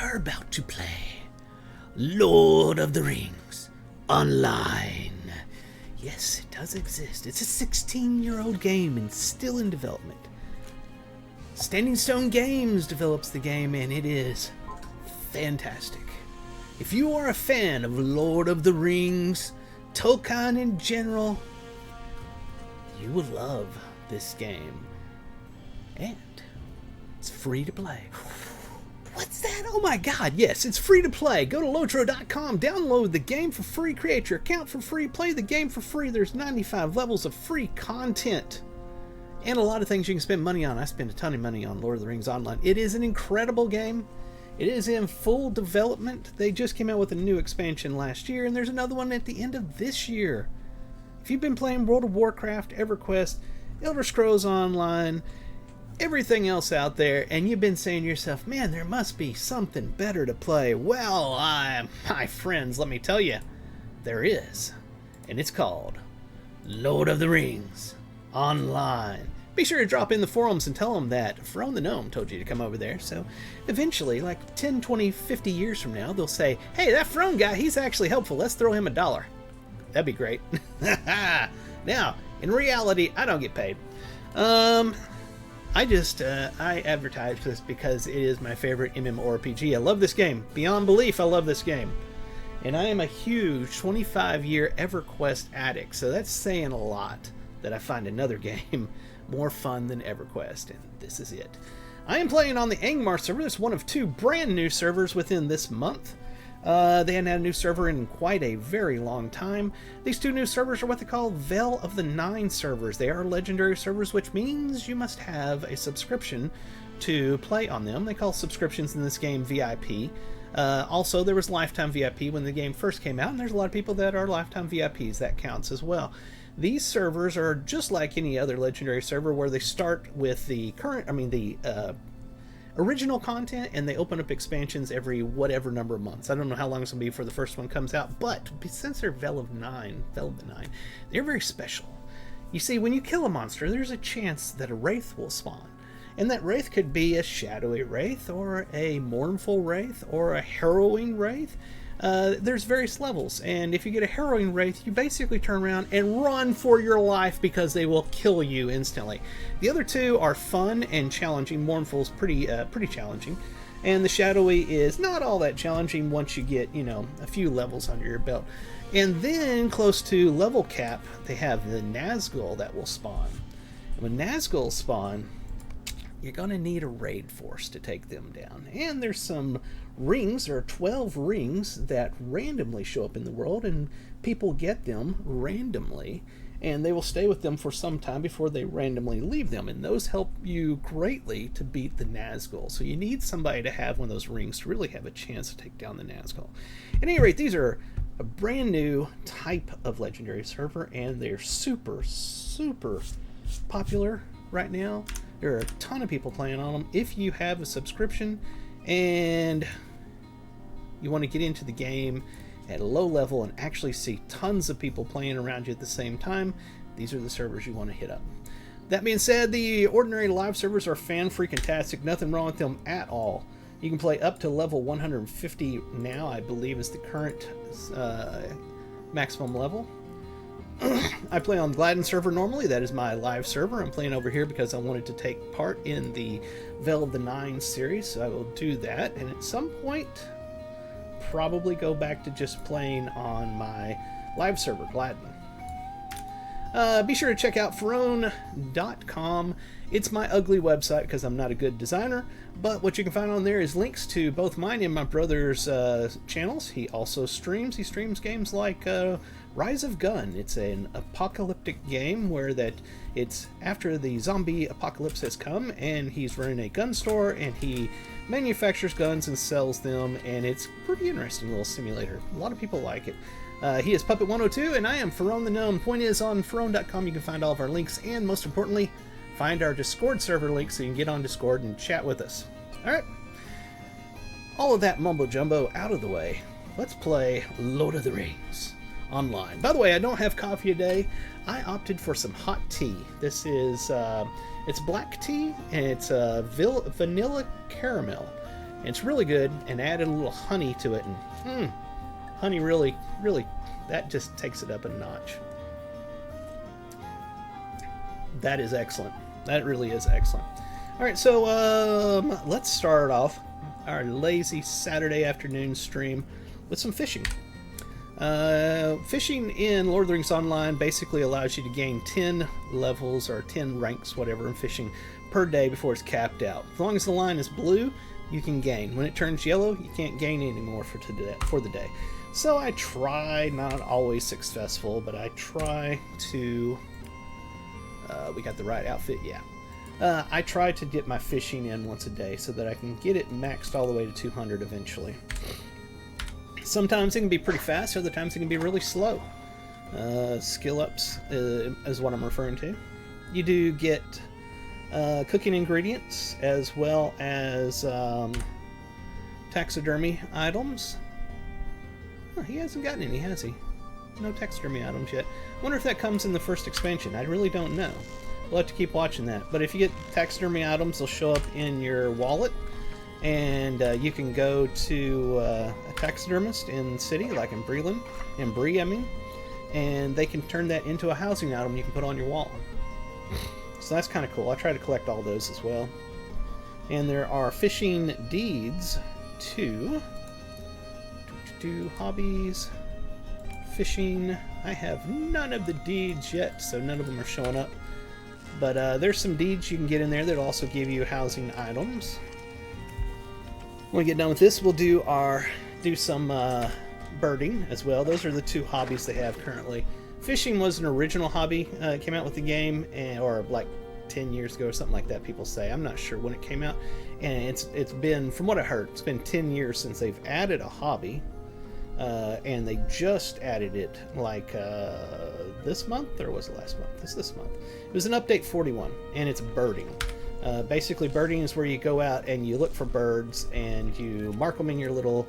are about to play Lord of the Rings Online. Yes, it does exist. It's a 16-year-old game and still in development. Standing Stone Games develops the game, and it is fantastic. If you are a fan of Lord of the Rings, Tolkien in general, you will love this game. And it's free to play. What's that? Oh my god, yes, it's free to play. Go to Lotro.com, download the game for free, create your account for free, play the game for free. There's 95 levels of free content. And a lot of things you can spend money on. I spend a ton of money on Lord of the Rings Online. It is an incredible game. It is in full development. They just came out with a new expansion last year, and there's another one at the end of this year. If you've been playing World of Warcraft, EverQuest, Elder Scrolls Online, everything else out there, and you've been saying to yourself, man, there must be something better to play. Well, my friends, let me tell you, there is. And it's called Lord of the Rings Online. Be sure to drop in the forums and tell them that Frone the Gnome told you to come over there. So eventually, like 10, 20, 50 years from now, they'll say, hey, that Frone guy, he's actually helpful. Let's throw him $1. That'd be great. Now, in reality, I don't get paid. I advertise this because it is my favorite MMORPG. I love this game. Beyond belief, I love this game. And I am a huge 25-year EverQuest addict, so that's saying a lot that I find another game more fun than EverQuest, and this is it. I am playing on the Angmar server. It's one of 2 brand new servers within this month. They hadn't had a new server in quite a very long time. These 2 new servers are what they call Veil of the Nine servers. They are legendary servers, which means you must have a subscription to play on them. They call subscriptions in this game VIP. Also, there was lifetime VIP when the game first came out, and there's a lot of people that are lifetime VIPs. That counts as well. These servers are just like any other legendary server, where they start with the original content, and they open up expansions every whatever number of months. I don't know how long it's going to be before the first one comes out, but since they're Veil of the Nine, they're very special. You see, when you kill a monster, there's a chance that a wraith will spawn. And that wraith could be a shadowy wraith, or a mournful wraith, or a harrowing wraith. There's various levels, and if you get a harrowing wraith, you basically turn around and run for your life because they will kill you instantly. The other 2 are fun and challenging. Mournful's pretty challenging, and the shadowy is not all that challenging once you get, a few levels under your belt. And then close to level cap, they have the Nazgul that will spawn. And when Nazgul spawn, you're going to need a raid force to take them down. And there's some rings, there are 12 rings that randomly show up in the world, and people get them randomly, and they will stay with them for some time before they randomly leave them, and those help you greatly to beat the Nazgul. So you need somebody to have one of those rings to really have a chance to take down the Nazgul. At any rate, these are a brand new type of legendary server, and they're super popular right now. There are a ton of people playing on them. If you have a subscription and you want to get into the game at a low level and actually see tons of people playing around you at the same time, these are the servers you want to hit up. That being said, the ordinary live servers are fan-freaking-tastic. Nothing wrong with them at all. You can play up to level 150 now, I believe is the current maximum level. I play on Gladden server normally. That is my live server. I'm playing over here because I wanted to take part in the Veil of the Nine series, so I will do that. And at some point, probably go back to just playing on my live server, Gladden. Be sure to check out Frone.com. It's my ugly website because I'm not a good designer, but what you can find on there is links to both mine and my brother's channels. He also streams. He streams games like Rise of Gun. It's an apocalyptic game where it's after the zombie apocalypse has come, and he's running a gun store, and he manufactures guns and sells them, and it's a pretty interesting little simulator. A lot of people like it. He is Puppet102, and I am Frone the Gnome. Point is, on Frone.com you can find all of our links, and most importantly, find our Discord server link so you can get on Discord and chat with us. Alright, all of that mumbo jumbo out of the way, let's play Lord of the Rings Online. By the way, I don't have coffee today. I opted for some hot tea. This is, it's black tea, and it's vanilla caramel. And it's really good, and added a little honey to it, and honey really, that just takes it up a notch. That is excellent. That really is excellent. All right, so let's start off our lazy Saturday afternoon stream with some fishing. Fishing in Lord of the Rings Online basically allows you to gain 10 levels or 10 ranks, whatever, in fishing per day before it's capped out. As long as the line is blue, you can gain. When it turns yellow, you can't gain anymore for the day. So I try, not always successful, but I try to... we got the right outfit, yeah. I try to get my fishing in once a day so that I can get it maxed all the way to 200 eventually. Sometimes it can be pretty fast, other times it can be really slow. Skill ups is what I'm referring to. You do get cooking ingredients as well as taxidermy items. Oh, he hasn't gotten any, has he? No taxidermy items yet. Wonder if that comes in the first expansion. I really don't know. We'll have to keep watching that. But if you get taxidermy items, they'll show up in your wallet. And you can go to a taxidermist in the city, like in Bree, I mean, and they can turn that into a housing item you can put on your wall. So that's kind of cool. I try to collect all those as well. And there are fishing deeds too. Hobbies, fishing. I have none of the deeds yet, so none of them are showing up. But there's some deeds you can get in there that'll also give you housing items. When we get done with this, we'll do some birding as well. Those are the two hobbies they have currently. Fishing was an original hobby. It came out with the game, or like 10 years ago or something like that, people say. I'm not sure when it came out. And it's been, from what I heard, it's been 10 years since they've added a hobby. And they just added it like this month, or was it last month? This month. It was an update 41, and it's birding. Basically, birding is where you go out and you look for birds and you mark them in your little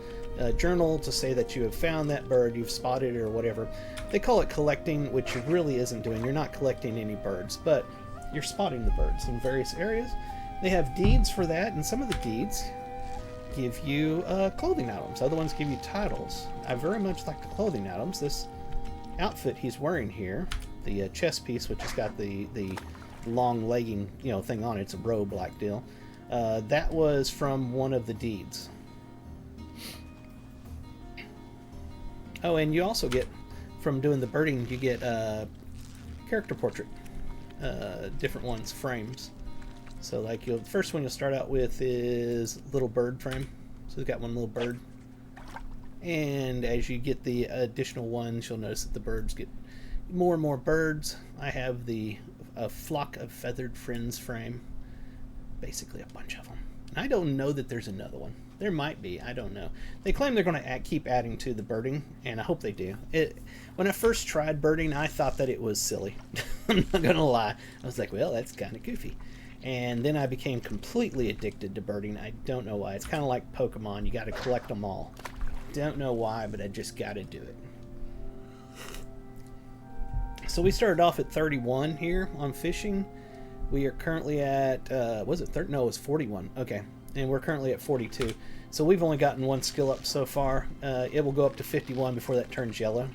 journal to say that you have found that bird, you've spotted it or whatever. They call it collecting, which it really isn't doing. You're not collecting any birds, but you're spotting the birds in various areas. They have deeds for that, and some of the deeds give you clothing items. Other ones give you titles. I very much like the clothing items. This outfit he's wearing here, the chest piece, which has got the long legging thing on it, it's a robe-like deal. That was from one of the deeds. Oh, and you also get, from doing the birding, you get character portrait, different ones, frames. So like the first one you'll start out with is little bird frame. So we've got one little bird. And as you get the additional ones, you'll notice that the birds get more and more birds. I have the flock of feathered friends frame. Basically a bunch of them. And I don't know that there's another one. There might be, I don't know. They claim they're going to keep adding to the birding, and I hope they do. When I first tried birding, I thought that it was silly. I'm not going to lie. I was like, well, that's kind of goofy. And then I became completely addicted to birding. I don't know why. It's kind of like Pokemon. You got to collect them all. Don't know why, but I just got to do it. So we started off at 31 here on fishing. We are currently at, was it 30? No, it was 41. Okay. And we're currently at 42. So we've only gotten one skill up so far. It will go up to 51 before that turns yellow.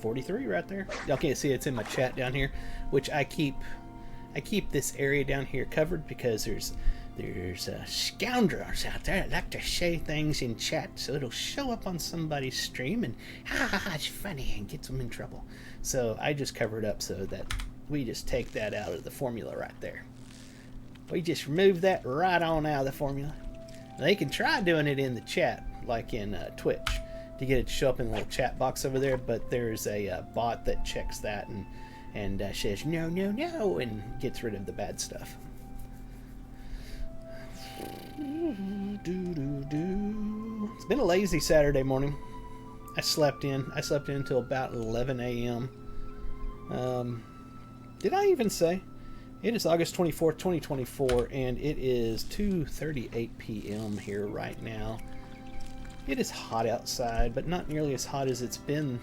43 right there. Okay, see, it's in my chat down here, which I keep this area down here covered because there's scoundrels out there that like to say things in chat, so it'll show up on somebody's stream and it's funny and gets them in trouble. So I just cover it up so that we just take that out of the formula right there. We just remove that right on out of the formula. They can try doing it in the chat, like in Twitch, to get it to show up in the little chat box over there, but there's a bot that checks that and says no, no, no, and gets rid of the bad stuff. It's been a lazy Saturday morning. I slept in until about 11 a.m. Did I even say? It is August 24th, 2024, and it is 2:38 p.m. here right now. It is hot outside, but not nearly as hot as it's been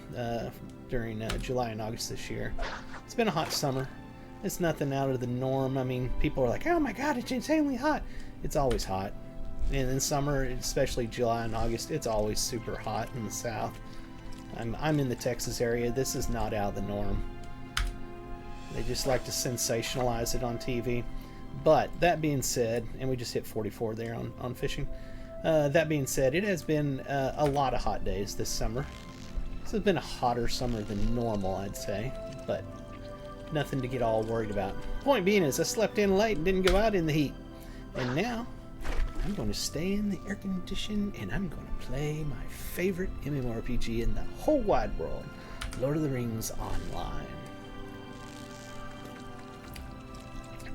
during July and August this year. It's been a hot summer. It's nothing out of the norm. I mean, people are like, oh my god, it's insanely hot. It's always hot. And in summer, especially July and August, it's always super hot in the south. I'm in the Texas area. This is not out of the norm. They just like to sensationalize it on TV. But that being said, and we just hit 44 there on fishing. That being said, it has been a lot of hot days this summer. This has been a hotter summer than normal, I'd say. But nothing to get all worried about. Point being is I slept in late and didn't go out in the heat. And now I'm going to stay in the air condition and I'm going to play my favorite MMORPG in the whole wide world, Lord of the Rings Online.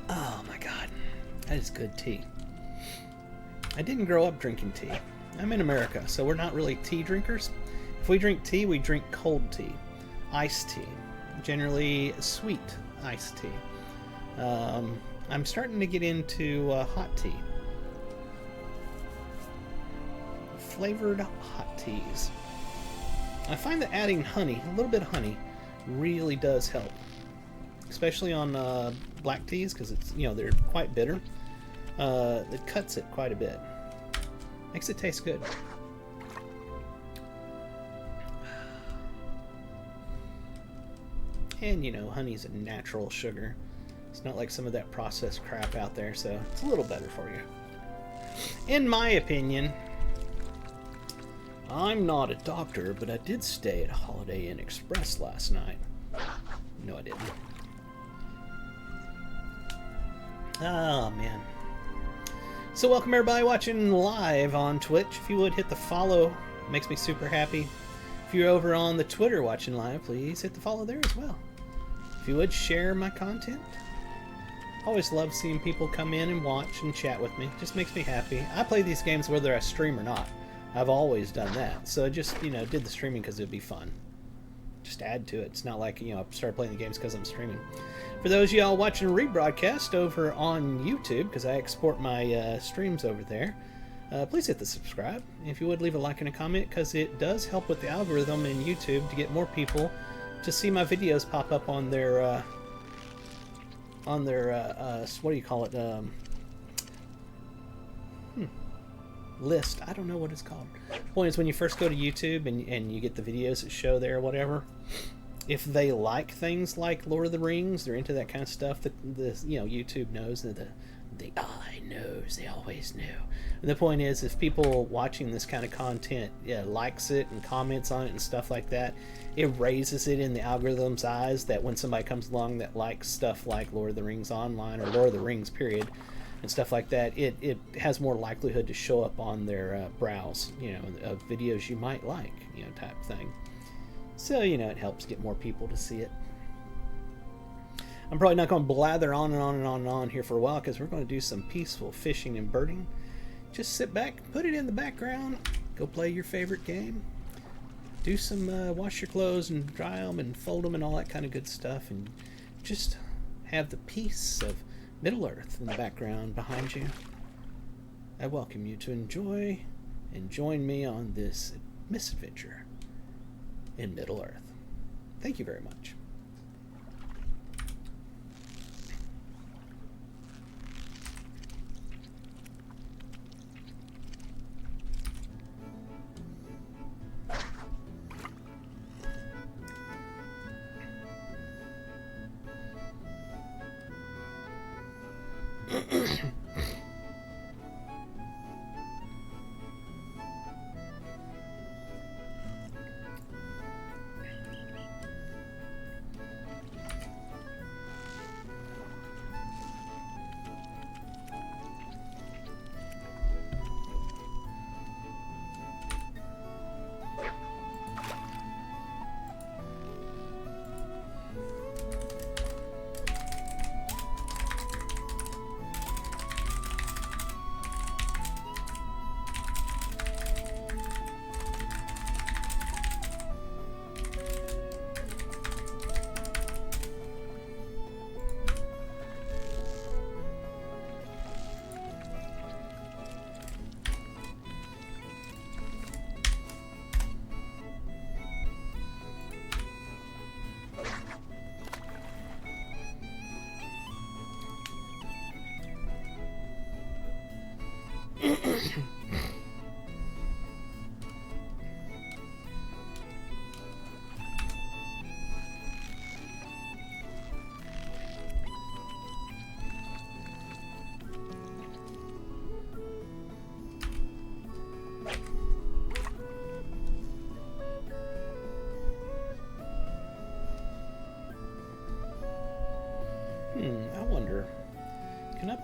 Oh my god, that is good tea. I didn't grow up drinking tea. I'm in America, so we're not really tea drinkers. If we drink tea, we drink cold tea, iced tea, generally sweet iced tea. I'm starting to get into hot tea. Flavored hot teas. I find that adding honey, a little bit of honey, really does help. Especially on black teas, because it's, you know, they're quite bitter. It cuts it quite a bit. Makes it taste good. And, you know, honey's a natural sugar. It's not like some of that processed crap out there, so it's a little better for you. In my opinion, I'm not a doctor, but I did stay at Holiday Inn Express last night. No, I didn't. Oh, man. So welcome everybody watching live on Twitch. If you would, hit the follow. It makes me super happy. If you're over on the Twitter watching live, please hit the follow there as well. If you would, share my content. Always love seeing people come in and watch and chat with me. Just makes me happy. I play these games whether I stream or not. I've always done that. So I just, you know, did the streaming because it'd be fun. Just add to it. It's not like, you know, I started playing the games because I'm streaming. For those of y'all watching rebroadcast over on YouTube, because I export my streams over there, please hit the subscribe. If you would, leave a like and a comment, because it does help with the algorithm in YouTube to get more people to see my videos pop up on their what do you call it? List. I don't know what it's called. Point is, when you first go to YouTube and you get the videos that show there or whatever, if they like things like Lord of the Rings, they're into that kind of stuff, the you know, YouTube knows that the eye knows, they always know. And the point is, if people watching this kind of content likes it and comments on it and stuff like that, it raises it in the algorithm's eyes that when somebody comes along that likes stuff like Lord of the Rings Online or Lord of the Rings period and stuff like that, it has more likelihood to show up on their browse, you know, of videos you might like, you know, type thing. So, you know, it helps get more people to see it. I'm probably not going to blather on and on and on and on here for a while, because we're going to do some peaceful fishing and birding. Just sit back, put it in the background, go play your favorite game, do some wash your clothes and dry them and fold them and all that kind of good stuff, and just have the peace of Middle Earth in the background behind you. I welcome you to enjoy and join me on this misadventure in Middle Earth. Thank you very much.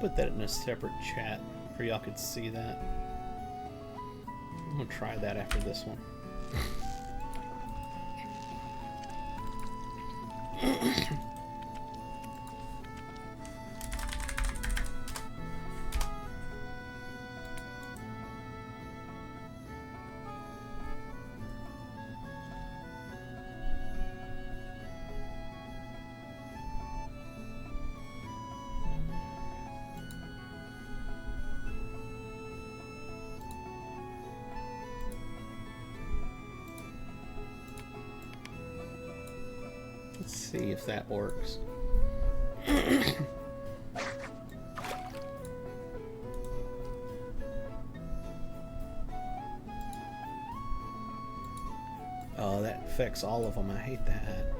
put that in a separate chat for y'all could see that. I'm gonna try that after this one. Let's see if that works. Oh, that affects all of them. I hate that.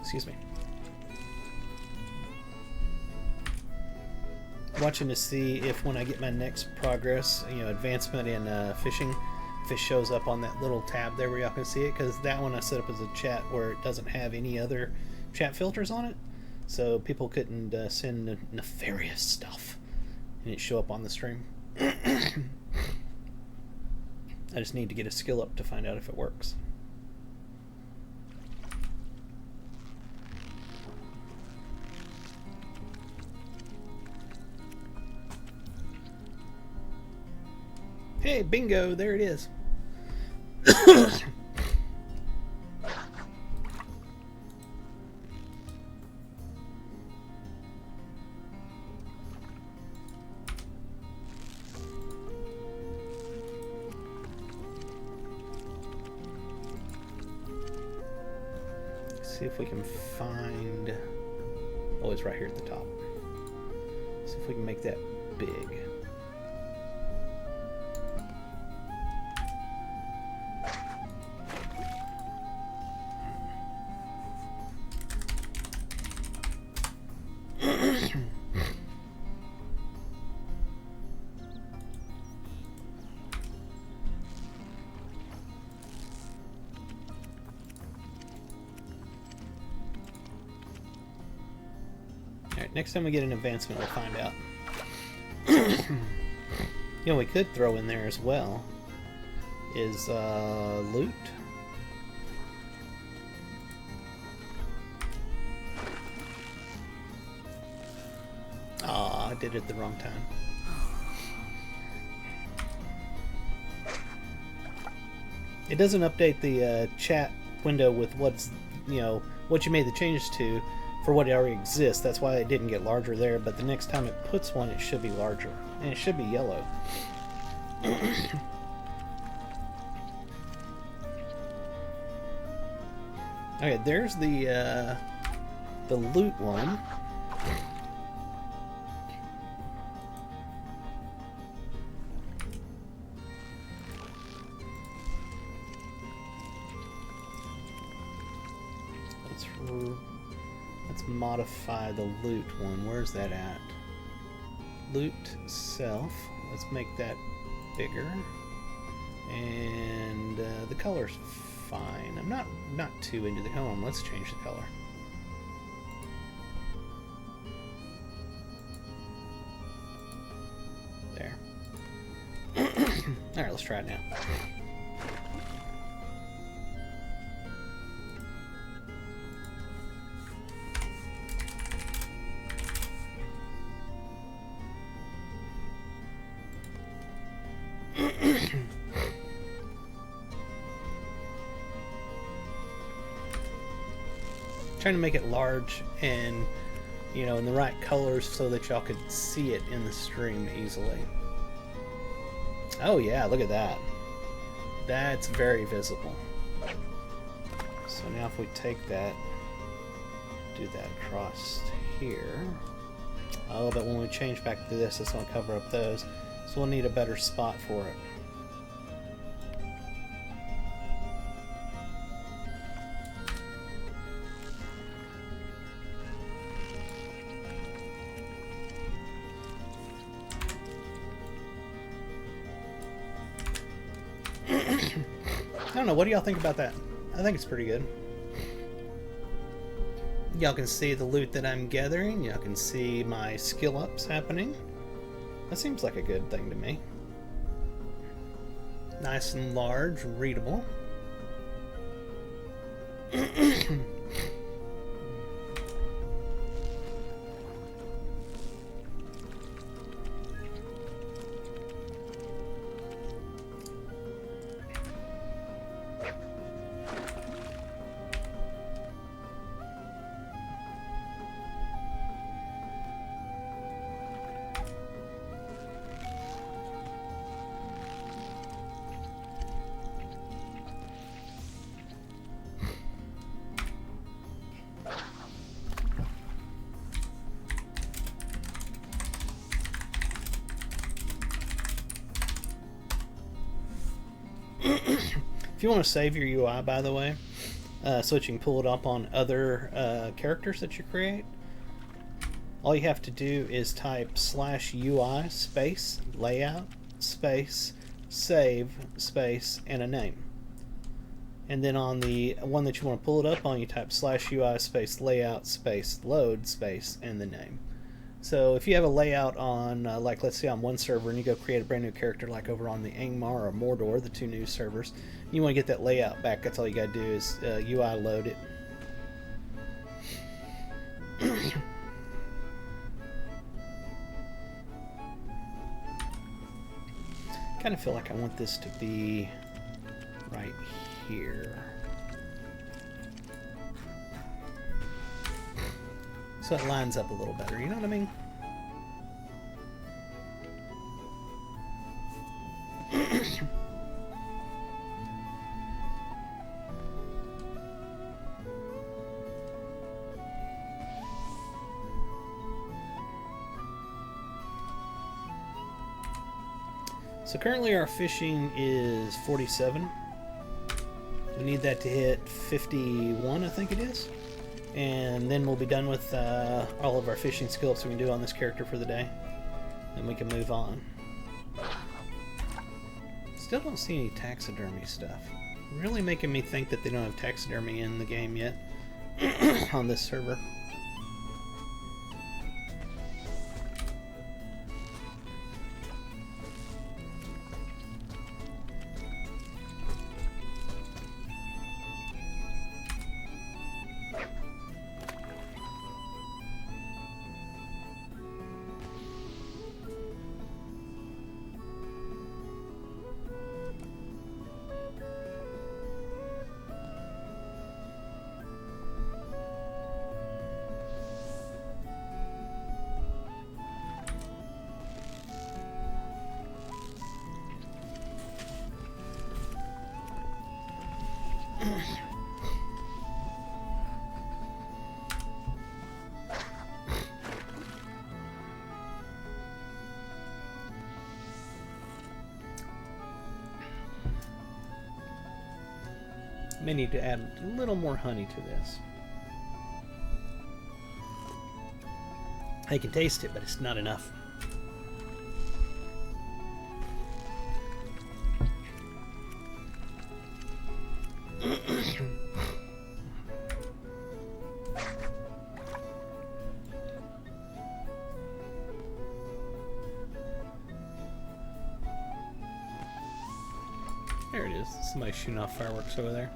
Excuse me. Watching to see if when I get my next progress, advancement in fishing, if it shows up on that little tab there where y'all can see it, because that one I set up as a chat where it doesn't have any other chat filters on it, so people couldn't send nefarious stuff and it show up on the stream. I just need to get a skill up to find out if it works. Hey, bingo, there it is. See if we can find... Oh, it's right here at the top. See if we can make that big. Next time we get an advancement, we'll find out. We could throw in there as well is loot. Ah, I did it the wrong time. It doesn't update the chat window with what's what you made the changes to for what already exists. That's why it didn't get larger there, but the next time it puts one, it should be larger. And it should be yellow. Okay, there's the loot one. Let's modify the loot one. Where's that at? Loot self. Let's make that bigger. And the color's fine. I'm not too into the color. Let's change the color. There. Alright, let's try it now. Trying to make it large and in the right colors so that y'all could see it in the stream easily. Oh yeah, look at that. That's very visible. So now if we take that, do that across here. Oh, but when we change back to this, it's going to cover up those. So we'll need a better spot for it. I don't know, what do y'all think about that? I think it's pretty good. Y'all can see the loot that I'm gathering. Y'all can see my skill ups happening. That seems like a good thing to me. Nice and large, readable. If you want to save your UI, by the way, so that you can pull it up on other characters that you create, all you have to do is type /UI space layout space save space and a name. And then on the one that you want to pull it up on, you type /UI space layout space load space and the name. So if you have a layout on, like let's say on one server, and you go create a brand new character like over on the Angmar or Mordor, the two new servers, you want to get that layout back, that's all you got to do is UI load it. Kind of feel like I want this to be right here. So it lines up a little better, you know what I mean? So currently our fishing is 47. We need that to hit 51, I think it is. And then we'll be done with all of our fishing skills we can do on this character for the day. And we can move on. Still don't see any taxidermy stuff. Really making me think that they don't have taxidermy in the game yet on this server. May need to add a little more honey to this. I can taste it, but it's not enough. There it is. Somebody's shooting off fireworks over there.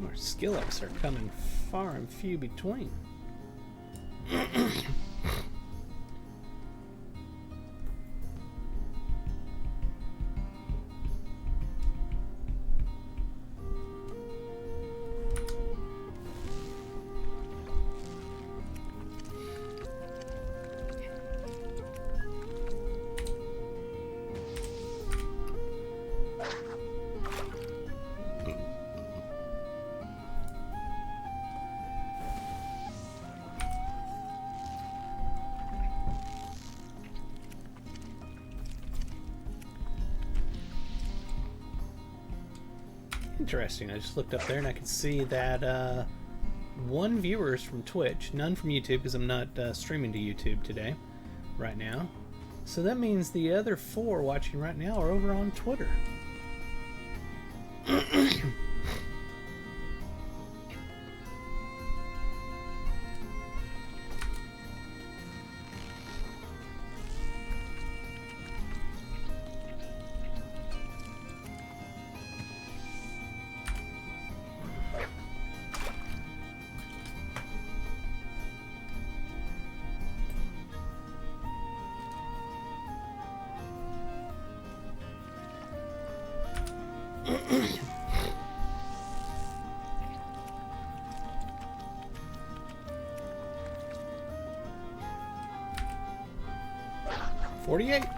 Our skill ups are coming far and few between. Interesting. I just looked up there and I can see that 1 viewer is from Twitch, none from YouTube because I'm not streaming to YouTube today, right now. So that means the other 4 watching right now are over on Twitter.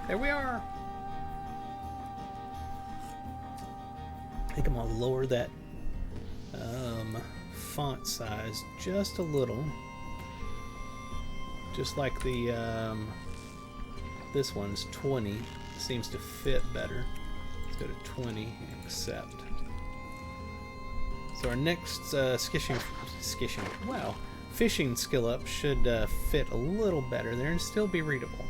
There we are. I think I'm gonna lower that font size just a little, just like the this one's 20. Seems to fit better. Let's go to 20 and accept. So our next fishing skill up should fit a little better there and still be readable.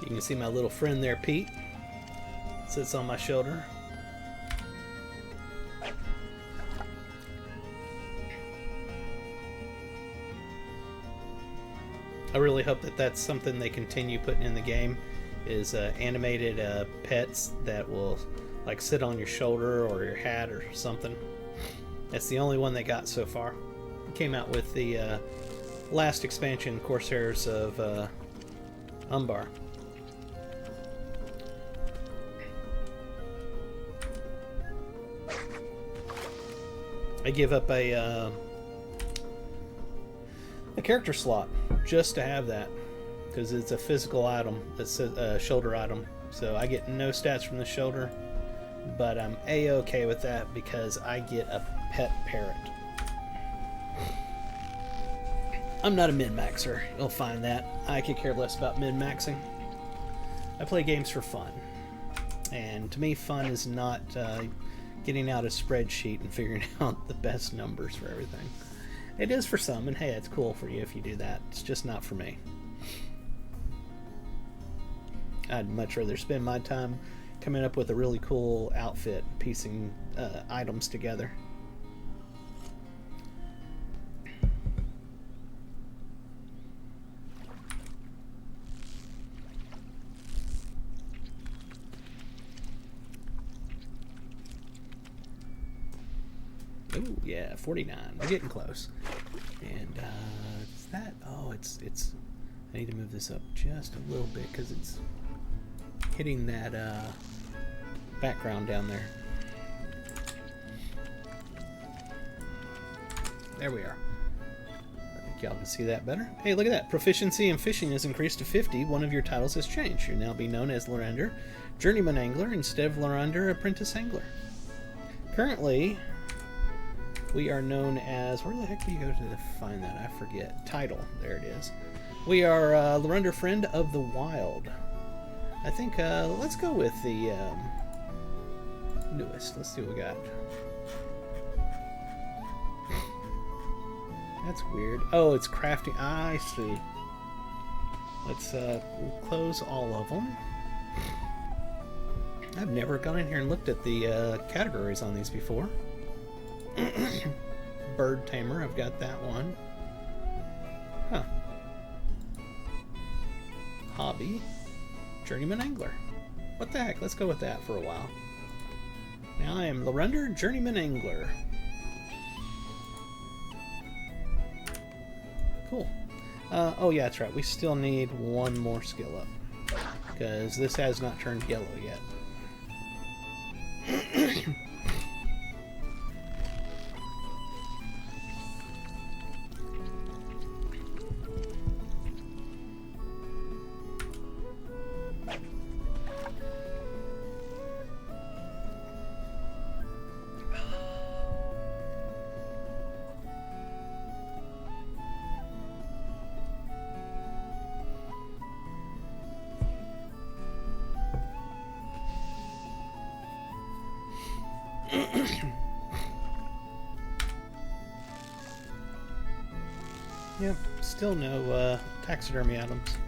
You can see my little friend there, Pete, sits on my shoulder. I really hope that that's something they continue putting in the game, is animated pets that will like sit on your shoulder or your hat or something. That's the only one they got so far. It came out with the last expansion, Corsairs of Angmar. I give up a character slot just to have that, because it's a physical item. It's a shoulder item, so I get no stats from the shoulder, but I'm a-okay with that because I get a pet parrot. I'm not a min-maxer, you'll find that. I could care less about min-maxing. I play games for fun, and to me fun is not getting out a spreadsheet and figuring out the best numbers for everything. It is for some, and hey, it's cool for you if you do that. It's just not for me. I'd much rather spend my time coming up with a really cool outfit, piecing items together. Ooh, yeah, 49. We're getting close. And is that? Oh, it's. I need to move this up just a little bit because it's hitting that background down there. There we are. I think y'all can see that better. Hey, look at that. Proficiency in fishing has increased to 50. One of your titles has changed. You'll now be known as Lorander, Journeyman Angler, instead of Lorander, Apprentice Angler. Currently, we are known as... Where the heck do you go to find that? I forget. Title. There it is. We are Lorander Friend of the Wild. I think, let's go with the newest. Let's see what we got. That's weird. Oh, it's crafting. I see. Let's we'll close all of them. I've never gone in here and looked at the categories on these before. Bird Tamer, I've got that one. Huh. Hobby. Journeyman Angler. What the heck? Let's go with that for a while. Now I am Lorender, Journeyman Angler. Cool. Oh yeah, that's right. We still need one more skill up. Because this has not turned yellow yet. Yep, still no taxidermy items.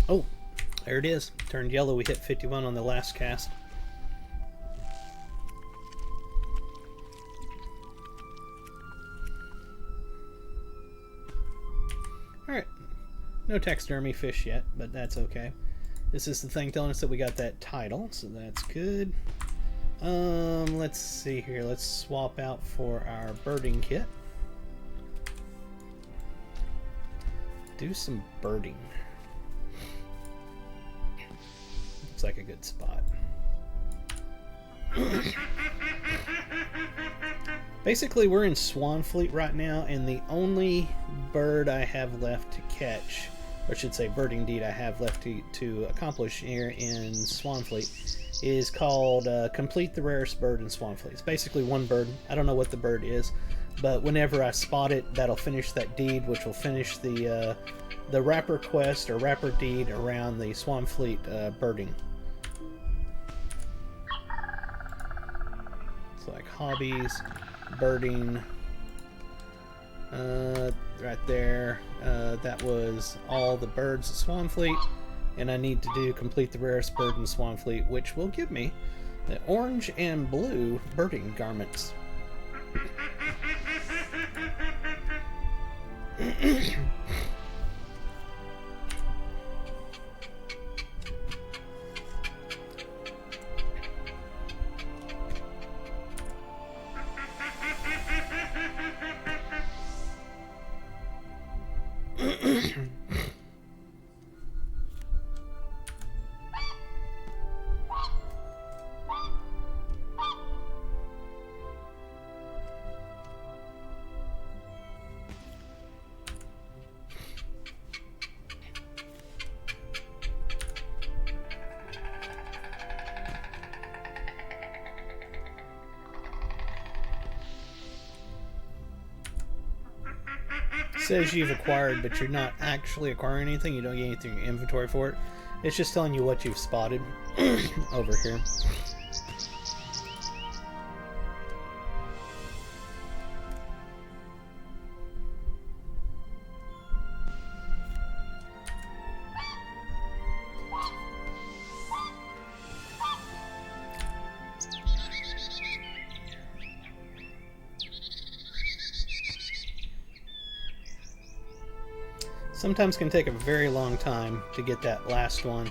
Oh, there it is. Turned yellow. We hit 51 on the last cast. Alright. No taxidermy fish yet, but that's okay. This is the thing telling us that we got that title, so that's good. Let's see here. Let's swap out for our birding kit. Do some birding. Looks like a good spot. Basically, we're in Swanfleet right now, and the only bird I have left to catch, or I should say birding deed I have left to accomplish here in Swanfleet, is called Complete the Rarest Bird in Swanfleet. It's basically one bird. I don't know what the bird is, but whenever I spot it, that'll finish that deed, which will finish the wrapper quest or wrapper deed around the Swanfleet birding. So like hobbies, birding, right there. That was all the birds at Swanfleet, and I need to do Complete the Rarest Bird in Swanfleet, which will give me the orange and blue birding garments. Says you've acquired, but you're not actually acquiring anything. You don't get anything in your inventory for it. It's just telling you what you've spotted over here. Sometimes can take a very long time to get that last one.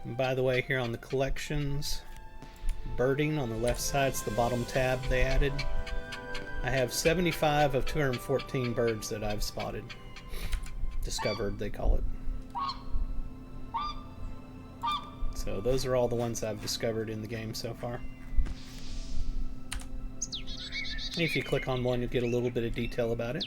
And by the way, here on the collections, birding on the left side, it's the bottom tab they added. I have 75 of 214 birds that I've spotted. Discovered, they call it. So those are all the ones I've discovered in the game so far. And if you click on one, you'll get a little bit of detail about it.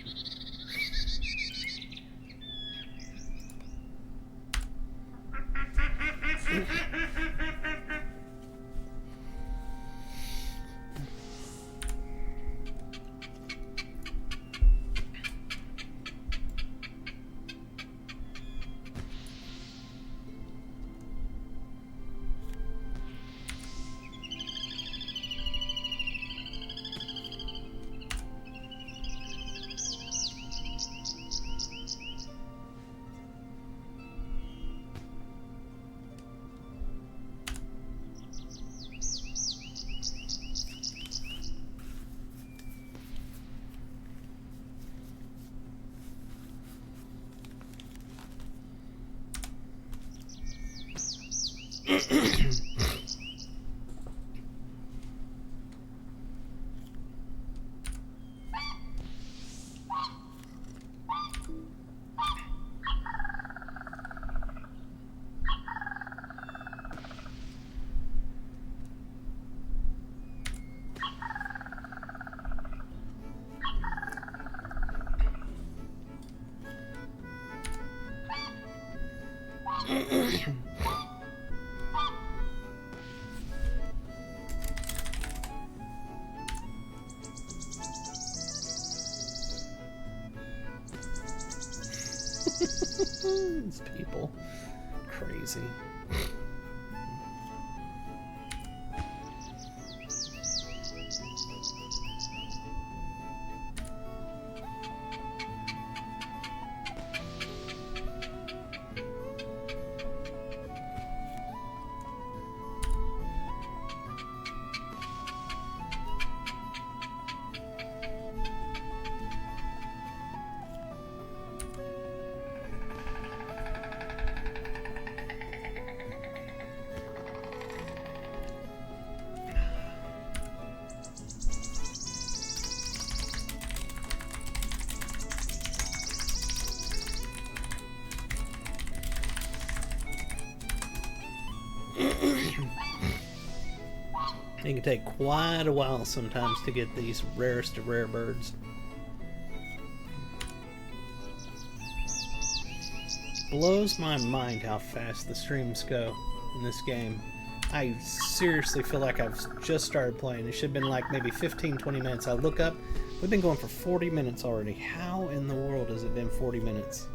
These people. Crazy. It can take quite a while sometimes to get these rarest of rare birds. Blows my mind how fast the streams go in this game. I seriously feel like I've just started playing. It should have been like maybe 15-20 minutes. I look up, we've been going for 40 minutes already. How in the world has it been 40 minutes?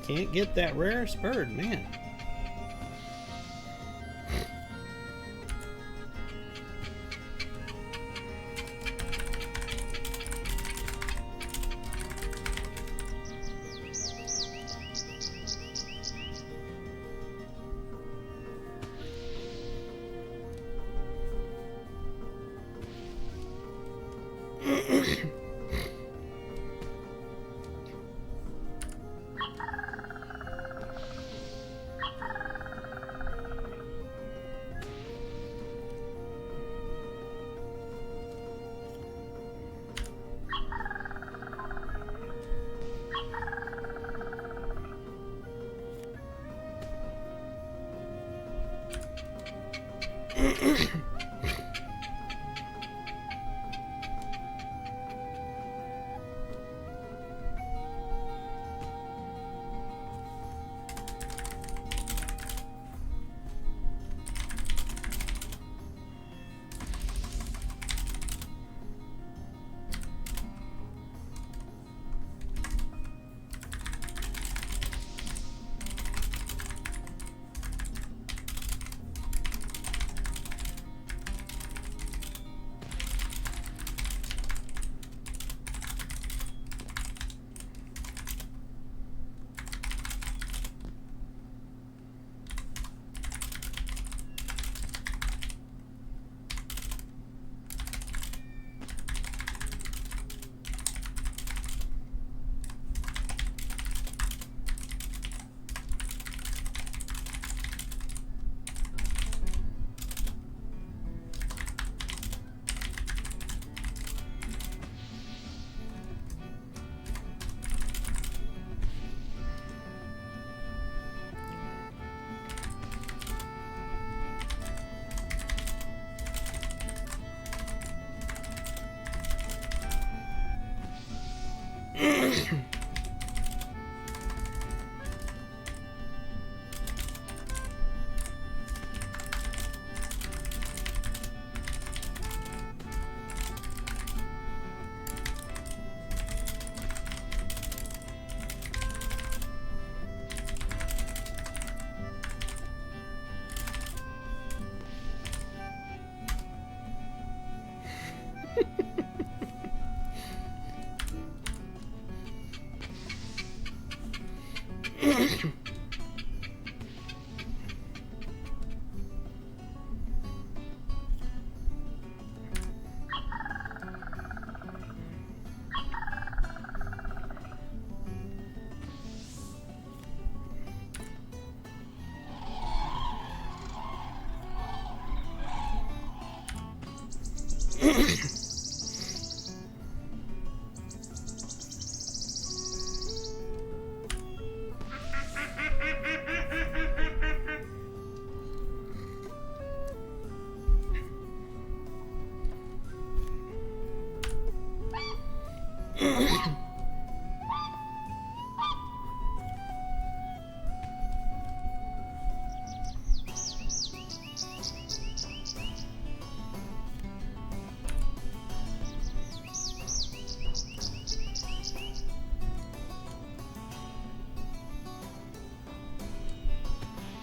Can't get that rarest bird, man.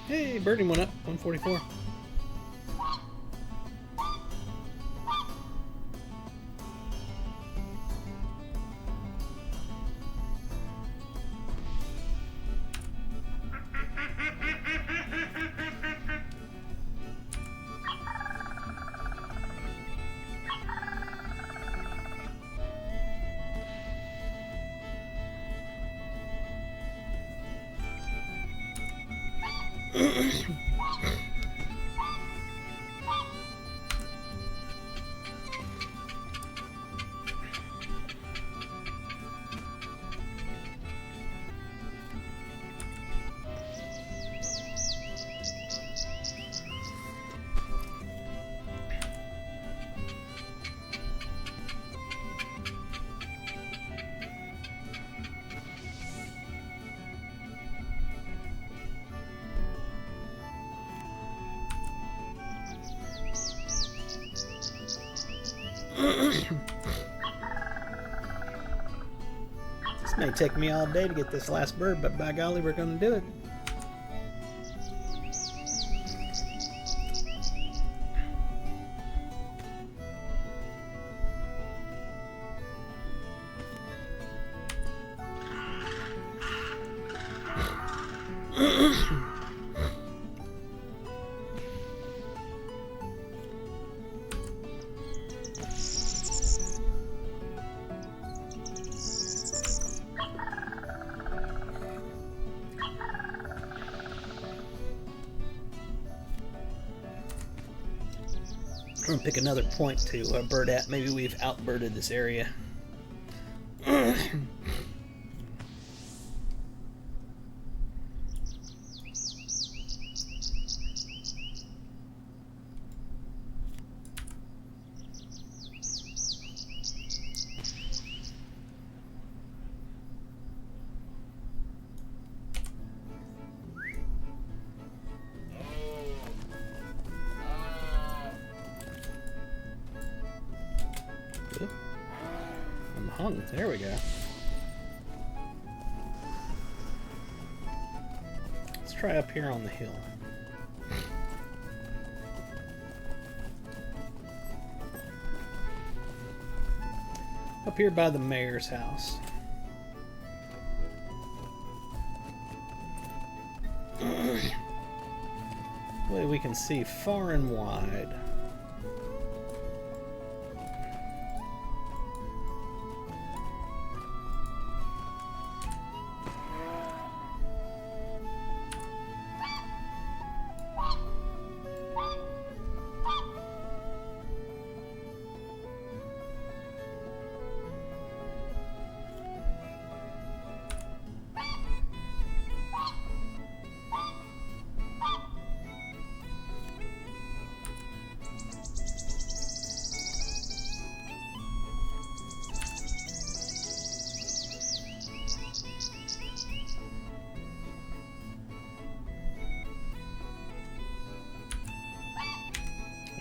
Hey, birdie went up, 144. This may take me all day to get this last bird, but by golly, we're going to do it. I'm going to pick another point to bird at. Maybe we've outbirded this area. I'm hung. There we go. Let's try up here on the hill. Up here by the mayor's house. Way we can see far and wide.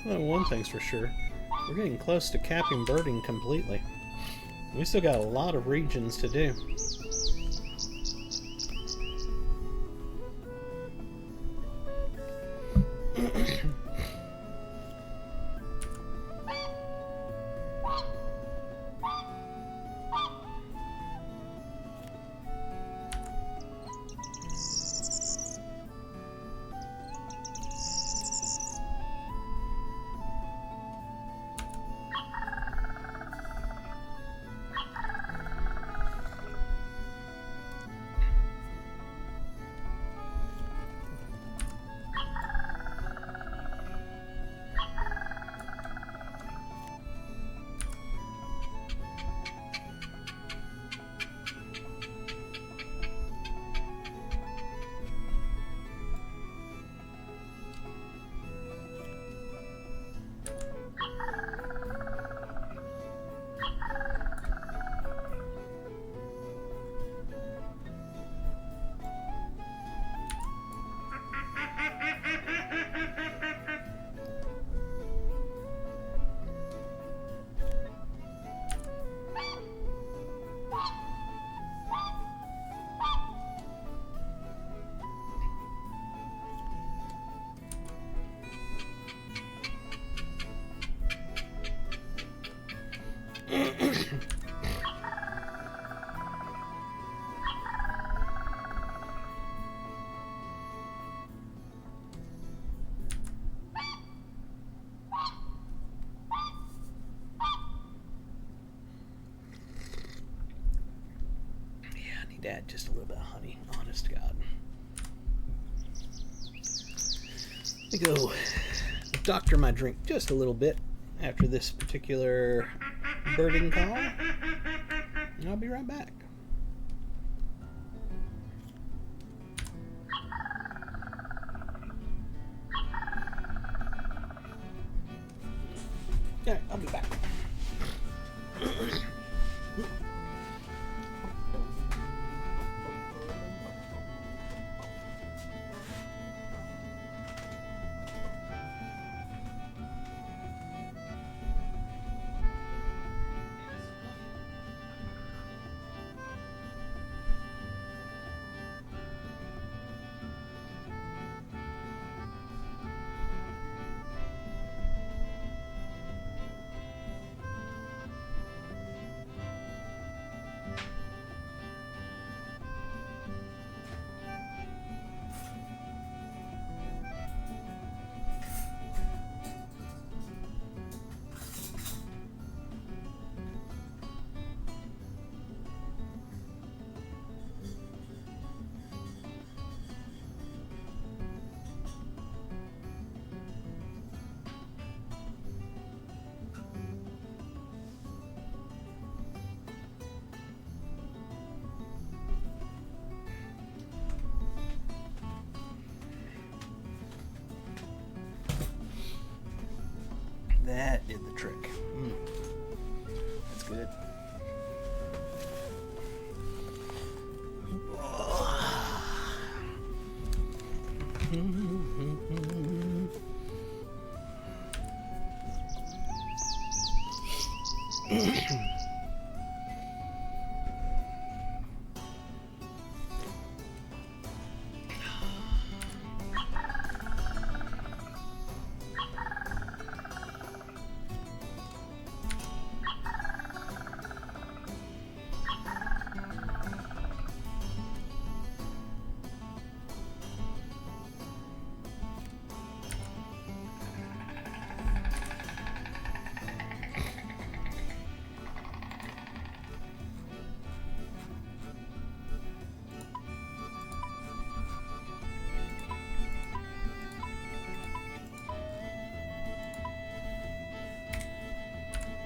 Well, one thing's for sure. We're getting close to capping birding completely. We still got a lot of regions to do. Add just a little bit of honey, honest to God. Let me go doctor my drink just a little bit after this particular birding call, and I'll be right back. Yeah, I'll be back. That did the trick. That's good.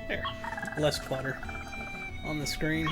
There, less clutter on the screen.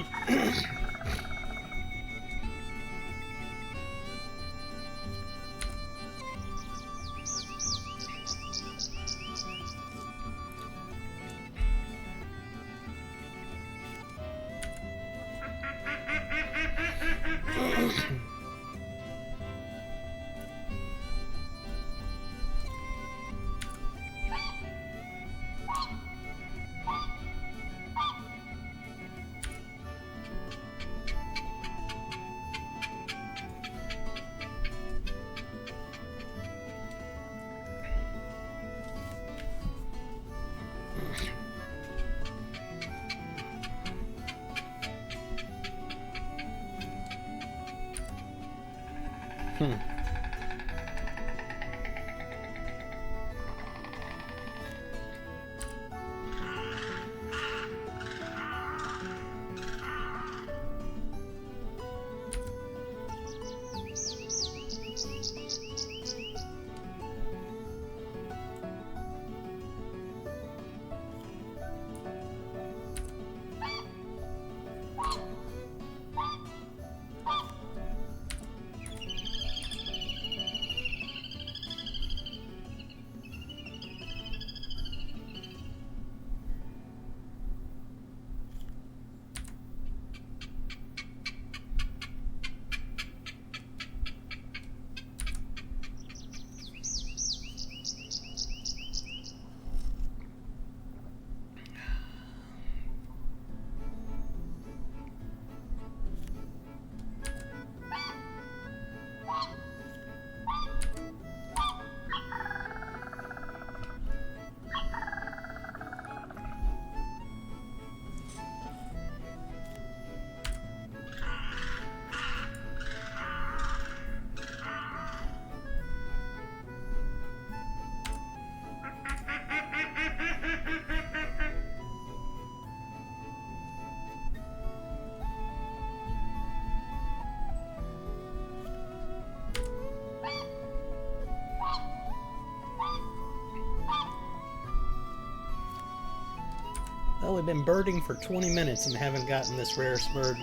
Well, we've been birding for 20 minutes and haven't gotten this rarest bird.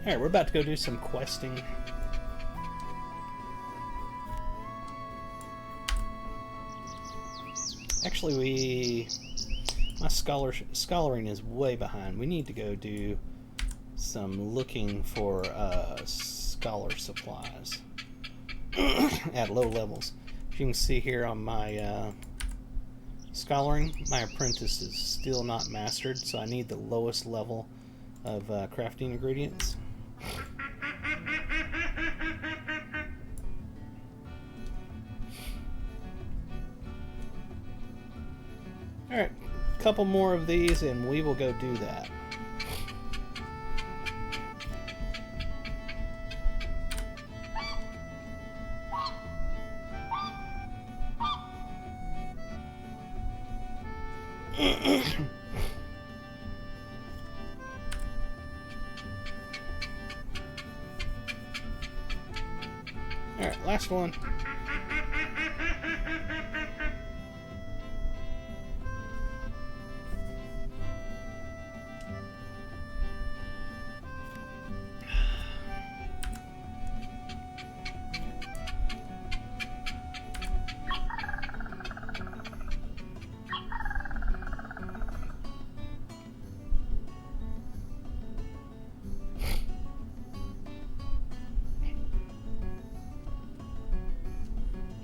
Alright, we're about to go do some questing. Actually, my scholaring is way behind. We need to go do some looking for scholar supplies at low levels. As you can see here on my scholaring, my apprentice is still not mastered, so I need the lowest level of crafting ingredients. Alright, a couple more of these and we will go do that. Alright, last one.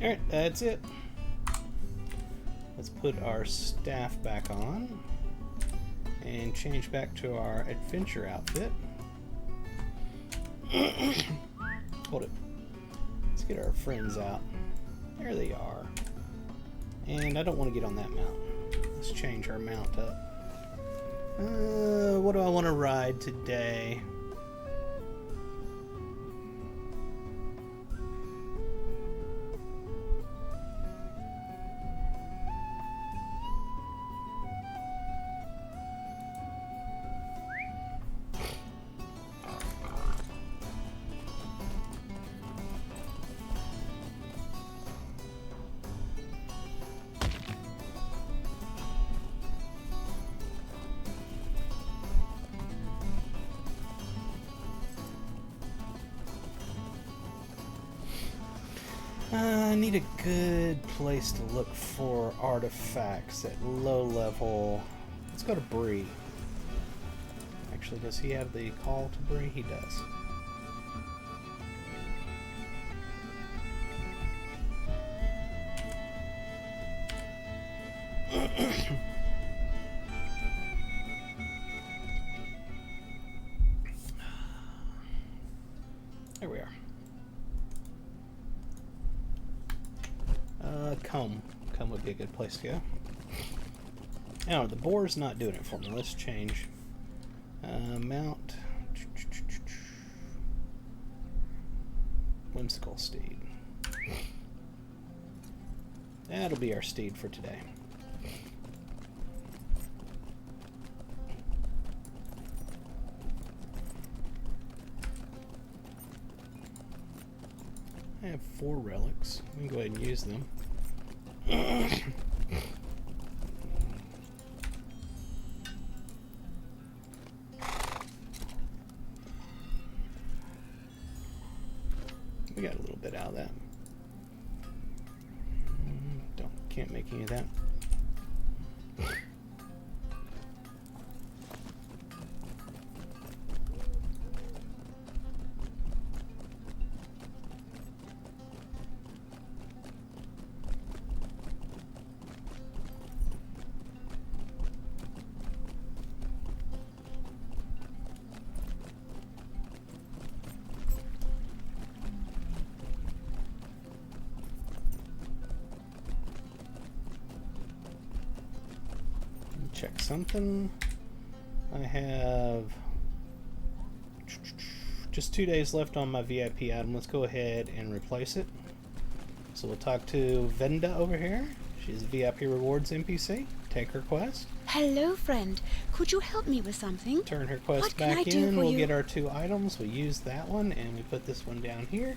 Alright, that's it. Let's put our staff back on and change back to our adventure outfit. Hold it. Let's get our friends out. There they are. And I don't want to get on that mount. Let's change our mount up. What do I want to ride today? I need a good place to look for artifacts at low level. Let's go to Bree. Actually, does he have the call to Bree? He does. There we are. Come would be a good place to go. Now, the boar's not doing it for me. Let's change. Mount. Whimsical steed. That'll be our steed for today. I have 4 relics. We can go ahead and use them. We got a little bit out of that. Can't make any of that. Check something. I have just 2 days left on my VIP item. Let's go ahead and replace it. So we'll talk to Venda over here. She's a VIP rewards NPC. Take her quest. Hello, friend. Could you help me with something? Turn her quest back in. We'll get our 2 items. We use that one and we put this one down here.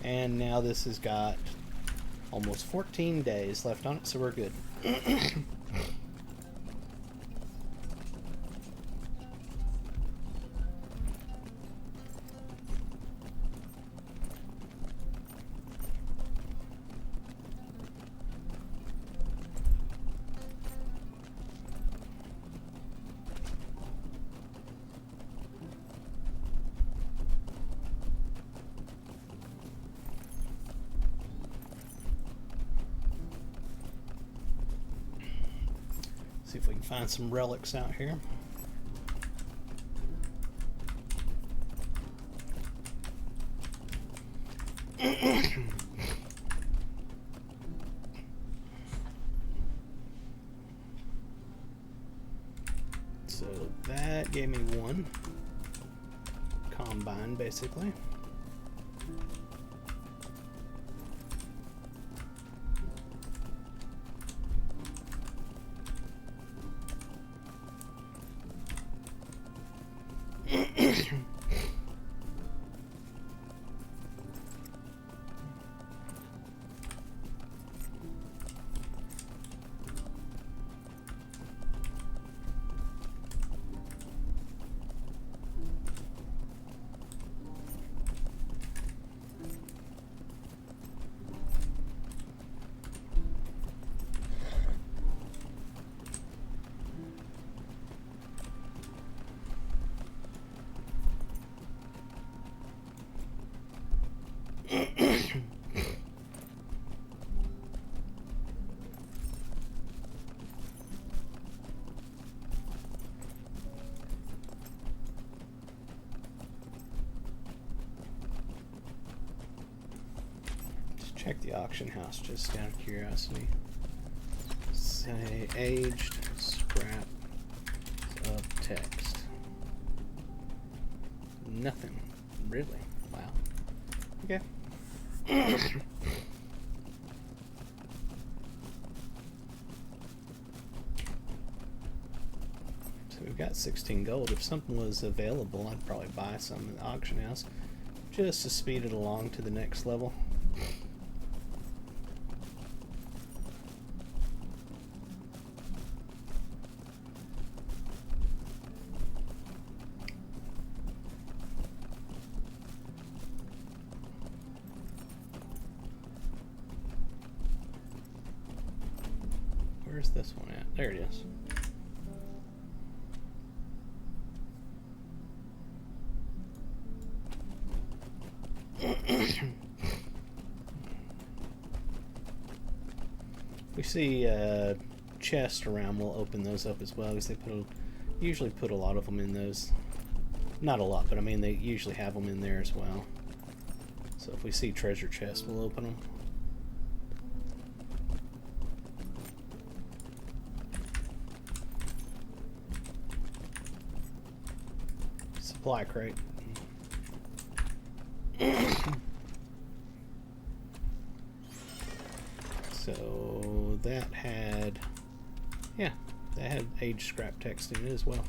And now this has got almost 14 days left on it, so we're good. See if we can find some relics out here. So that gave me 1 combine, basically. Check the auction house just out of curiosity. Say aged scrap of text. Nothing. Really? Wow. Okay. So we've got 16 gold. If something was available, I'd probably buy some in the auction house just to speed it along to the next level. Where's this one at? There it is. We see chests around, we'll open those up as well, because they usually put a lot of them in those. Not a lot, but I mean they usually have them in there as well. So if we see treasure chests, we'll open them. Supply crate. So that had, yeah, that had aged scrap text in it as well.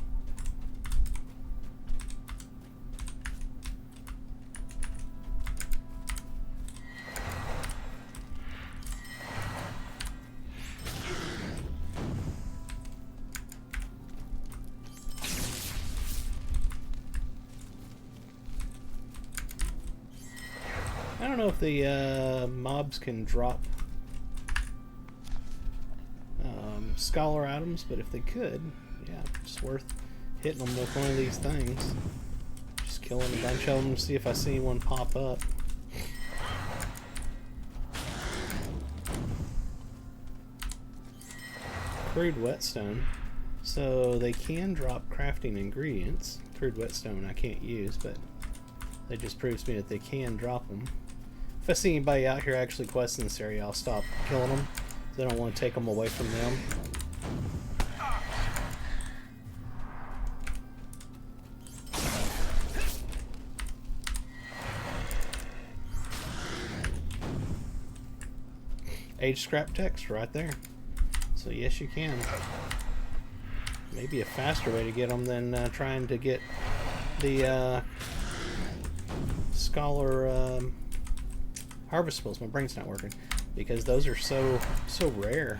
I don't know if the mobs can drop scholar items, but if they could, yeah, it's worth hitting them with one of these things. Just killing a bunch of them to see if I see one pop up. Crude whetstone. So they can drop crafting ingredients. Crude whetstone I can't use, but that just proves to me that they can drop them. If I see anybody out here actually questing this area, I'll stop killing them. I don't want to take them away from them. Age scrap text right there. So yes, you can. Maybe a faster way to get them than trying to get the scholar harvestables. My brain's not working. Because those are so rare.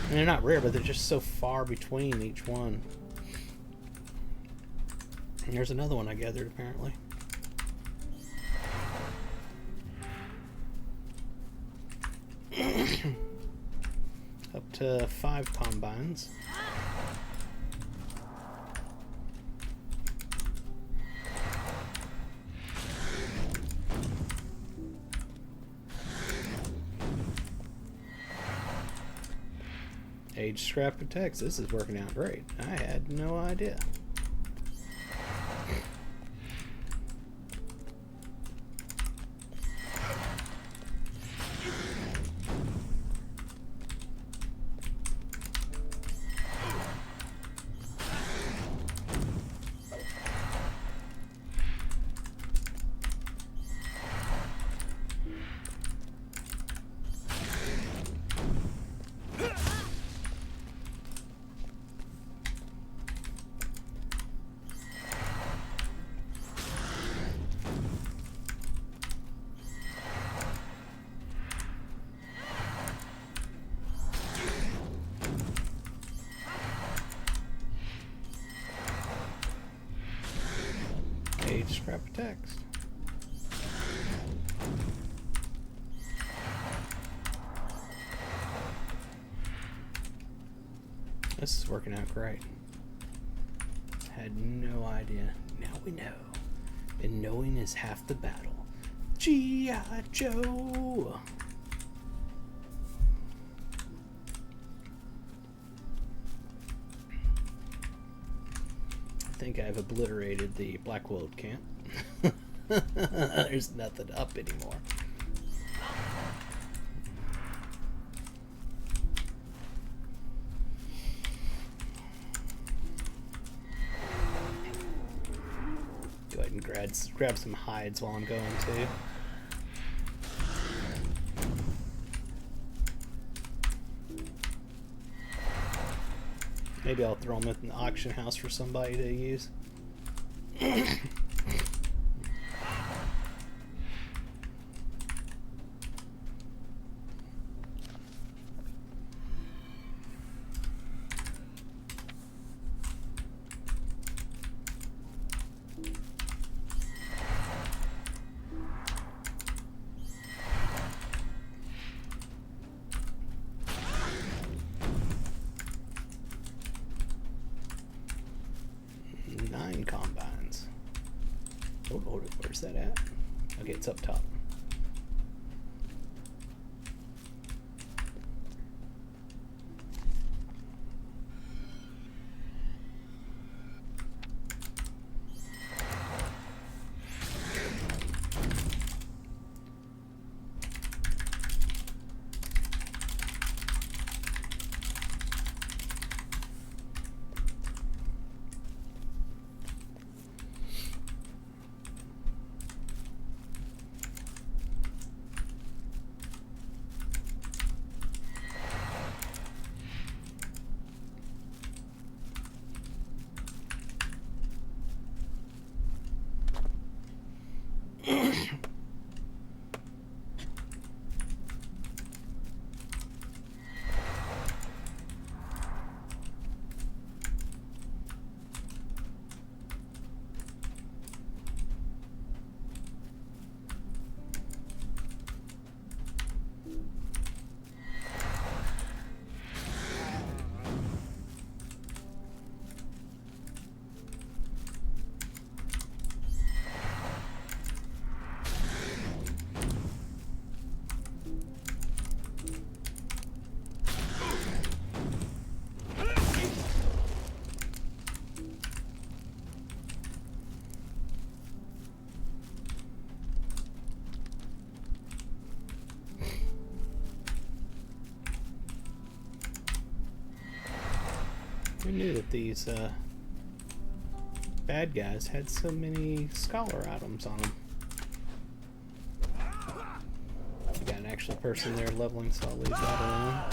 And they're not rare, but they're just so far between each one. And there's another one I gathered, apparently. Up to 5 combines. Age scrap of text. This is working out great. I had no idea. Age scrap of text. This is working out great. Had no idea. Now we know. And knowing is half the battle. G.I. Joe! I think I've obliterated the Blackwood camp. There's nothing up anymore. and grab some hides while I'm going too. Maybe I'll throw them in the auction house for somebody to use. 9 combines. Oh, where's that at? Okay, it's up top. We knew that these bad guys had so many scholar items on them. We got an actual person there leveling, so I'll leave that alone.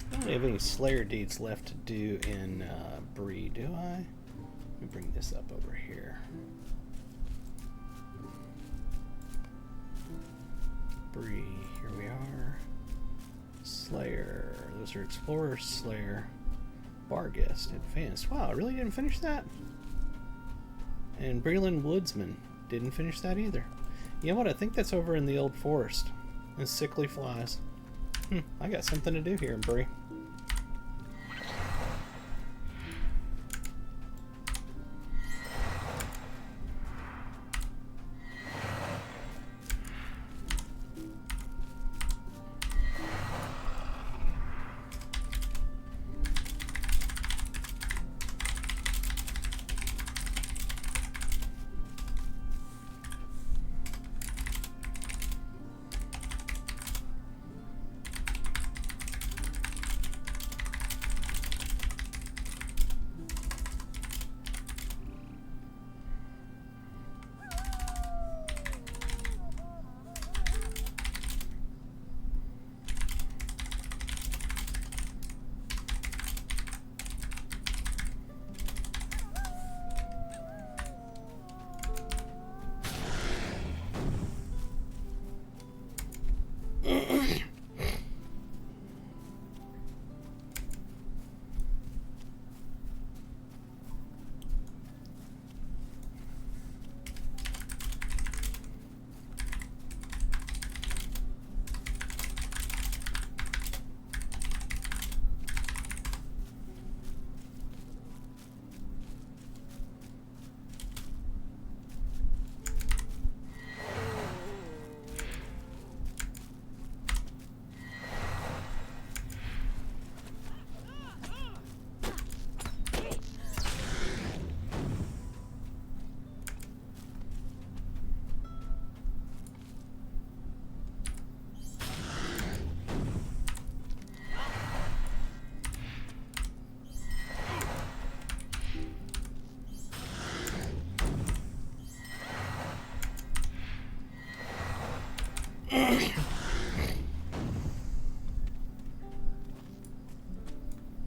I don't have any Slayer deeds left to do in Bree, do I? Let me bring this up over here. Bree, here we are. Slayer, those are Explorer, Slayer, Barghest, Advanced. Wow, I really didn't finish that? And Breland Woodsman, didn't finish that either. You know what, I think that's over in the Old Forest. And Sickly Flies. I got something to do here in Bree.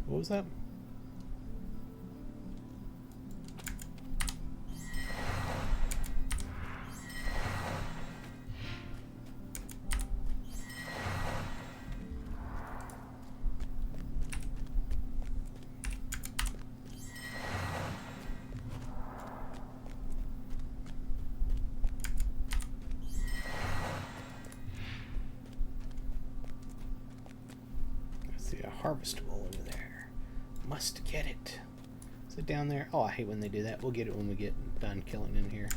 What was that? See a harvestable over there. Must get it. Is it down there? Oh, I hate when they do that. We'll get it when we get done killing in here.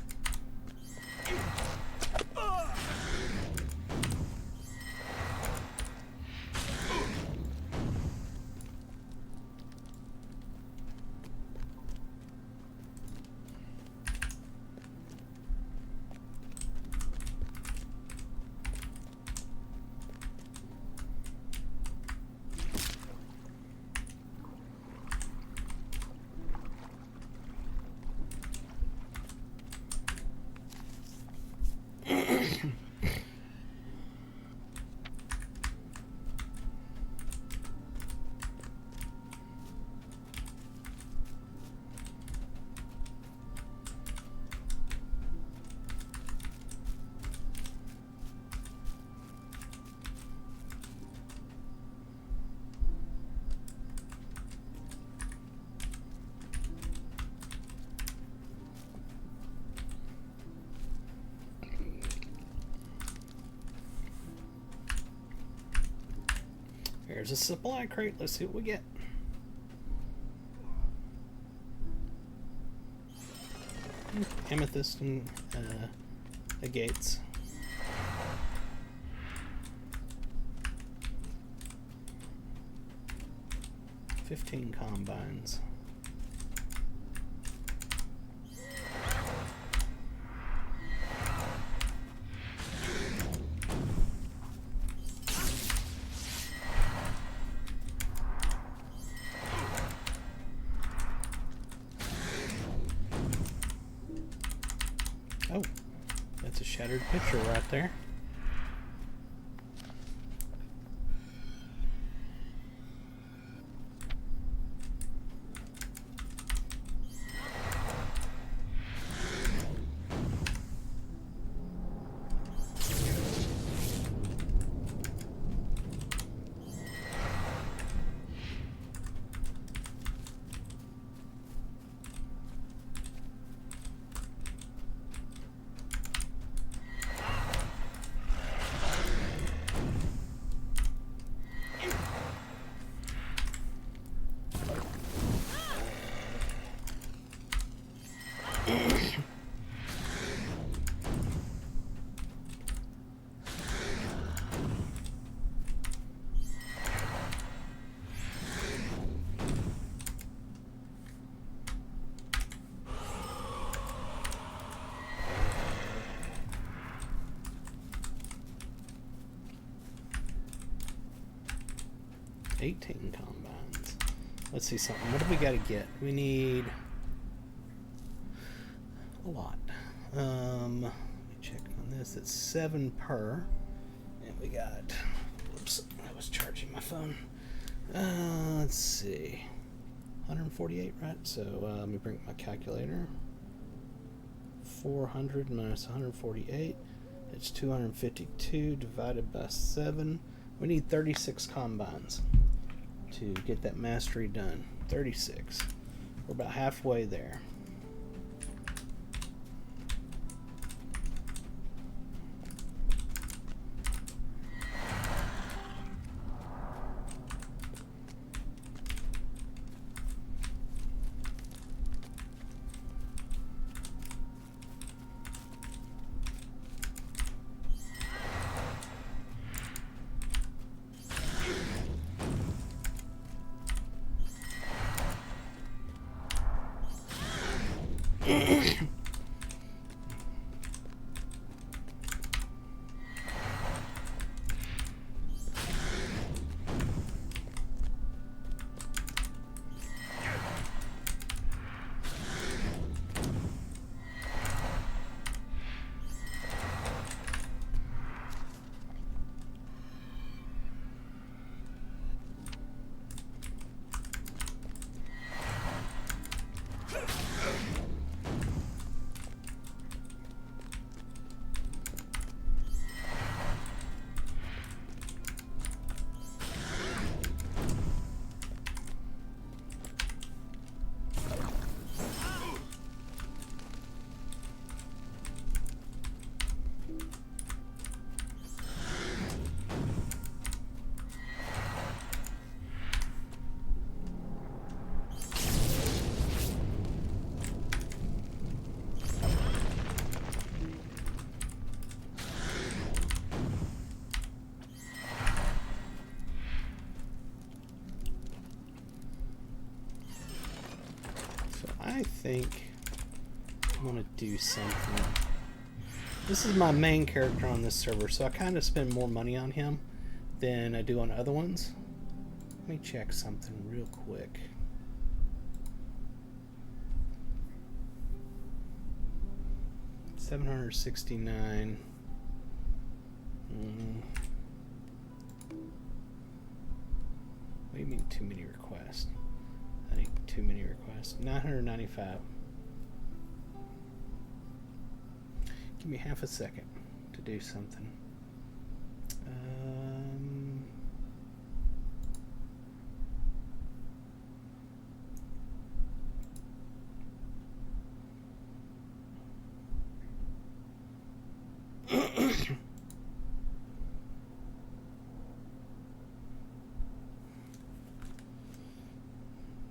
There's a supply crate. Let's see what we get. Amethyst and agates. $15 combines. Oh, that's a shattered picture right there. $18 combines. Let's see something. What do we got to get? We need a lot. Let me check on this. It's 7 per. And we got, whoops, I was charging my phone. Let's see. 148, right? So let me bring up my calculator. 400 minus 148. It's 252 divided by 7. We need 36 combines to get that mastery done. 36. We're about halfway there. I think I'm gonna do something. This is my main character on this server, so I kind of spend more money on him than I do on other ones. Let me check something real quick. $769. What do you mean too many requests? I think too many requests. 995. Give me half a second to do something.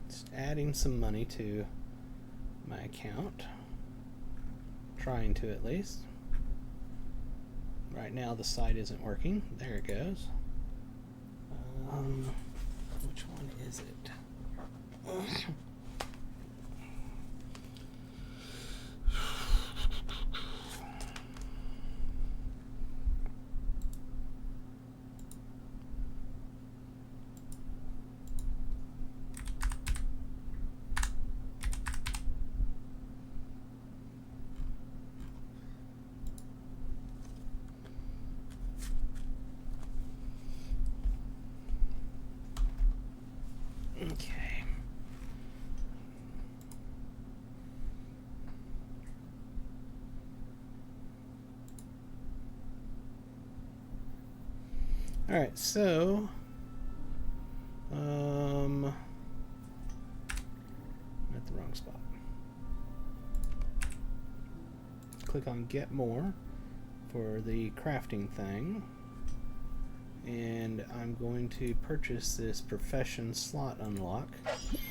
Just adding some money to my account. Trying to, at least. Right now the site isn't working. There it goes. Which one is it? Okay. All right, so I'm at the wrong spot. Click on Get More for the crafting thing. And I'm going to purchase this profession slot unlock.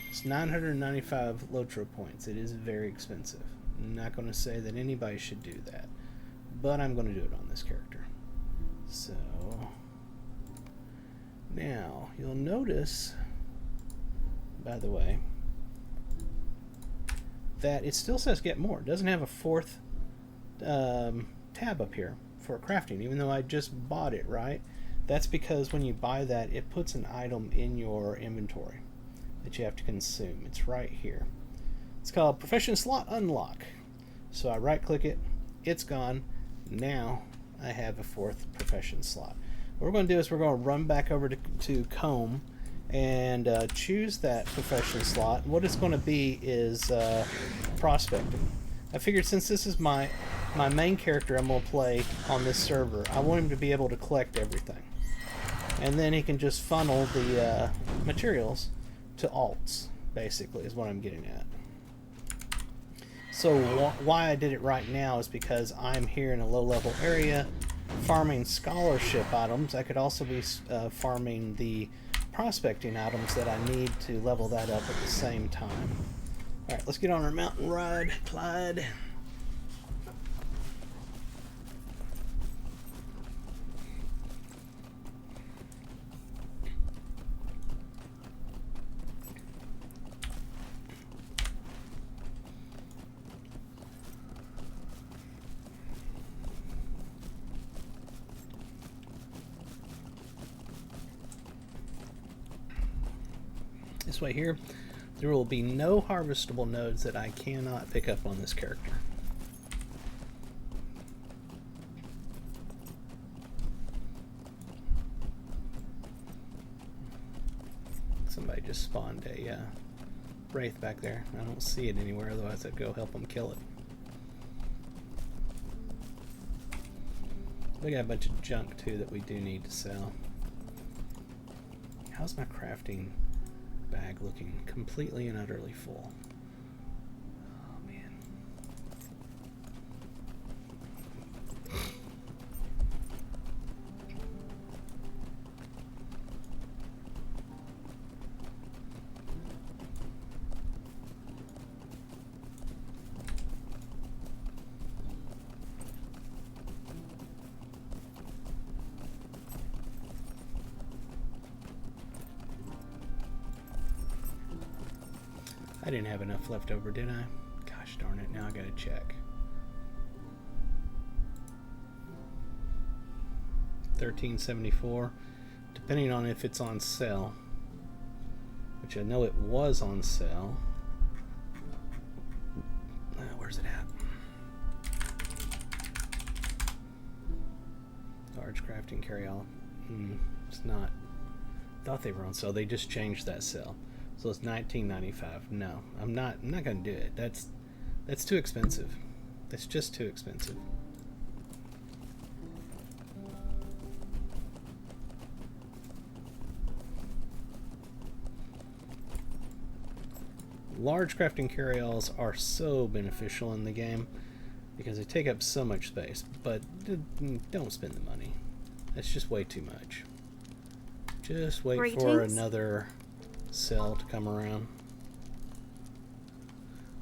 It's 995 Lotro points. It is very expensive. I'm not going to say that anybody should do that, but I'm going to do it on this character. So now you'll notice, by the way, that it still says Get More. It doesn't have a fourth tab up here for crafting, even though I just bought it, right? That's because when you buy that, it puts an item in your inventory that you have to consume. It's right here. It's called Profession Slot Unlock. So I right click it, it's gone. Now I have a fourth profession slot. What we're going to do is we're going to run back over to Comb and choose that profession slot. What it's going to be is prospecting. I figured since this is my main character I'm going to play on this server, I want him to be able to collect everything. And then he can just funnel the materials to alts, basically, is what I'm getting at. So why I did it right now is because I'm here in a low-level area farming scholarship items. I could also be farming the prospecting items that I need to level that up at the same time. Alright, let's get on our mountain ride, Clyde. This way here, there will be no harvestable nodes that I cannot pick up on this character. Somebody just spawned a wraith back there. I don't see it anywhere, otherwise I'd go help them kill it. We got a bunch of junk too that we do need to sell. How's my crafting bag looking? Completely and utterly full. Oh man. I didn't have enough left over, did I? Gosh darn it, now I gotta check. 13.74, depending on if it's on sale, which I know it was on sale. Where's it at? Large crafting carry-all. It's not. Thought they were on sale. They just changed that sale, so it's $19.95. No, I'm not gonna do it. That's too expensive. That's just too expensive. Large crafting carry-alls are so beneficial in the game because they take up so much space, but don't spend the money. That's just way too much. Just wait for another sale to come around.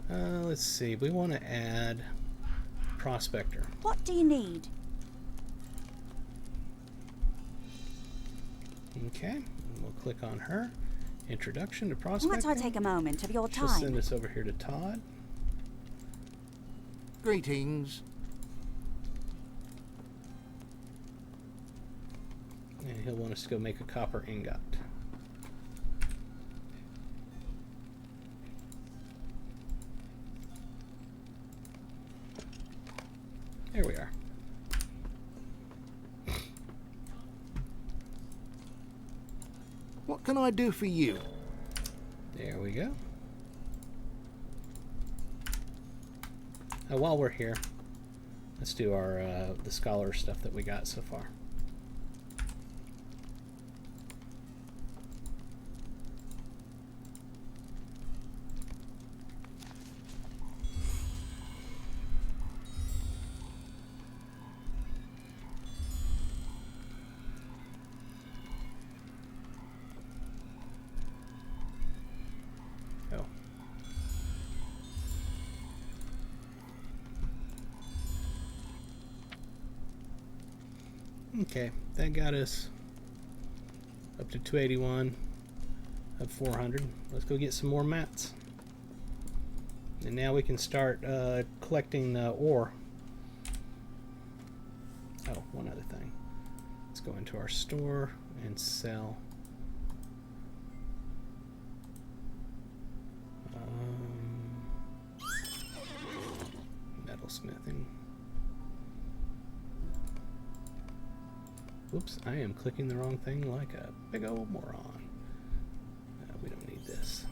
Let's see. We want to add Prospector. What do you need? Okay, we'll click on her. Introduction to Prospector. Might I take a moment of your She'll time? send us over here to Todd. Greetings. And he'll want us to go make a copper ingot. There we are. What can I do for you? There we go. While we're here, let's do our the scholar stuff that we got so far. Okay, that got us up to 281, up 400. Let's go get some more mats. And now we can start collecting ore. Oh, one other thing. Let's go into our store and sell. Metalsmithing. Whoops, I am clicking the wrong thing like a big old moron. We don't need this.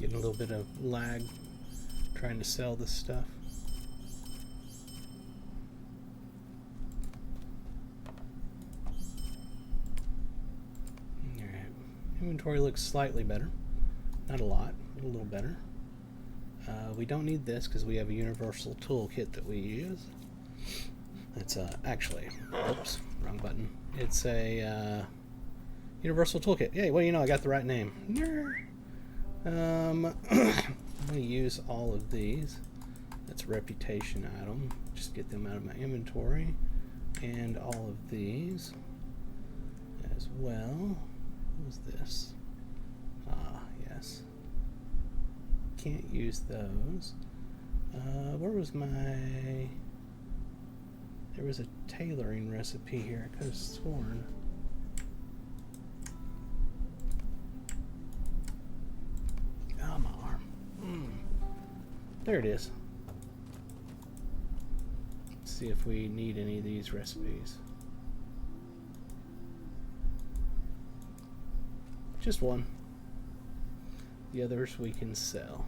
Getting a little bit of lag trying to sell this stuff. Alright. Inventory looks slightly better. Not a lot, but a little better. We don't need this because we have a universal toolkit that we use. It's actually, oops, wrong button. It's a universal toolkit. Yay, well, you know, I got the right name. I'm going to use all of these. That's a reputation item. Just get them out of my inventory. And all of these as well. What was this? Ah, yes. Can't use those. Where was my... There was a tailoring recipe here. I could have sworn. There it is. Let's see if we need any of these recipes. Just one. The others we can sell.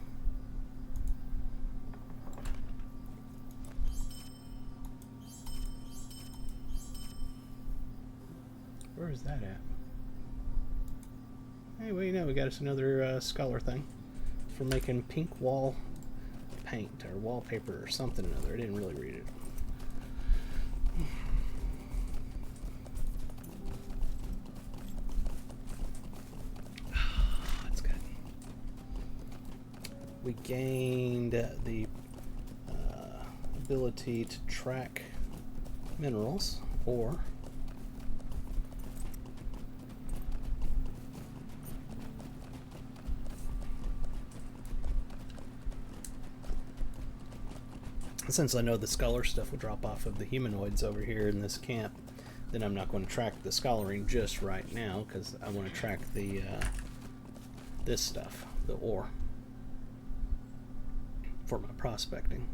Where is that at? Hey, well, you know, we got us another scholar thing for making pink wall paint or wallpaper or something or other. I didn't really read it. That's good. We gained the ability to track minerals, or since I know the scholar stuff will drop off of the humanoids over here in this camp, then I'm not going to track the scholaring just right now, because I want to track the this stuff, the ore, for my prospecting.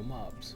mobs.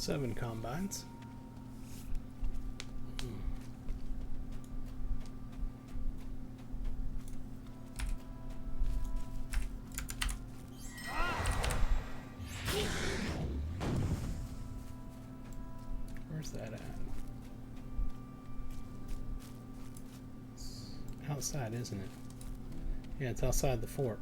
Seven combines. Where's that at? It's outside, isn't it? Yeah, it's outside the fort.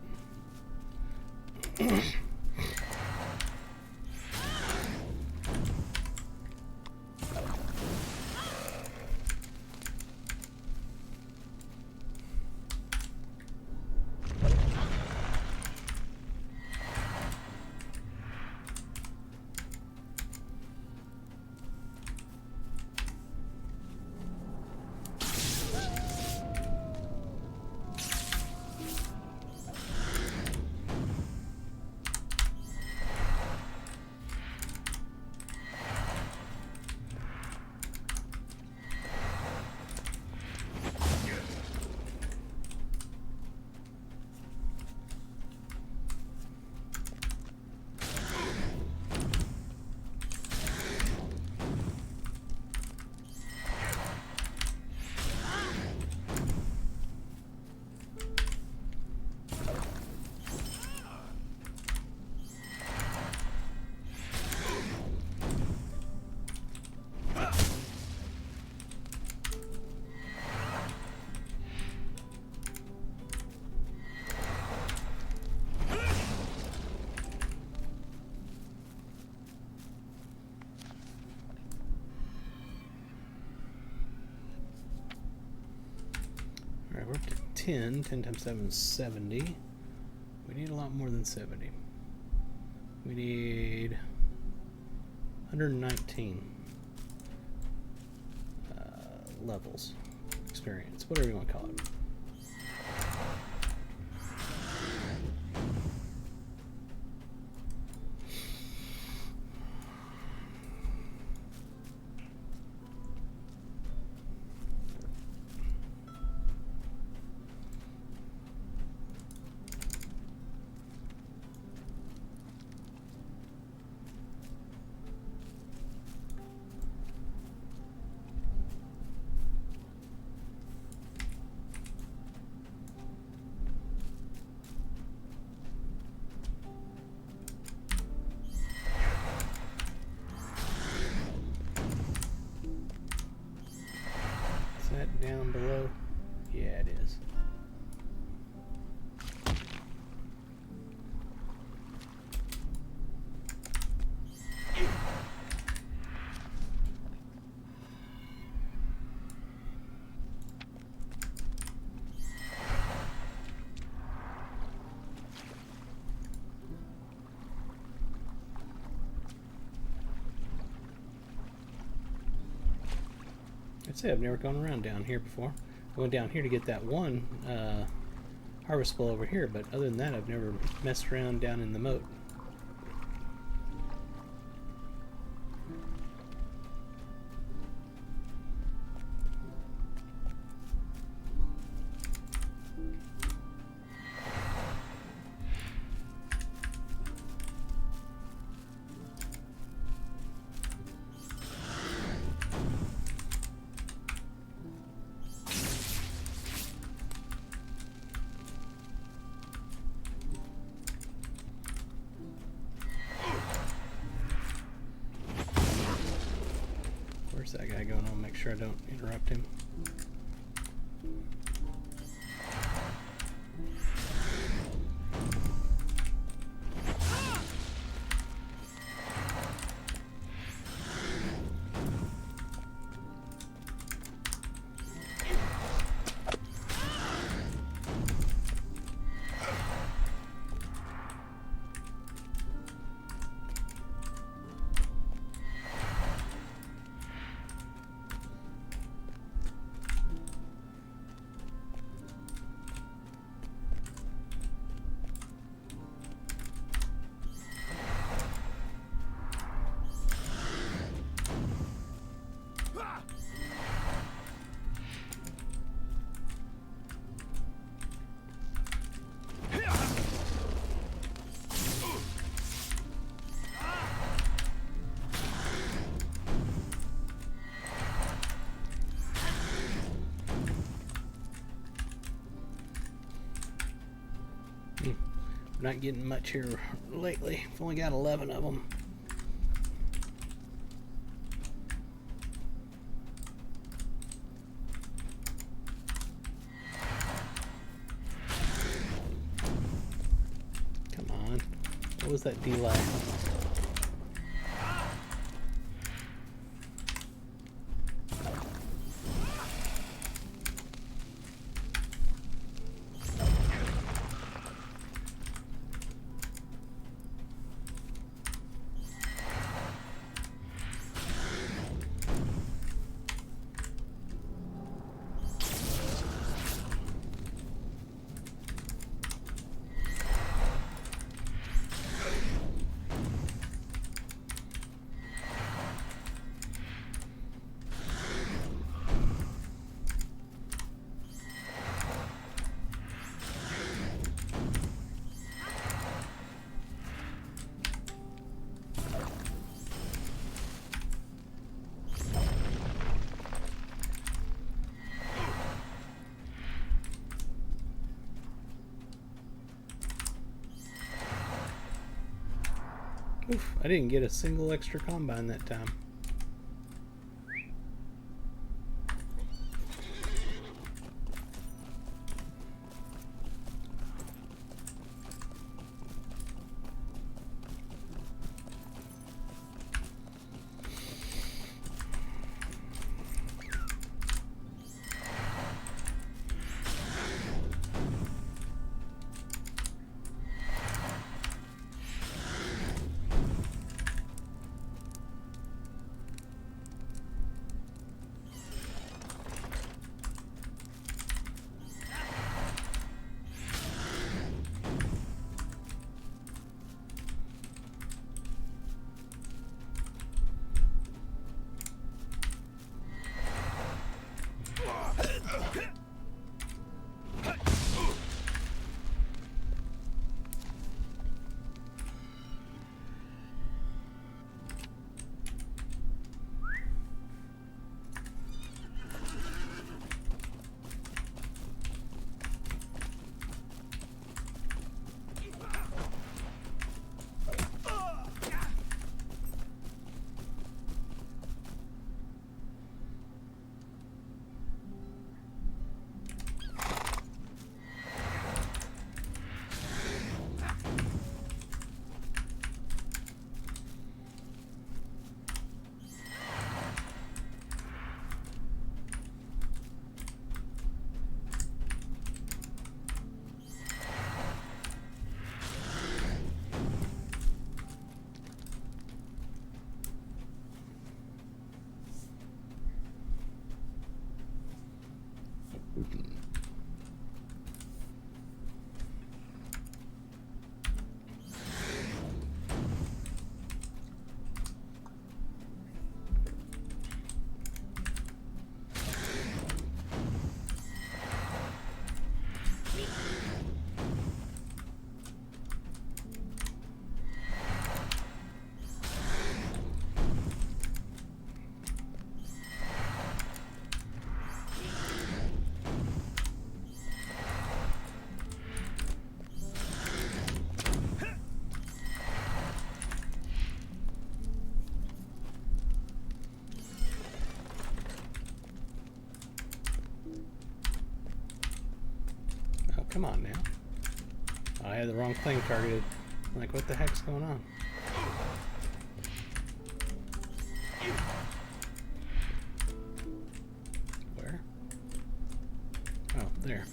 Alright, we're up to 10. 10 times 7 is 70. We need a lot more than 70. We need 119 levels. Experience. Whatever you want to call it. down below? Yeah, it is. I'd say I've never gone around down here before. I went down here to get that one harvestable over here, but other than that, I've never messed around down in the moat. Where's that guy going? I'll make sure I don't interrupt him. Not getting much here lately. I've only got 11 of them. Come on. What was that delay? Oof, I didn't get a single extra combine that time. Come on now. Oh, I had the wrong thing targeted. Like, what the heck's going on? Where? Oh, there.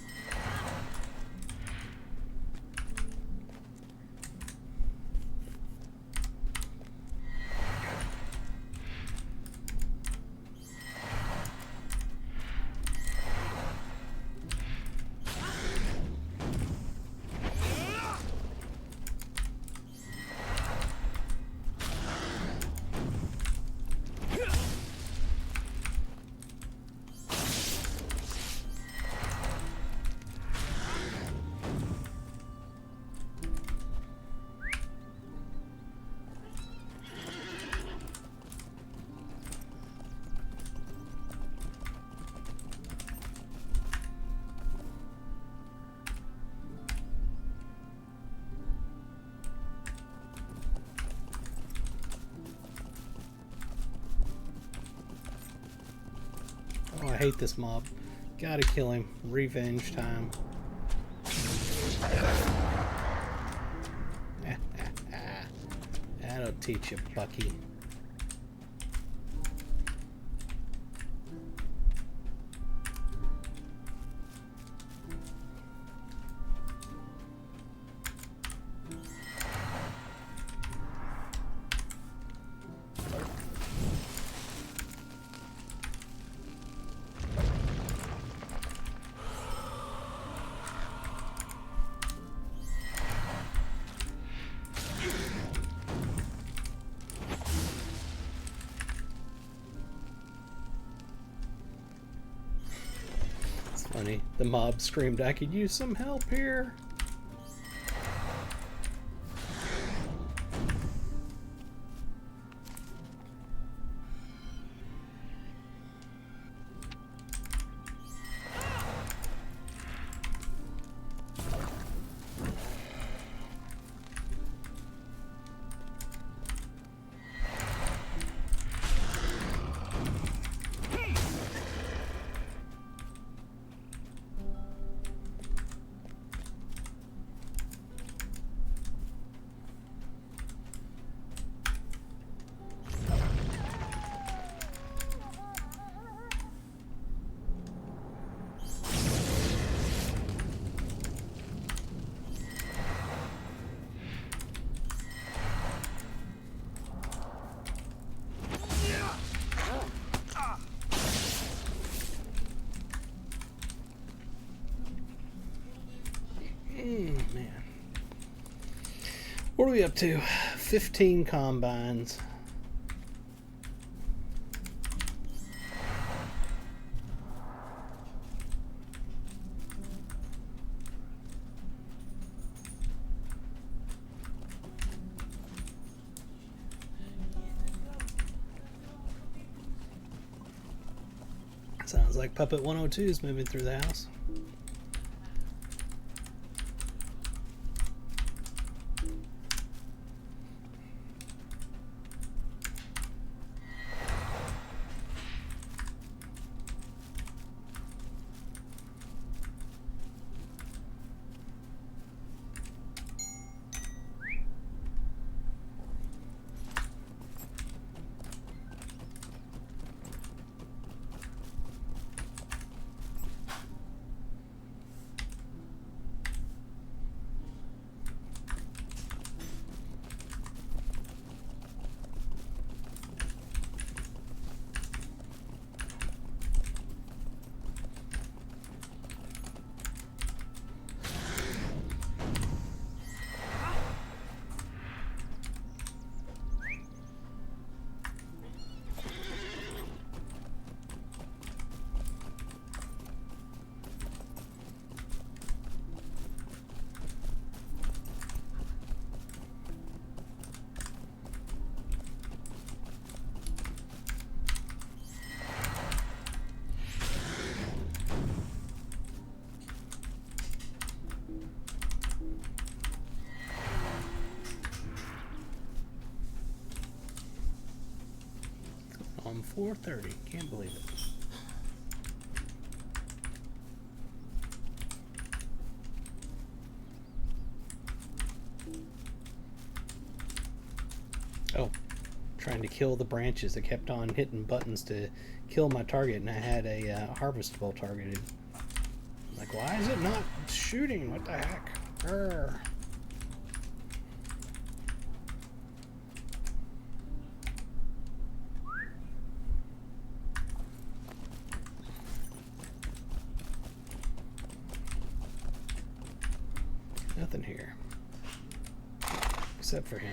Oh, I hate this mob. Gotta kill him. Revenge time. That'll teach you, Bucky. Funny. The mob screamed, "I could use some help here." Man. What are we up to? 15 combines. Sounds like Puppet 102 is moving through the house. On 4:30. Can't believe it. trying to kill the branches that kept on hitting buttons to kill my target, and I had a harvestable targeted. Like, why is it not shooting? What the heck? Urgh. Nothing here. Except for him.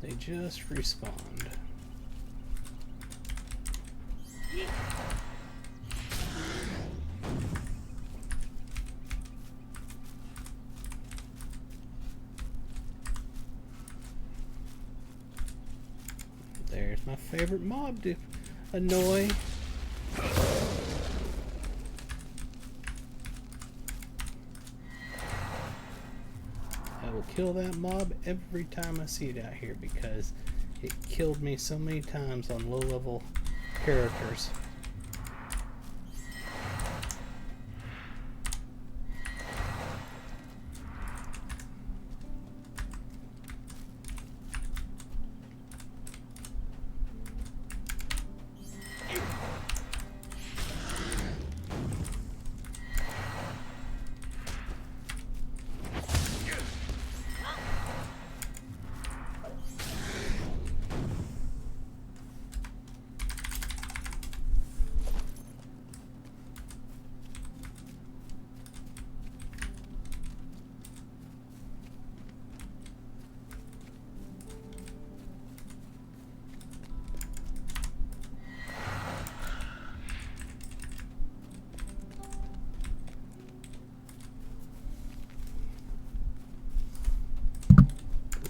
They just respawned. There's my favorite mob to annoy. I will kill that mob every time I see it out here because it killed me so many times on low-level characters.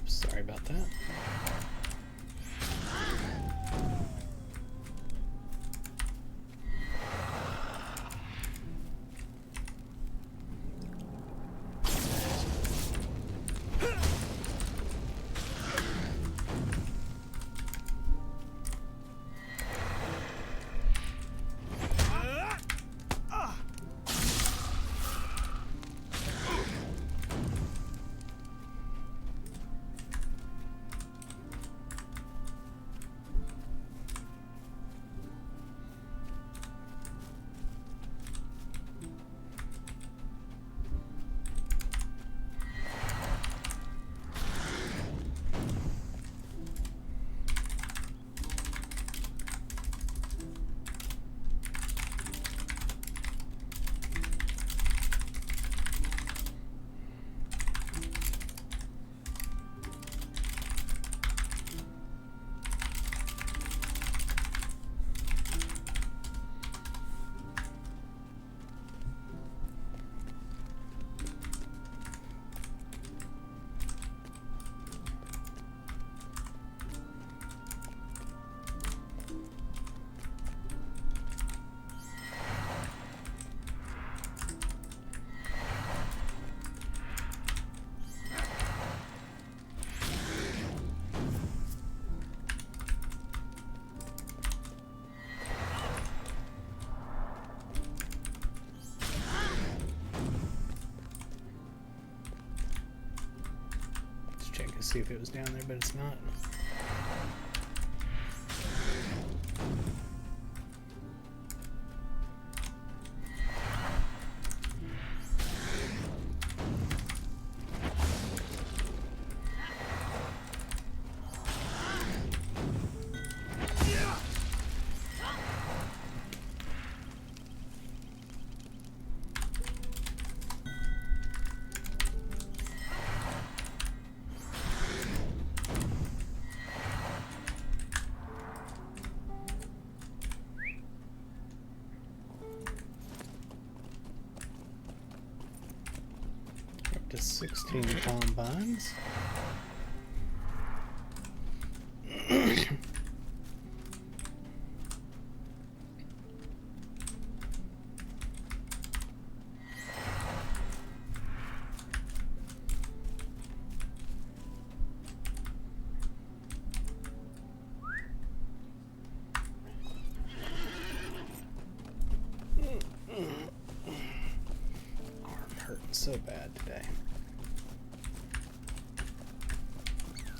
Sorry about that. See if it was down there, but it's not. To 16 combines. so bad today.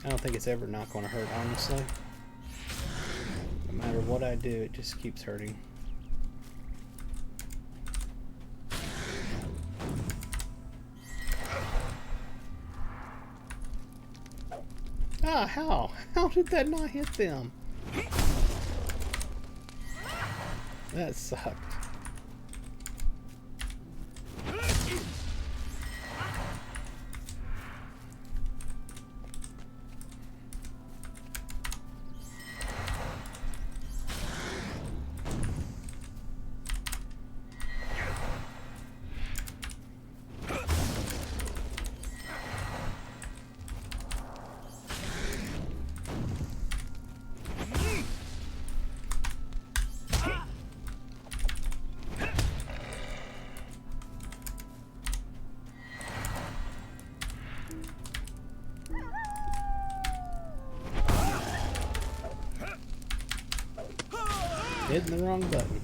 I don't think it's ever not going to hurt, honestly. No matter what I do, it just keeps hurting. Ah, how? How did that not hit them? That sucked. Hitting the wrong button.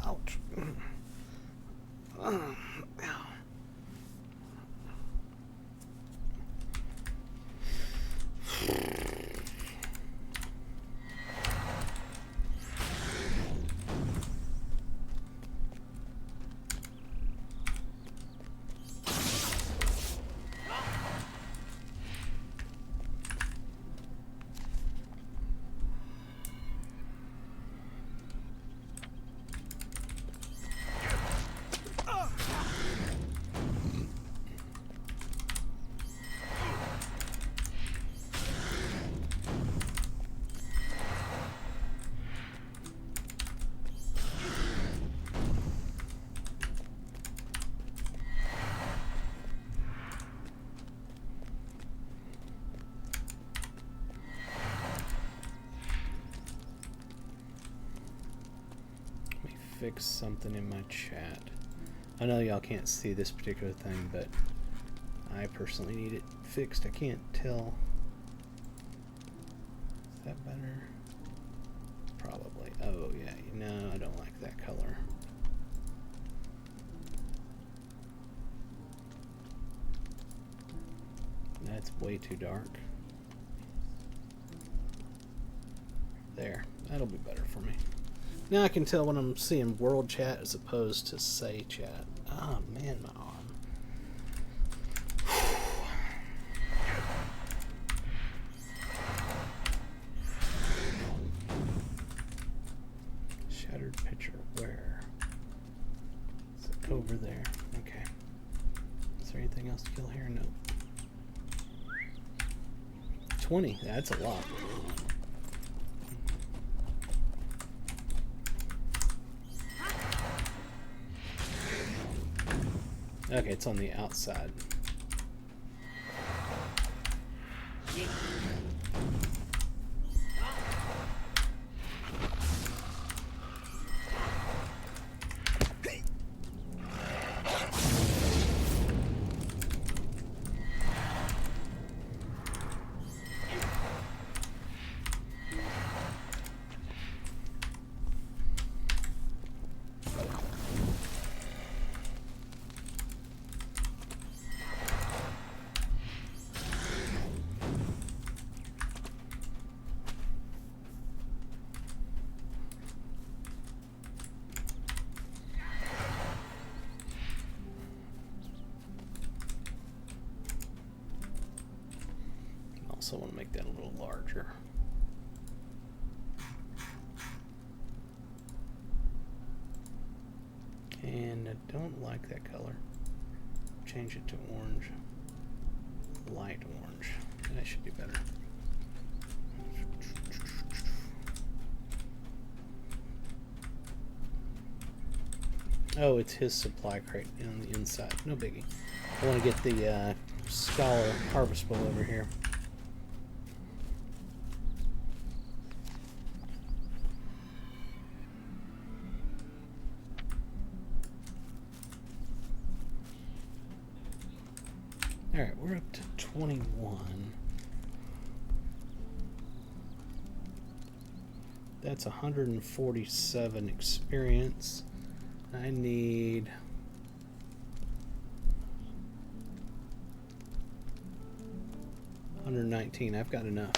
Ouch. Ow. Fix something in my chat. I know y'all can't see this particular thing, but I personally need it fixed. I can't tell. Is that better? Probably. Oh yeah, no, I don't like that color. That's way too dark. There, that'll be better for me. Now I can tell when I'm seeing world chat as opposed to say chat. Oh man, my arm. Shattered picture, where? Is it over there? Okay. Is there anything else to kill here? Nope. 20. That's a lot. Okay, it's on the outside. Also want to make that a little larger. And I don't like that color. Change it to orange. Light orange. That should be better. Oh, it's his supply crate on the inside. No biggie. I want to get the Scholar Harvest Bowl over here. Alright, we're up to 21. That's 147 experience. I need... $119. I've got enough.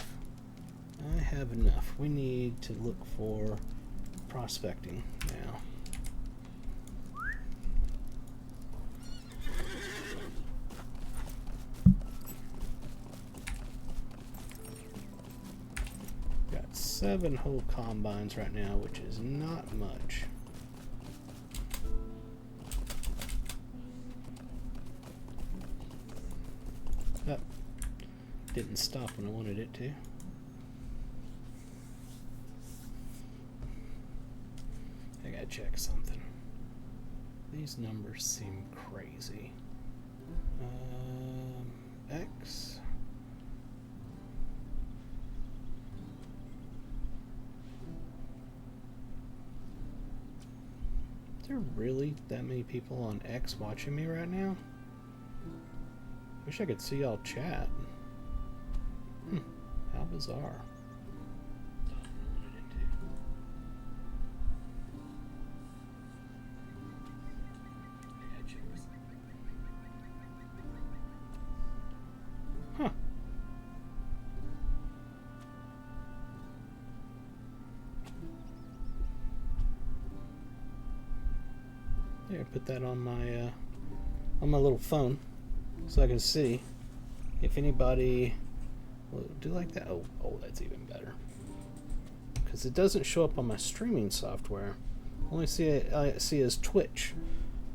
I have enough. We need to look for prospecting now. Got 7 whole combines right now, which is not much. Oh, didn't stop when I wanted it to. I gotta check something. These numbers seem crazy. X. Is there really that many people on X watching me right now? Wish I could see y'all chat. How bizarre. Huh. Yeah, put that on my little phone so I can see if anybody will do like that. Oh, that's even better. Because it doesn't show up on my streaming software. I see as Twitch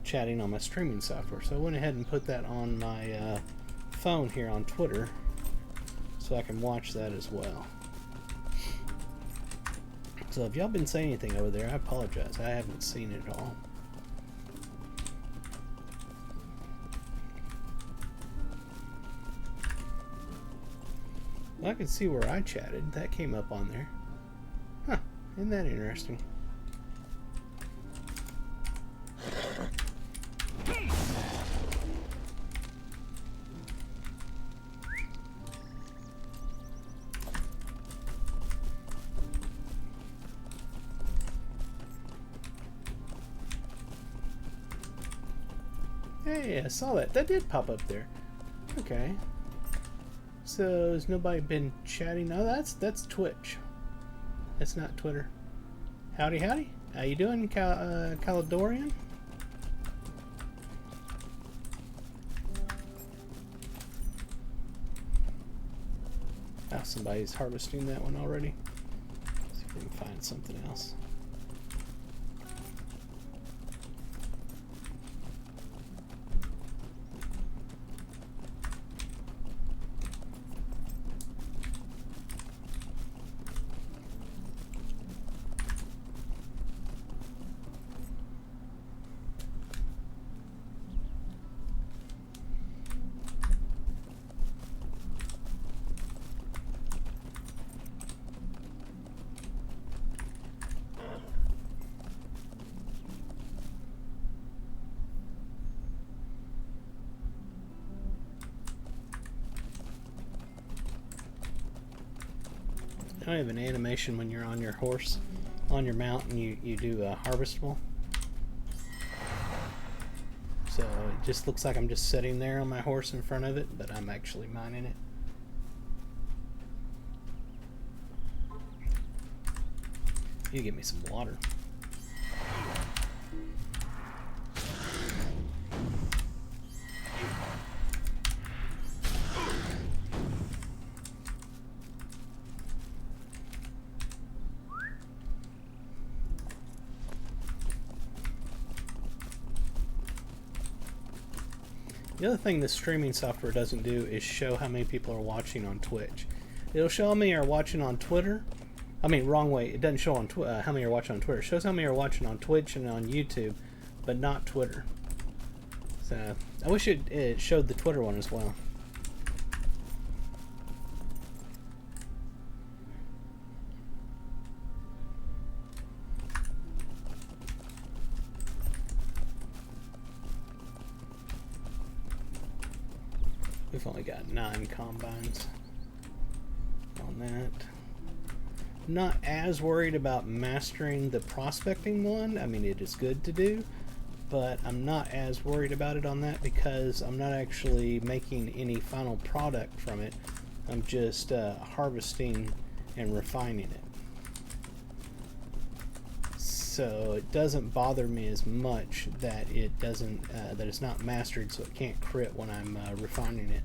chatting on my streaming software. So I went ahead and put that on my phone here on Twitter so I can watch that as well. So if y'all been saying anything over there, I apologize. I haven't seen it at all. I can see where I chatted. That came up on there. Huh. Isn't that interesting? Hey, I saw that. That did pop up there. Okay. So has nobody been chatting? No, that's Twitch. That's not Twitter. Howdy, howdy. How you doing, Caledorian? Oh, somebody's harvesting that one already. Let's see if we can find something else. kind of an animation when you're on your horse, on your mount, and you do a harvestable. So it just looks like I'm just sitting there on my horse in front of it, but I'm actually mining it. You give me some water. The other thing this streaming software doesn't do is show how many people are watching on Twitch. It'll show how many are watching on Twitter. I mean, wrong way. It doesn't show on how many are watching on Twitter. It shows how many are watching on Twitch and on YouTube, but not Twitter. So I wish it showed the Twitter one as well. We've only got 9 combines on that. Not as worried about mastering the prospecting one. I mean, it is good to do, but I'm not as worried about it on that because I'm not actually making any final product from it. I'm just harvesting and refining it. So it doesn't bother me as much that it doesn't that it's not mastered, so it can't crit when I'm refining it.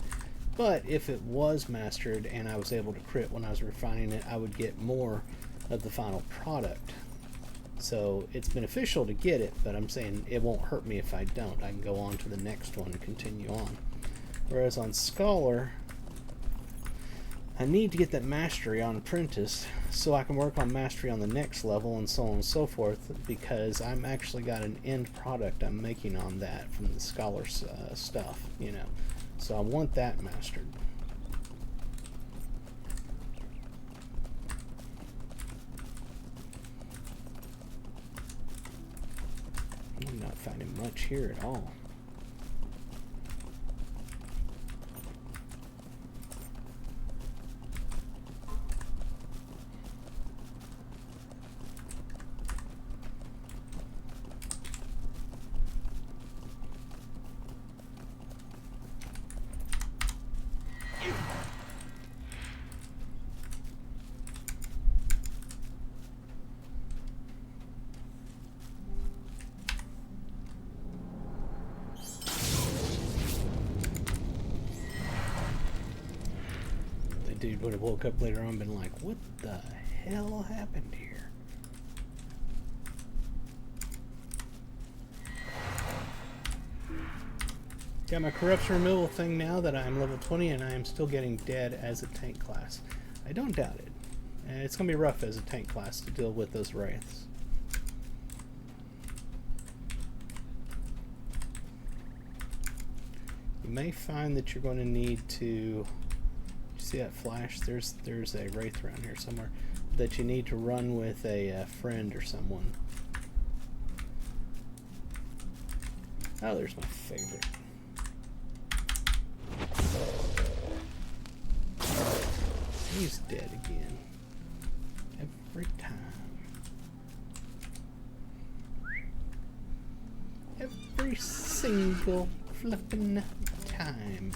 But if it was mastered and I was able to crit when I was refining it, I would get more of the final product. So it's beneficial to get it, but I'm saying it won't hurt me if I don't. I can go on to the next one and continue on. Whereas on Scholar, I need to get that mastery on Apprentice so I can work on mastery on the next level and so on and so forth, because I'm actually got an end product I'm making on that from the Scholar stuff, you know. So I want that mastered. I'm not finding much here at all. Dude would have woke up later on and been like, what the hell happened here? Got my corruption removal thing now that I'm level 20 and I am still getting dead as a tank class. I don't doubt it. It's going to be rough as a tank class to deal with those wraiths. You may find that you're going to need to... See that flash? There's a wraith around here somewhere that you need to run with a friend or someone. Oh, there's my favorite. He's dead again. Every time. Every single flippin' time.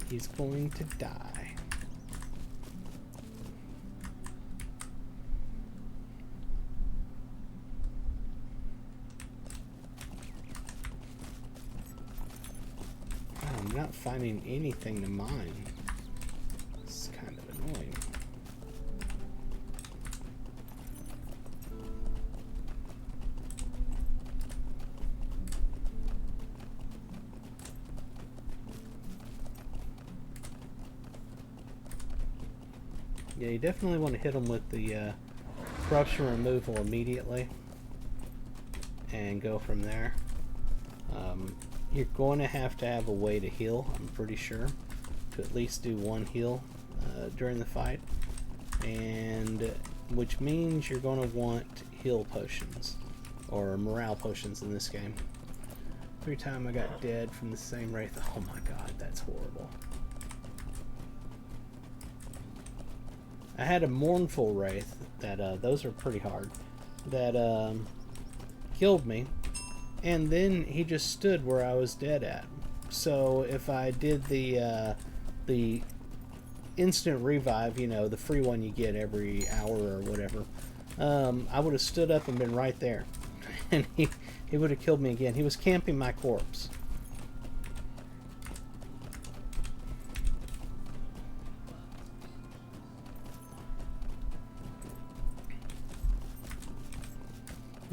He's going to die. I'm not finding anything to mine. It's kind of annoying. Yeah, you definitely want to hit them with the corruption removal immediately and go from there. You're going to have a way to heal, I'm pretty sure, to at least do one heal during the fight, and which means you're going to want heal potions, or morale potions in this game. Every time I got dead from the same wraith, oh my god, that's horrible. I had a mournful wraith that those are pretty hard. That killed me, and then he just stood where I was dead at. So if I did the instant revive, you know, the free one you get every hour or whatever, I would have stood up and been right there, and he would have killed me again. He was camping my corpse.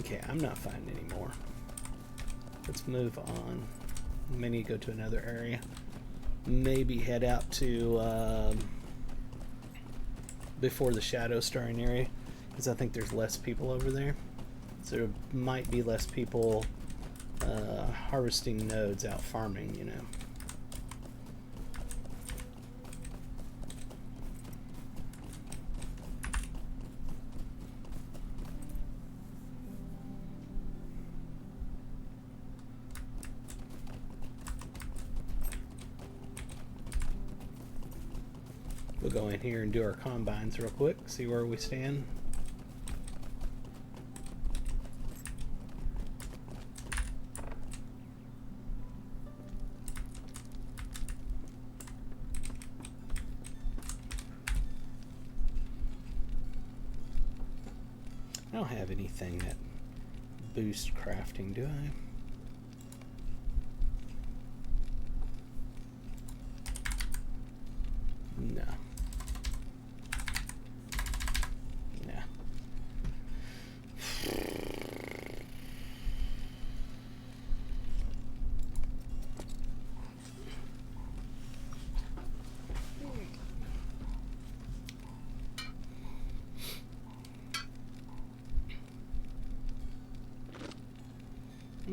Okay, I'm not finding any more. Let's move on. Maybe go to another area. Maybe head out to before the shadow starring area, because I think there's less people over there. So there might be less people harvesting nodes out farming, you know. We'll go in here and do our combines real quick, see where we stand. I don't have anything that boosts crafting, do I? No. No.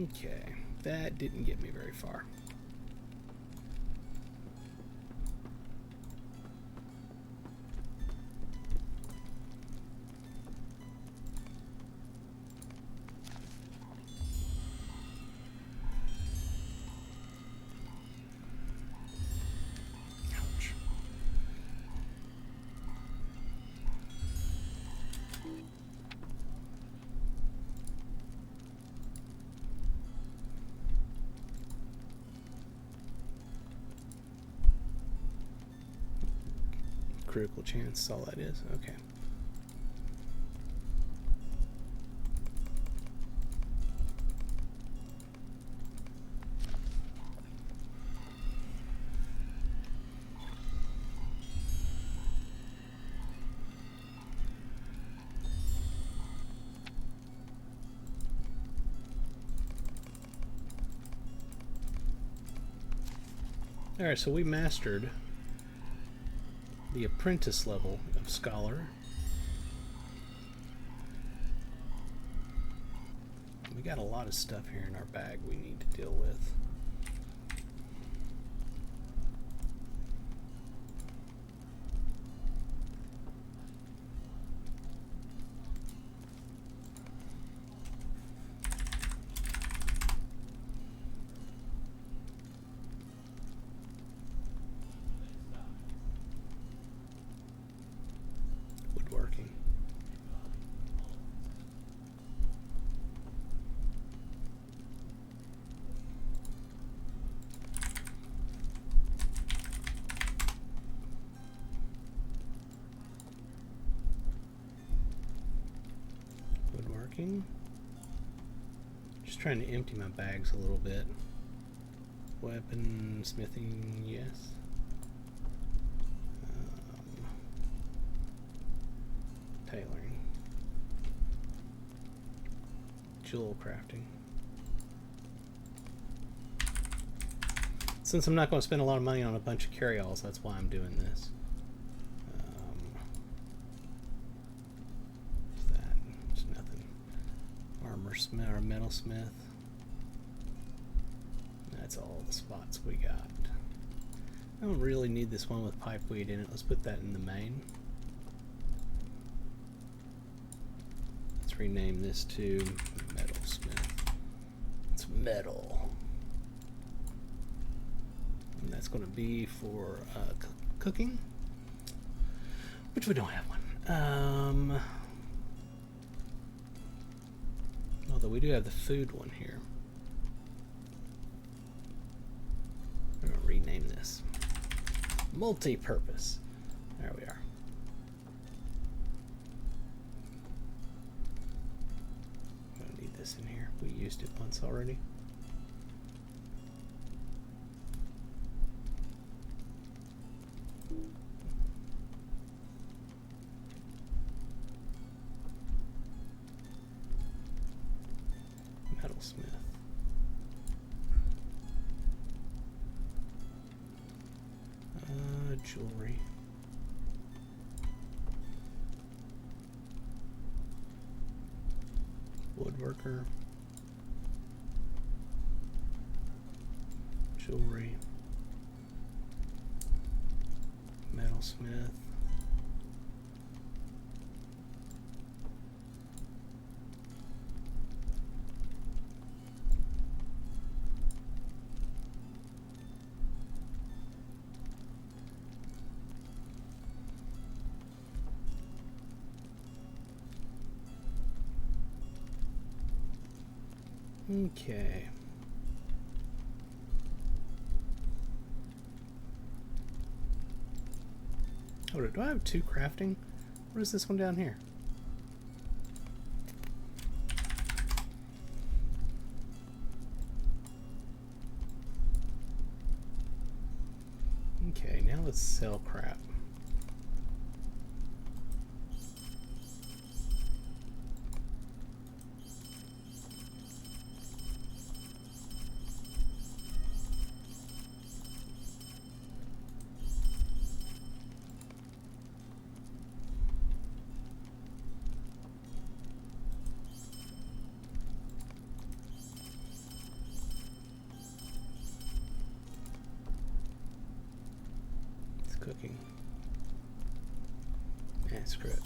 Okay, that didn't get me very far. Ouch. Critical chance, that's all that is. Okay. Alright, so we mastered the apprentice level of scholar. We got a lot of stuff here in our bag we need to deal with. Woodworking. Woodworking. Just trying to empty my bags a little bit. Weapon smithing, yes. Tailoring. Jewel crafting. Since I'm not going to spend a lot of money on a bunch of carry-alls, that's why I'm doing this. What's that? It's nothing. Armor smith or metal smith. That's all the spots we got. I don't really need this one with pipeweed in it. Let's put that in the main. Let's rename this to metalsmith. It's metal. And that's going to be for cooking, which we don't have one. Although we do have the food one here. I'm gonna rename this. Multi-purpose. There we are. I don't need this in here. We used it once already. Metalsmith. Jewelry. Woodworker. Jewelry. Metalsmith. Okay. Oh, do I have 2 crafting? What is this one down here? Okay, now let's sell crap. Cooking. Yeah, screw it.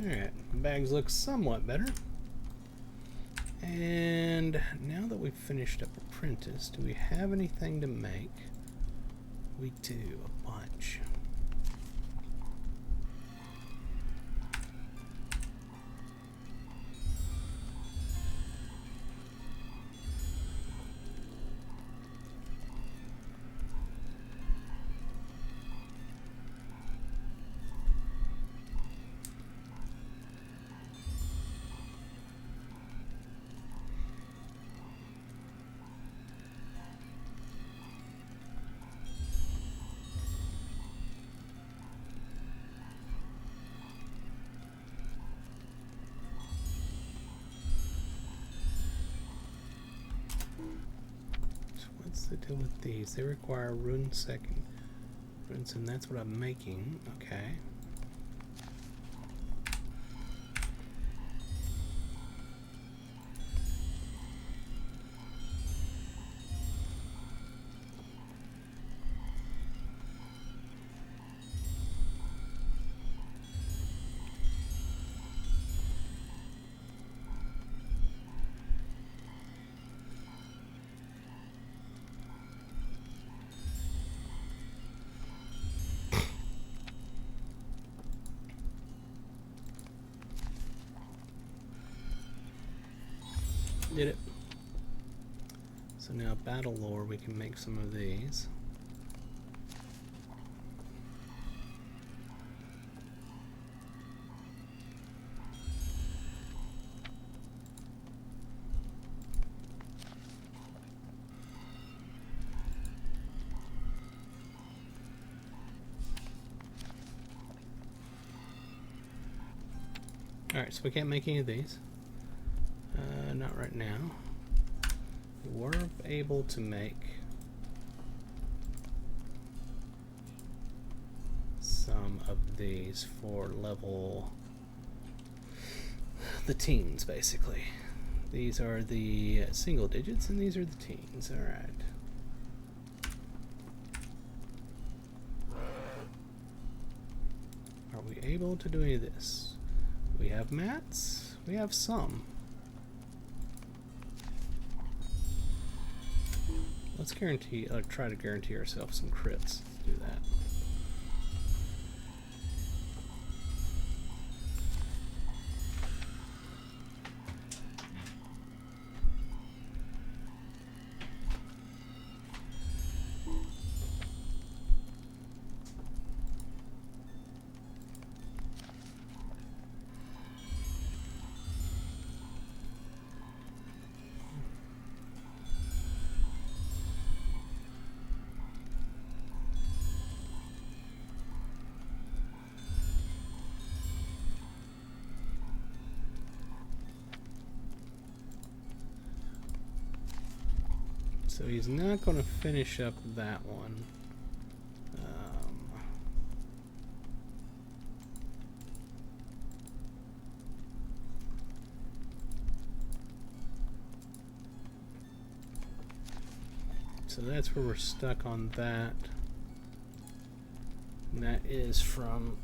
Alright, bags look somewhat better. And now that we've finished up Apprentice, do we have anything to make? We do, a bunch. What's the deal with these? They require rune second. Runes, and that's what I'm making. Okay. Did it. So now battle lore, we can make some of these. Alright, so we can't make any of these. Not right now. We're able to make some of these for level the teens, basically. These are the single digits and these are the teens. Alright. Are we able to do any of this? We have mats. We have some. Let's guarantee, try to guarantee ourselves some crits. Let's do that. So he's not going to finish up that one. So that's where we're stuck on that. And that is from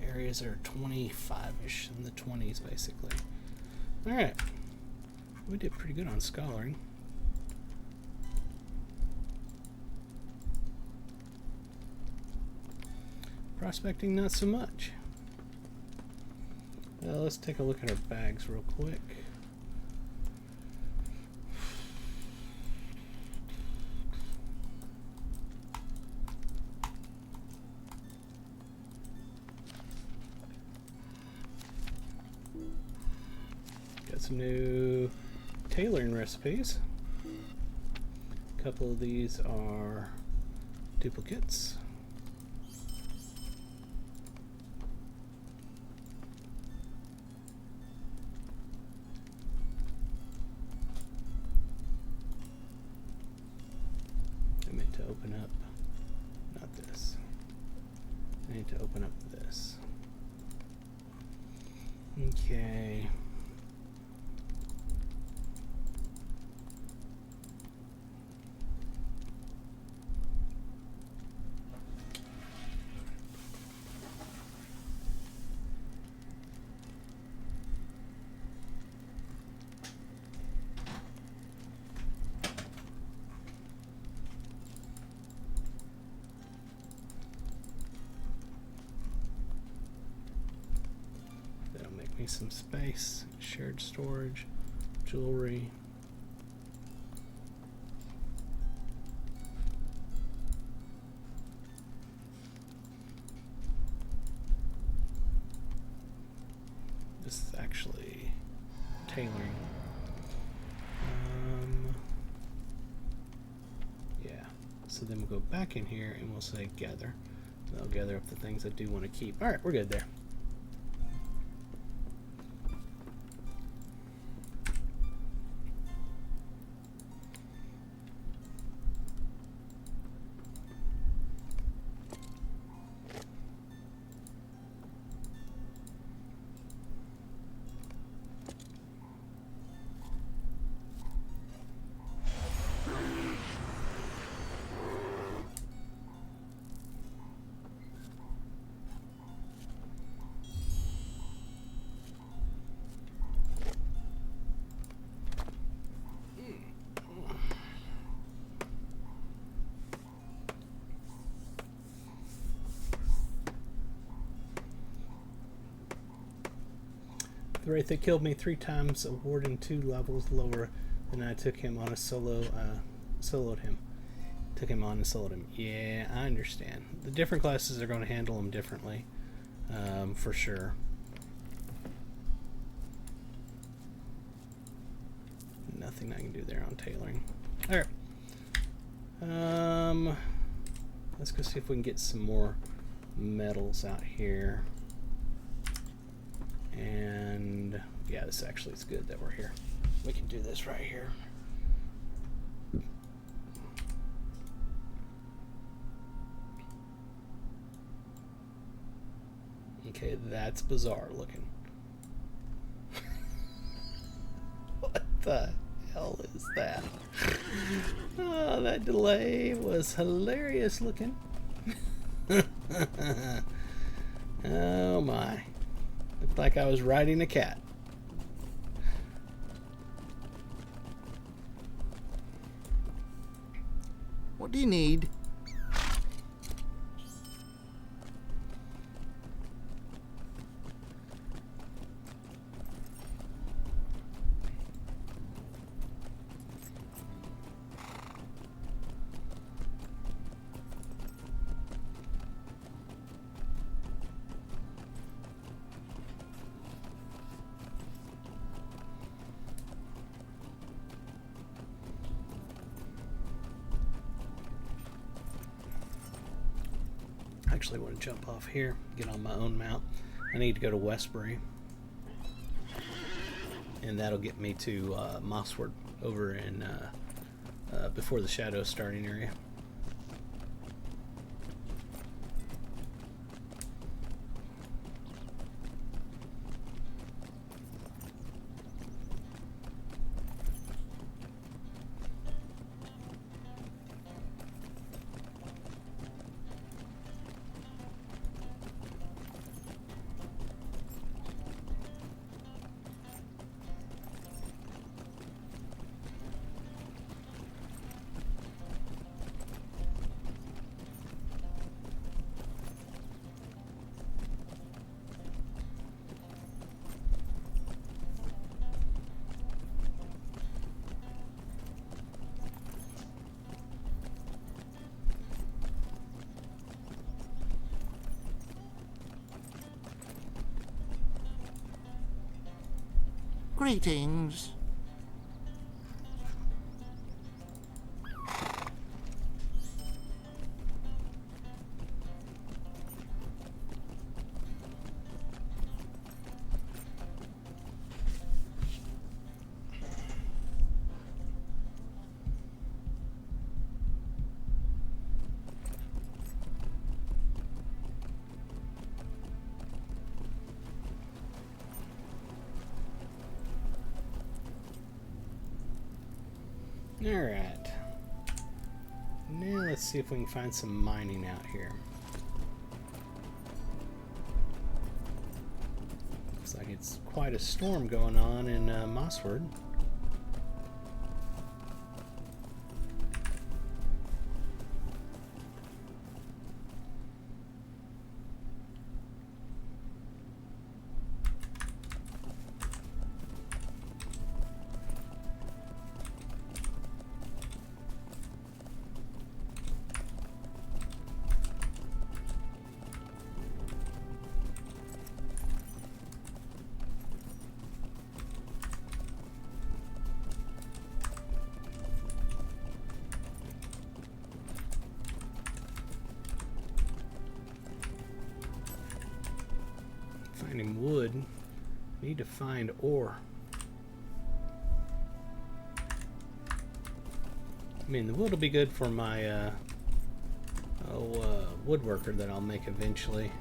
areas that are 25-ish, in the 20s basically. Alright. We did pretty good on scholaring. Prospecting, not so much. Let's take a look at our bags real quick. Got some new tailoring recipes. A couple of these are duplicates. Open up, not this. I need to open up this. Okay. Some space, shared storage, jewelry. This is actually tailoring. Yeah, so then we'll go back in here and we'll say gather. That'll gather up the things I do want to keep. All right, we're good there. The wraith that killed me 3 times, awarding 2 levels lower than I took him on a soloed him. Took him on and soloed him. Yeah, I understand. The different classes are going to handle them differently, for sure. Nothing I can do there on tailoring. All right. Let's go see if we can get some more metals out here. And yeah, this actually is good that we're here. We can do this right here. Okay, that's bizarre looking. What the hell is that? Oh, that delay was hilarious looking. Oh my. Looked like I was riding a cat. What do you need? I actually want to jump off here, get on my own mount. I need to go to Westbury, and that'll get me to Mossward over in before the shadow starting area. Greetings. Alright. Now let's see if we can find some mining out here. Looks like it's quite a storm going on in Mossward. Finding wood. Need to find ore. I mean, the wood will be good for my woodworker that I'll make eventually.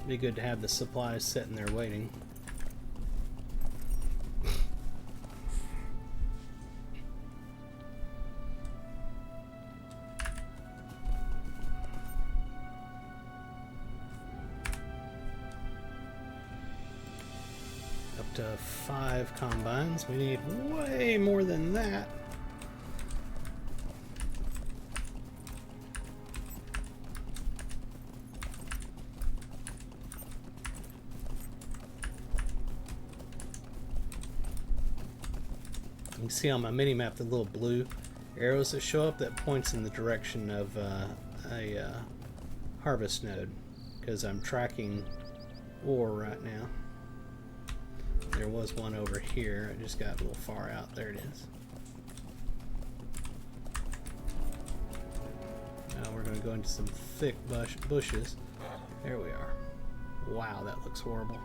Be good to have the supplies sitting there waiting. Up to 5 combines. We need way more than that. You can see on my mini map the little blue arrows that show up, that points in the direction of a harvest node, because I'm tracking ore right now. There was one over here. I just got a little far out. There it is. Now we're going to go into some thick bushes. There we are. Wow, that looks horrible.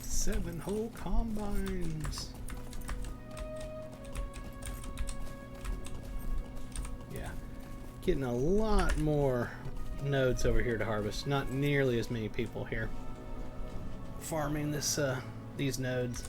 Seven whole combines. Yeah, getting a lot more nodes over here to harvest. Not nearly as many people here farming this these nodes.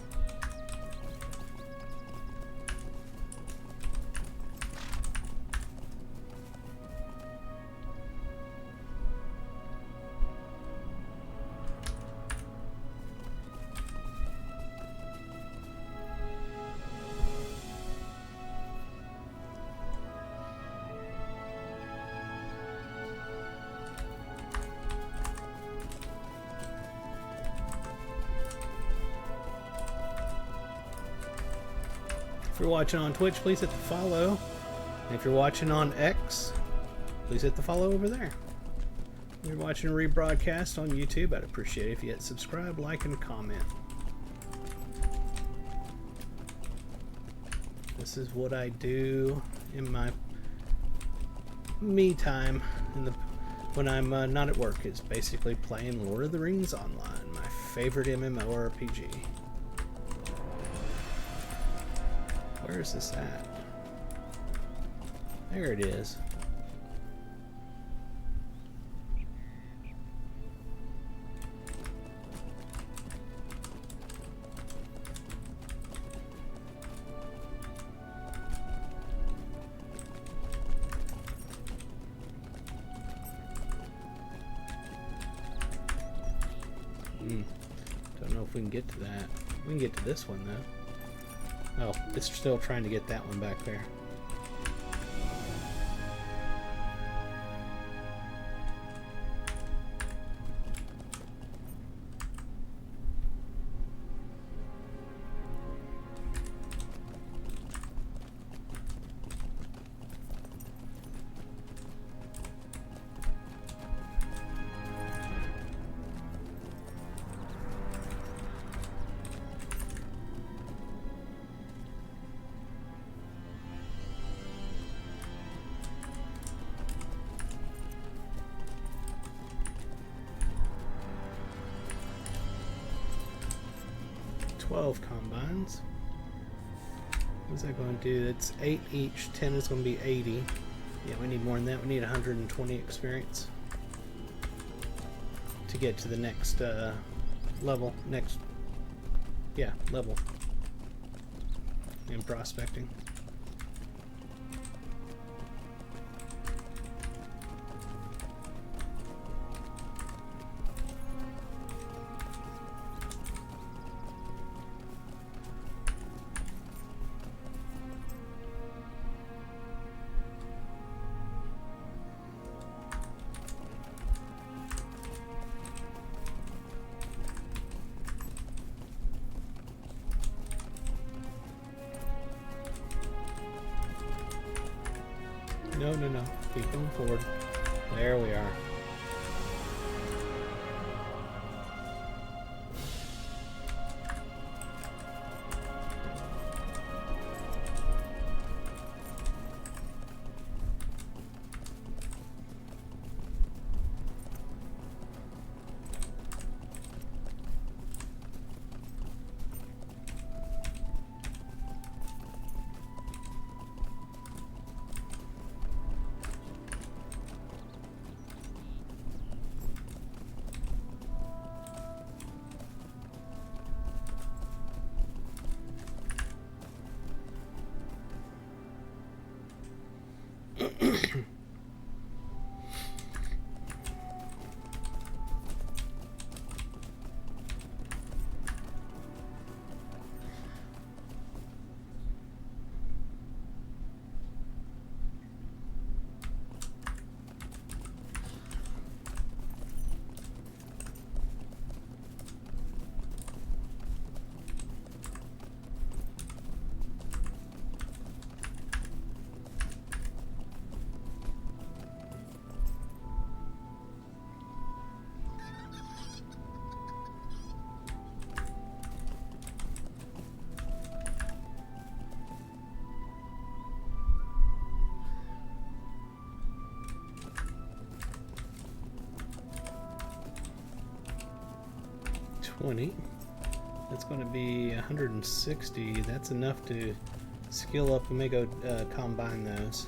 If you're watching on Twitch, please hit the follow. And if you're watching on X, please hit the follow over there. If you're watching a rebroadcast on YouTube, I'd appreciate it if you hit subscribe, like, and comment. This is what I do in my me time when I'm not at work. It's basically playing Lord of the Rings Online, my favorite MMORPG. Where is this at? There it is. Don't know if we can get to that. We can get to this one though. Oh, it's still trying to get that one back there. Combines. What's that going to do? It's 8 each. 10 is going to be 80. Yeah, we need more than that. We need 120 experience to get to the next level. Level in prospecting. No. Keep going forward. There we are. That's going to be 160. That's enough to skill up and may go combine those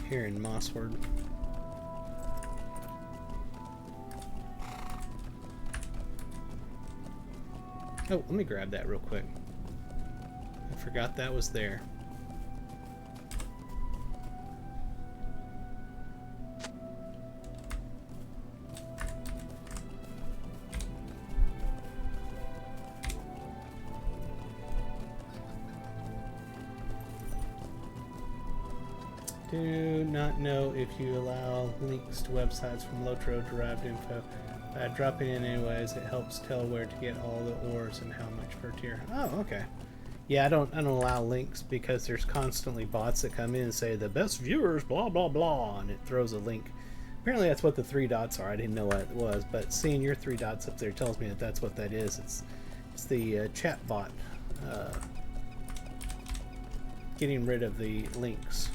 here in Mossward. Oh, let me grab that real quick. I forgot that was there. Do not know if you allow links to websites from Lotro derived info. Dropping in anyways, it helps tell where to get all the ores and how much per tier. Oh, okay. Yeah, I don't allow links because there's constantly bots that come in and say the best viewers, blah blah blah, and it throws a link. Apparently that's what the 3 dots are. I didn't know what it was, but seeing your 3 dots up there tells me that that's what that is. It's the chat bot getting rid of the links.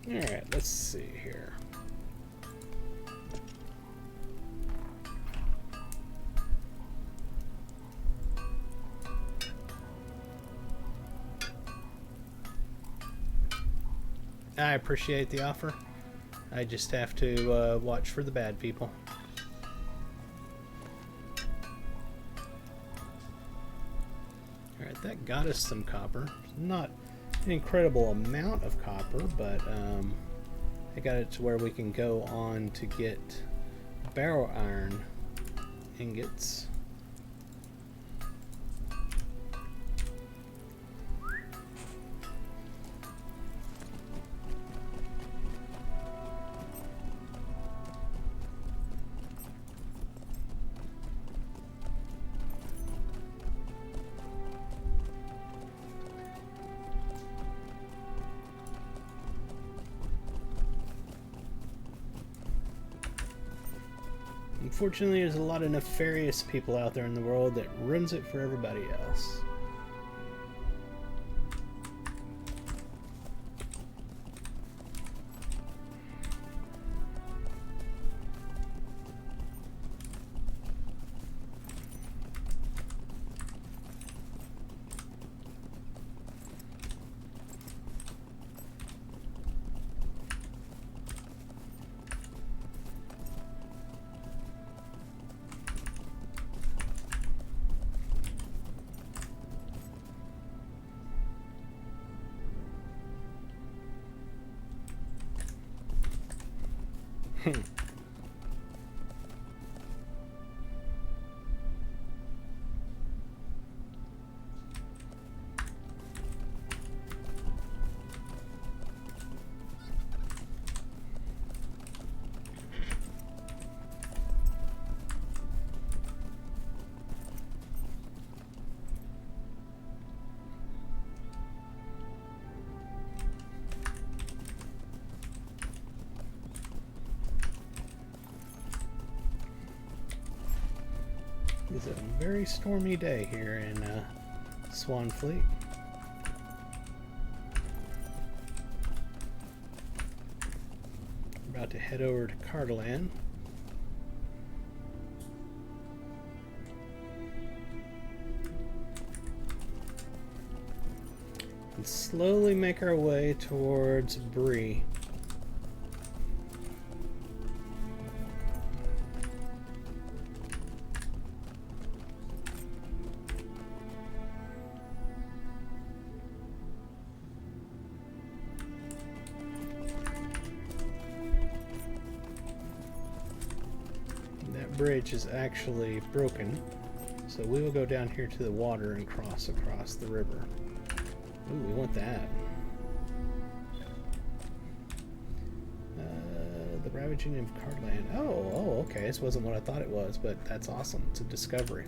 Alright, let's see here. I appreciate the offer. I just have to watch for the bad people. Alright, that got us some copper. Not an incredible amount of copper, but I got it to where we can go on to get barrel iron ingots. Unfortunately, there's a lot of nefarious people out there in the world that ruins it for everybody else. It's a very stormy day here in Swanfleet. About to head over to Cardaland. And slowly make our way towards Bree. Bridge is actually broken, so we will go down here to the water and cross across the river. Ooh, we want that. The ravaging of Cardland. Oh, okay. This wasn't what I thought it was, but that's awesome. It's a discovery.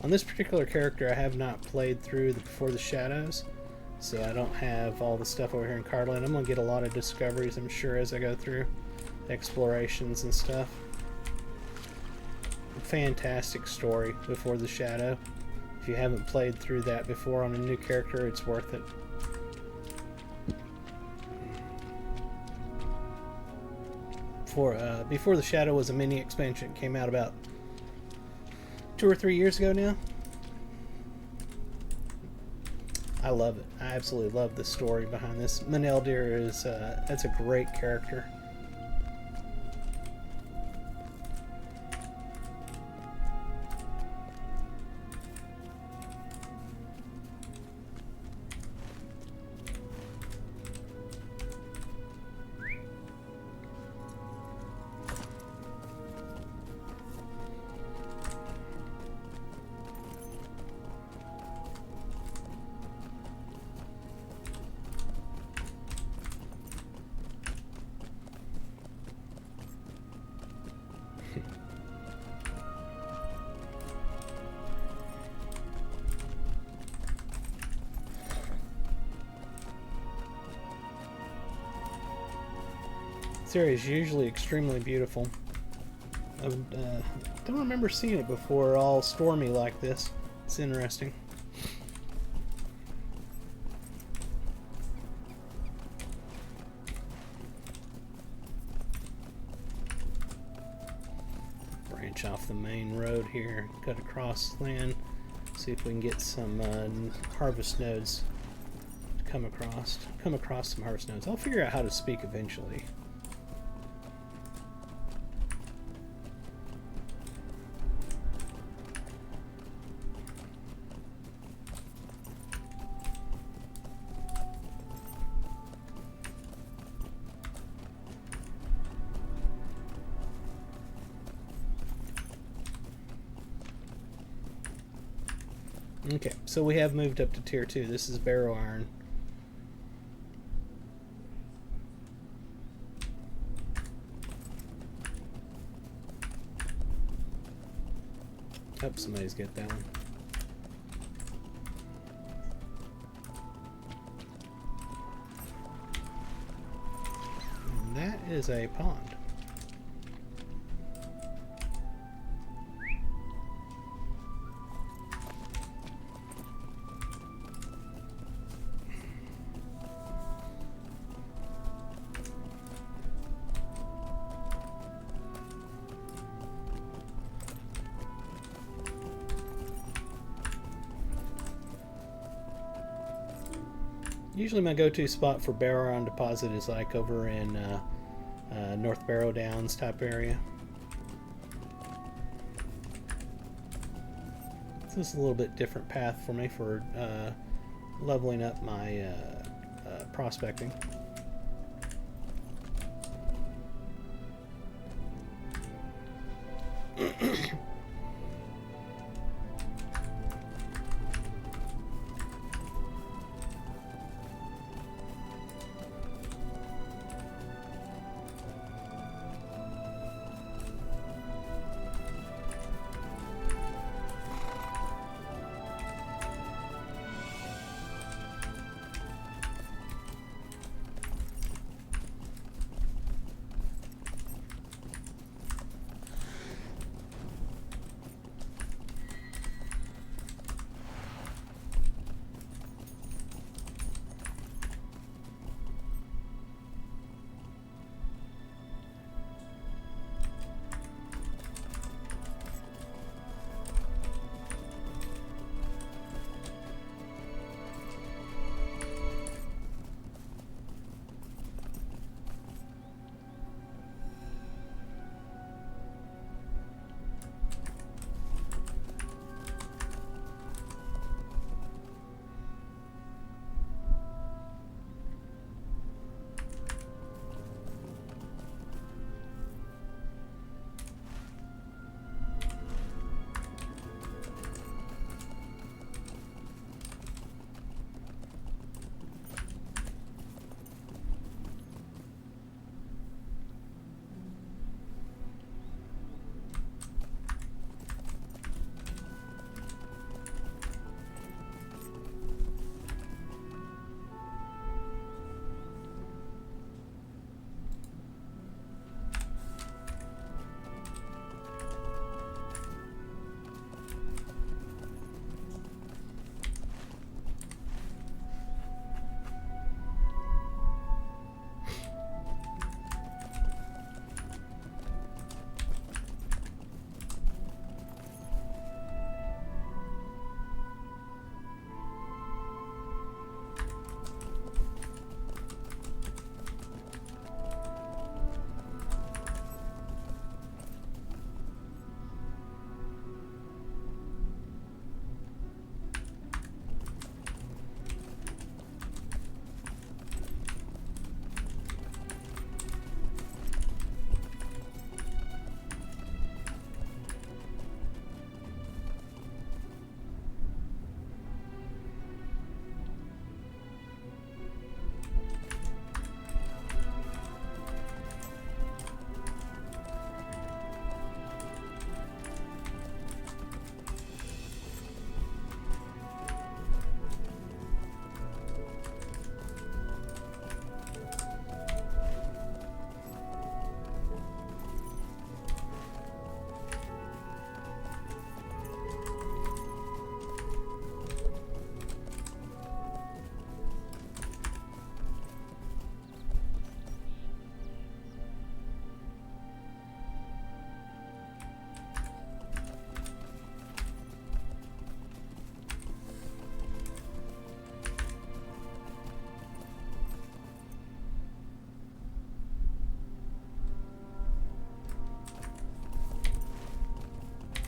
On this particular character, I have not played through the Before the Shadows, so I don't have all the stuff over here in Cardland. I'm going to get a lot of discoveries, I'm sure, as I go through explorations and stuff. Fantastic story, Before the Shadow. If you haven't played through that before on a new character, it's worth it. Before the Shadow was a mini expansion. It came out about 2 or 3 years ago now. I love it. I absolutely love the story behind this. Maneldir is that's a great character. This area is usually extremely beautiful. I don't remember seeing it before, all stormy like this. It's interesting. Branch off the main road here, cut across land, see if we can get some harvest nodes to come across some harvest nodes. I'll figure out how to speak eventually. Okay, so we have moved up to tier 2. This is barrow iron. Oh, somebody's got that one. And that is a pond. Usually my go-to spot for barrow iron deposit is like over in North Barrow Downs type area. This is a little bit different path for me for leveling up my prospecting.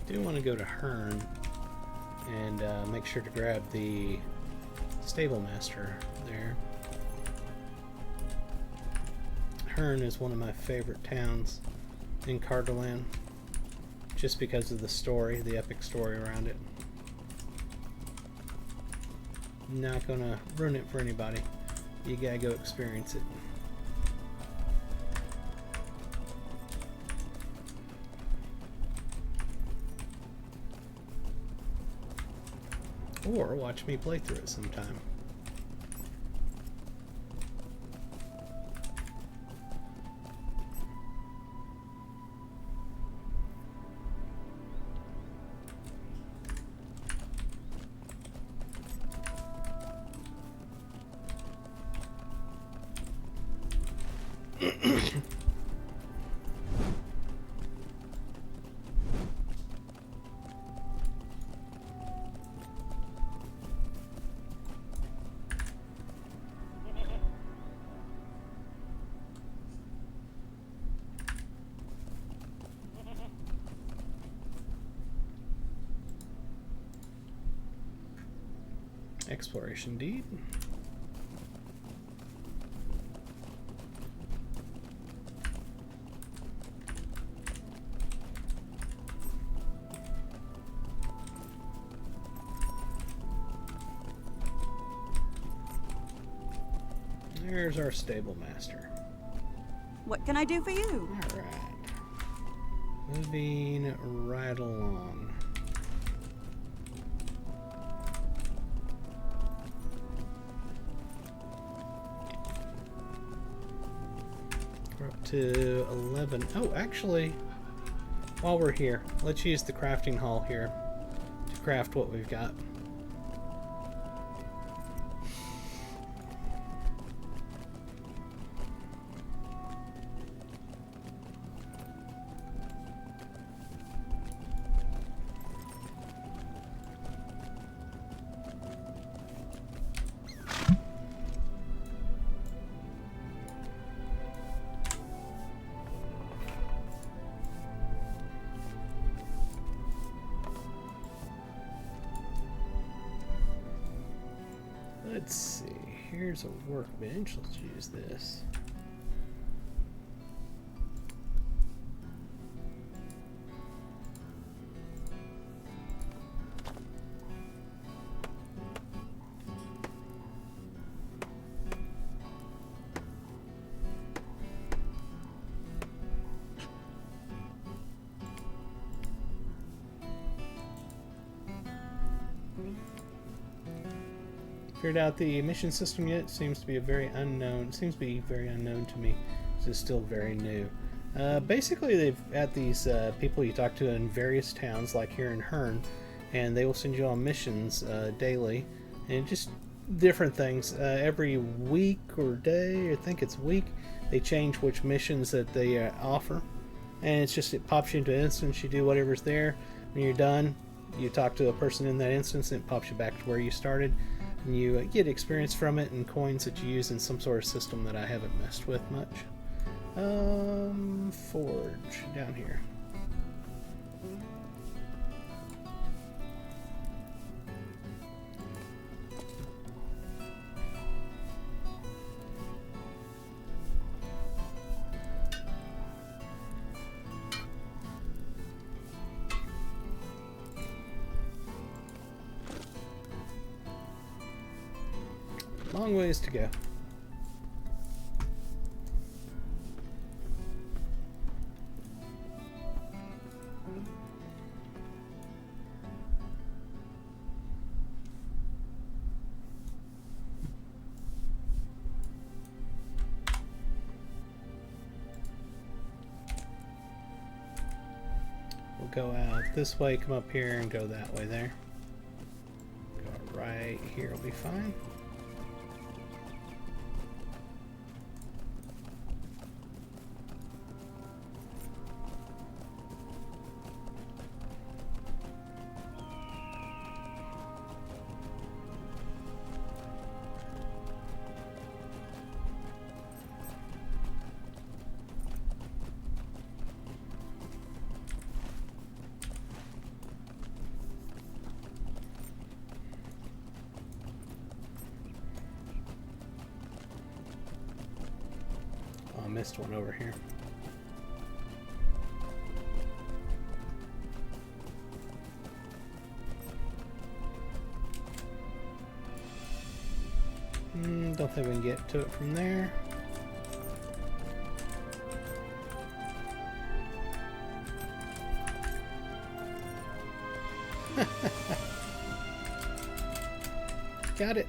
do want to go to Hearn and make sure to grab the stable master there. Hearn is one of my favorite towns in Cardolan, just because of the story, the epic story around it. Not gonna ruin it for anybody. You gotta go experience it. Or watch me play through it sometime. Exploration deed. There's our stable master. What can I do for you? Alright. Moving right along. We're up to 11. Oh, actually, while we're here, let's use the crafting hall here to craft what we've got. Let's see, here's a workbench. Let's use this. Figured out the mission system yet? Seems to be very unknown to me. It's still very new. Basically, they've got these people you talk to in various towns, like here in Hearn, and they will send you on missions daily, and just different things. Every week or day, I think it's week, they change which missions that they offer, and it's just, it pops you into an instance, you do whatever's there. When you're done, you talk to a person in that instance, and it pops you back to where you started. And you get experience from it and coins that you use in some sort of system that I haven't messed with much. Forge down here. Long ways to go. We'll go out this way, come up here, and go that way there. Go right here, will be fine. missed one over here. Don't think we can get to it from there. Got it.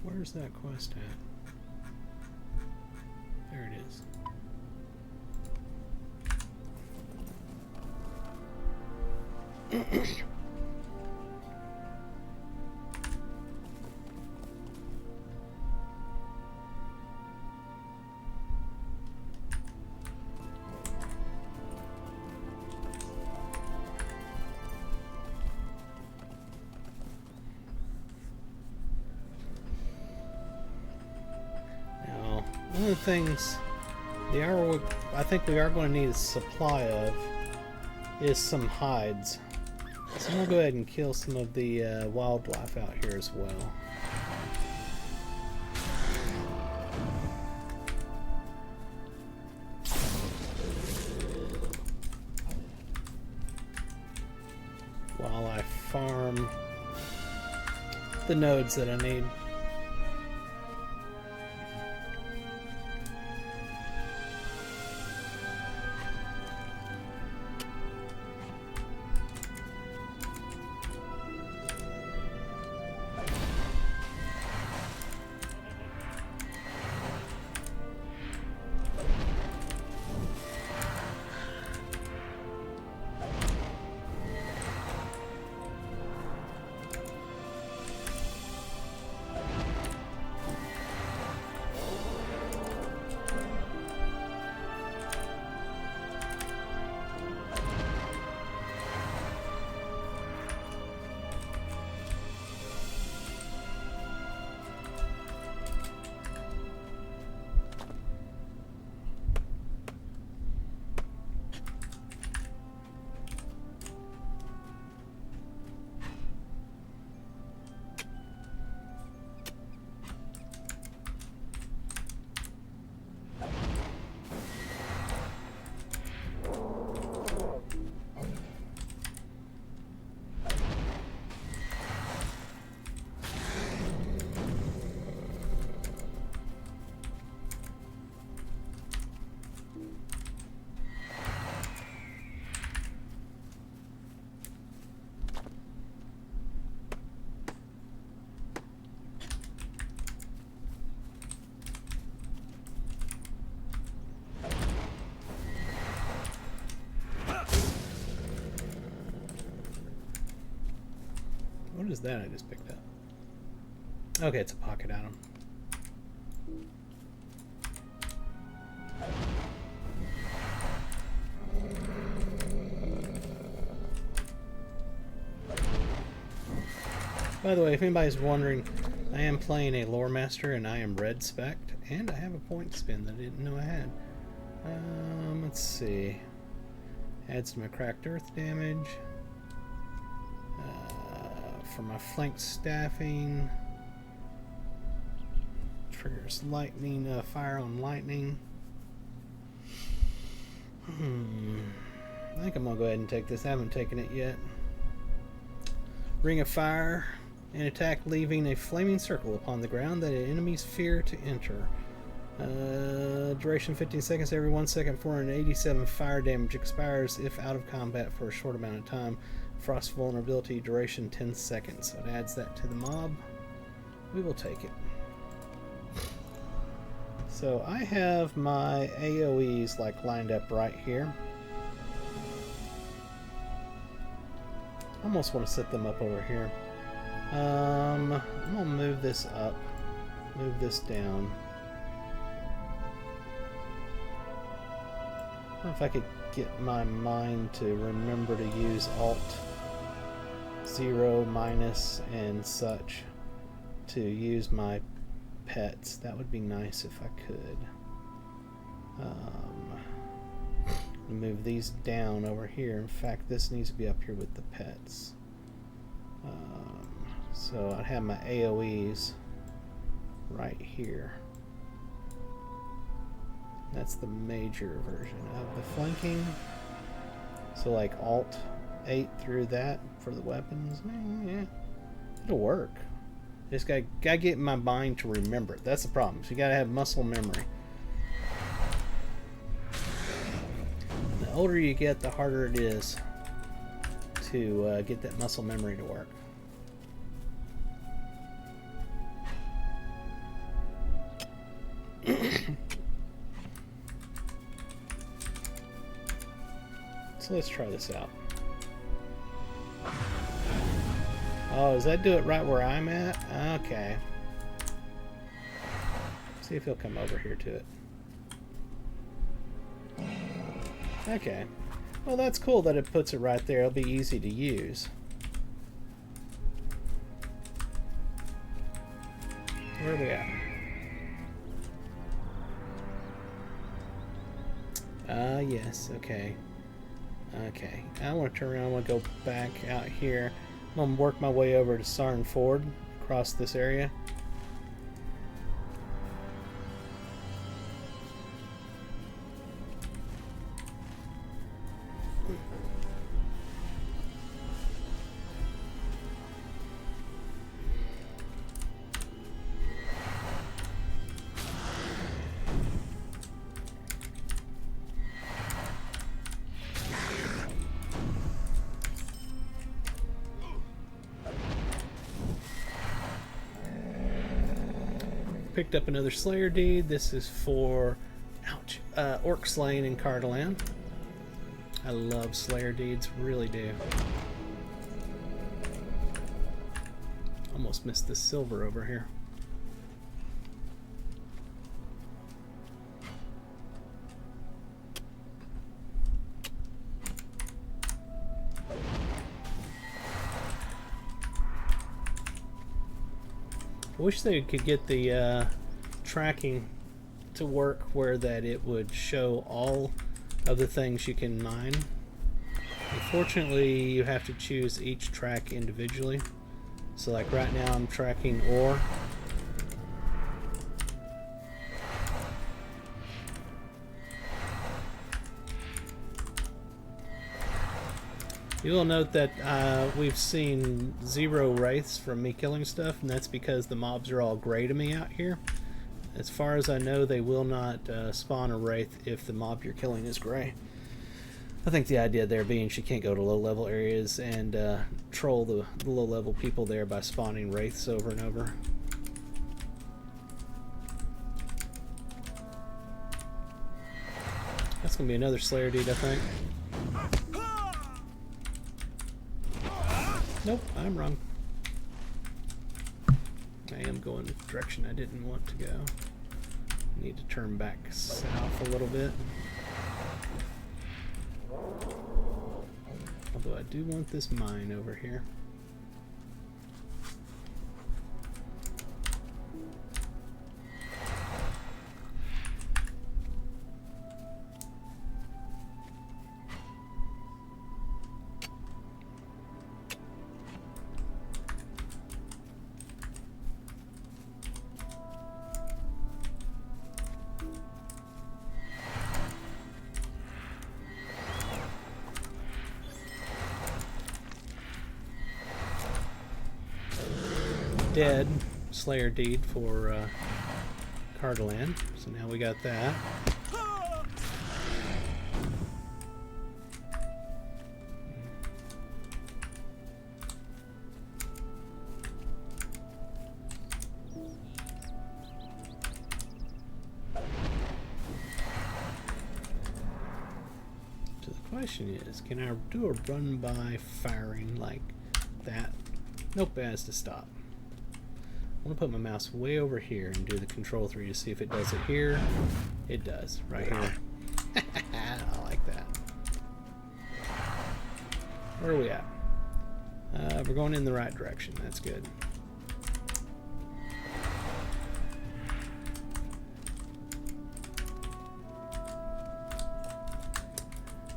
Where's that quest at? There it is. One of the things I think we are going to need a supply of is some hides. So I'm going to go ahead and kill some of the wildlife out here as well. While I farm the nodes that I need. What is that I just picked up? Okay, it's a pocket item. By the way, if anybody's wondering, I am playing a lore master and I am red spec'd, and I have a point spin that I didn't know I had. Let's see. Adds to my cracked earth damage. For my flank staffing. Triggers lightning, fire on lightning. I think I'm gonna go ahead and take this. I haven't taken it yet. Ring of fire. An attack leaving a flaming circle upon the ground that enemies fear to enter. Duration 15 seconds. Every 1 second, 487 fire damage expires if out of combat for a short amount of time. Frost vulnerability duration 10 seconds. So it adds that to the mob. We will take it. So I have my AoEs like lined up right here. Almost want to set them up over here. I'm gonna move this up, move this down. I don't know if I could get my mind to remember to use Alt 0, minus, and such to use my pets. That would be nice if I could. Move these down over here. In fact, this needs to be up here with the pets. So I have my AoEs right here. That's the major version of the flanking. So like Alt 8 through that for the weapons. Yeah, it'll work. Just gotta get my mind to remember it. That's the problem. So you gotta have muscle memory. The older you get, the harder it is to get that muscle memory to work. So let's try this out. Oh, does that do it right where I'm at? Okay. See if he'll come over here to it. Okay. Well, that's cool that it puts it right there. It'll be easy to use. Where are we at? Yes, okay. Okay, I want to turn around. I want to go back out here. I'm going to work my way over to Sarn Ford, across this area. Picked up another Slayer deed. This is for Orc Slaying in Cardalan. I love Slayer deeds, really do. Almost missed the silver over here. I wish they could get the tracking to work where that it would show all of the things you can mine. Unfortunately, you have to choose each track individually. So like right now I'm tracking ore. You will note that we've seen 0 wraiths from me killing stuff, and that's because the mobs are all gray to me out here. As far as I know, they will not spawn a wraith if the mob you're killing is gray. I think the idea there being she can't go to low-level areas and troll the low-level people there by spawning wraiths over and over. That's going to be another Slayer deed, I think. Nope, I'm wrong. I am going the direction I didn't want to go. Need to turn back south a little bit. Although I do want this mine over here. Dead Slayer deed for Cardaland, so now we got that. So the question is, can I do a run by firing like that? Nope, it has to stop. I'm going to put my mouse way over here and do the control 3 to see if it does it here. It does, right here. I like that. Where are we at? We're going in the right direction. That's good.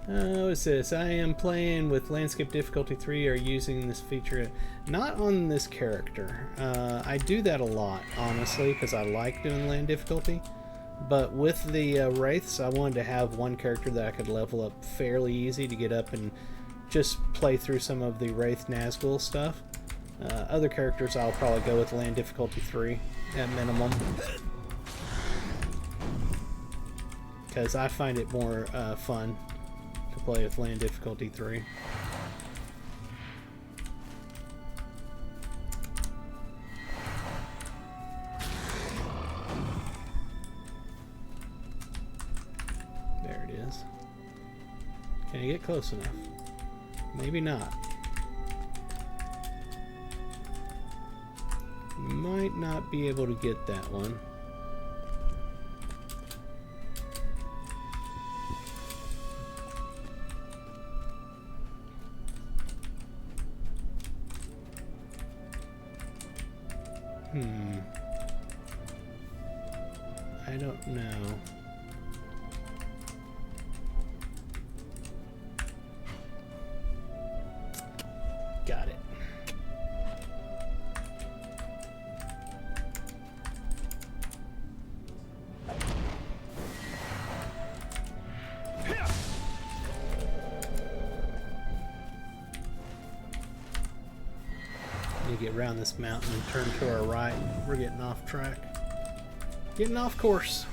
What's this? I am playing with Landscape Difficulty 3 or using this feature. Not on this character. I do that a lot, honestly, because I like doing land difficulty. But with the Wraiths, I wanted to have one character that I could level up fairly easy to get up and just play through some of the Wraith Nazgul stuff. Other characters, I'll probably go with land difficulty 3 at minimum. Because I find it more fun to play with land difficulty 3. There it is. Can I get close enough? Maybe not. Might not be able to get that one. I don't know. Got it. Need to get around this mountain and turn to our right. We're getting off track. Getting off course.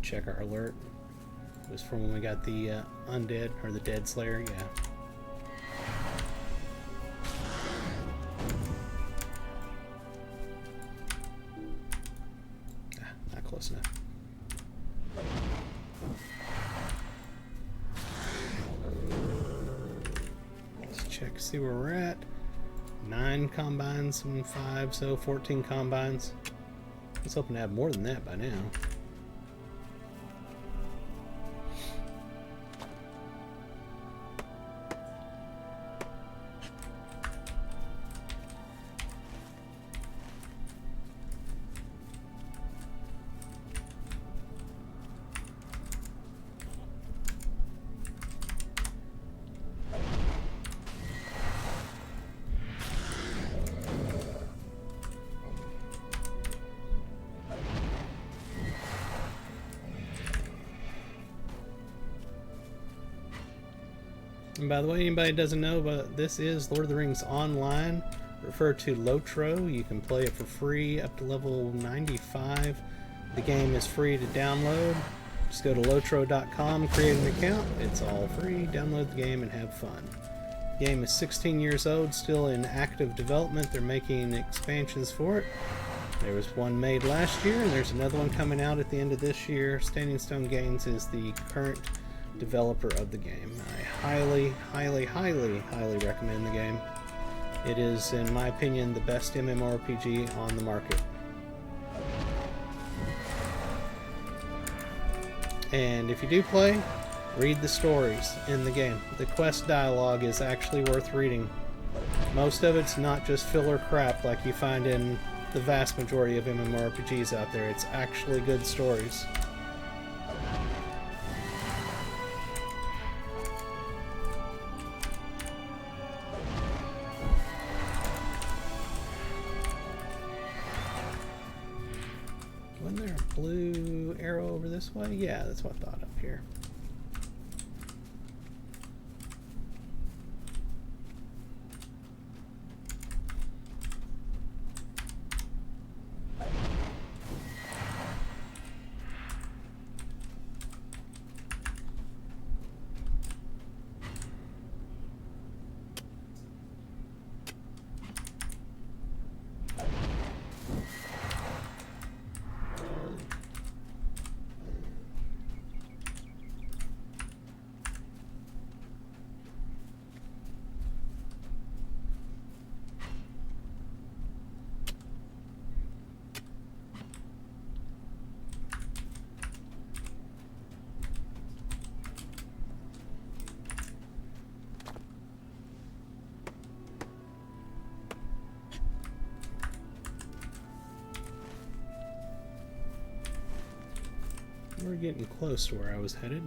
Check our alert. It was from when we got the undead or the dead slayer. Yeah. Not close enough. Let's check, see where we're at. 9 combines and 5, so 14 combines. I was hoping to have more than that by now. And by the way, anybody doesn't know, but this is Lord of the Rings Online, referred to Lotro. You can play it for free up to level 95. The game is free to download. Just go to lotro.com, create an account. It's all free. Download the game and have fun. The game is 16 years old, still in active development. They're making expansions for it. There was one made last year, and there's another one coming out at the end of this year. Standing Stone Games is the current developer of the game. I highly, highly, highly, highly recommend the game. It is, in my opinion, the best MMORPG on the market. And if you do play, read the stories in the game. The quest dialogue is actually worth reading. Most of it's not just filler crap like you find in the vast majority of MMORPGs out there. It's actually good stories. Wasn't there a blue arrow over this way? Yeah, that's what I thought up here. We're getting close to where I was headed.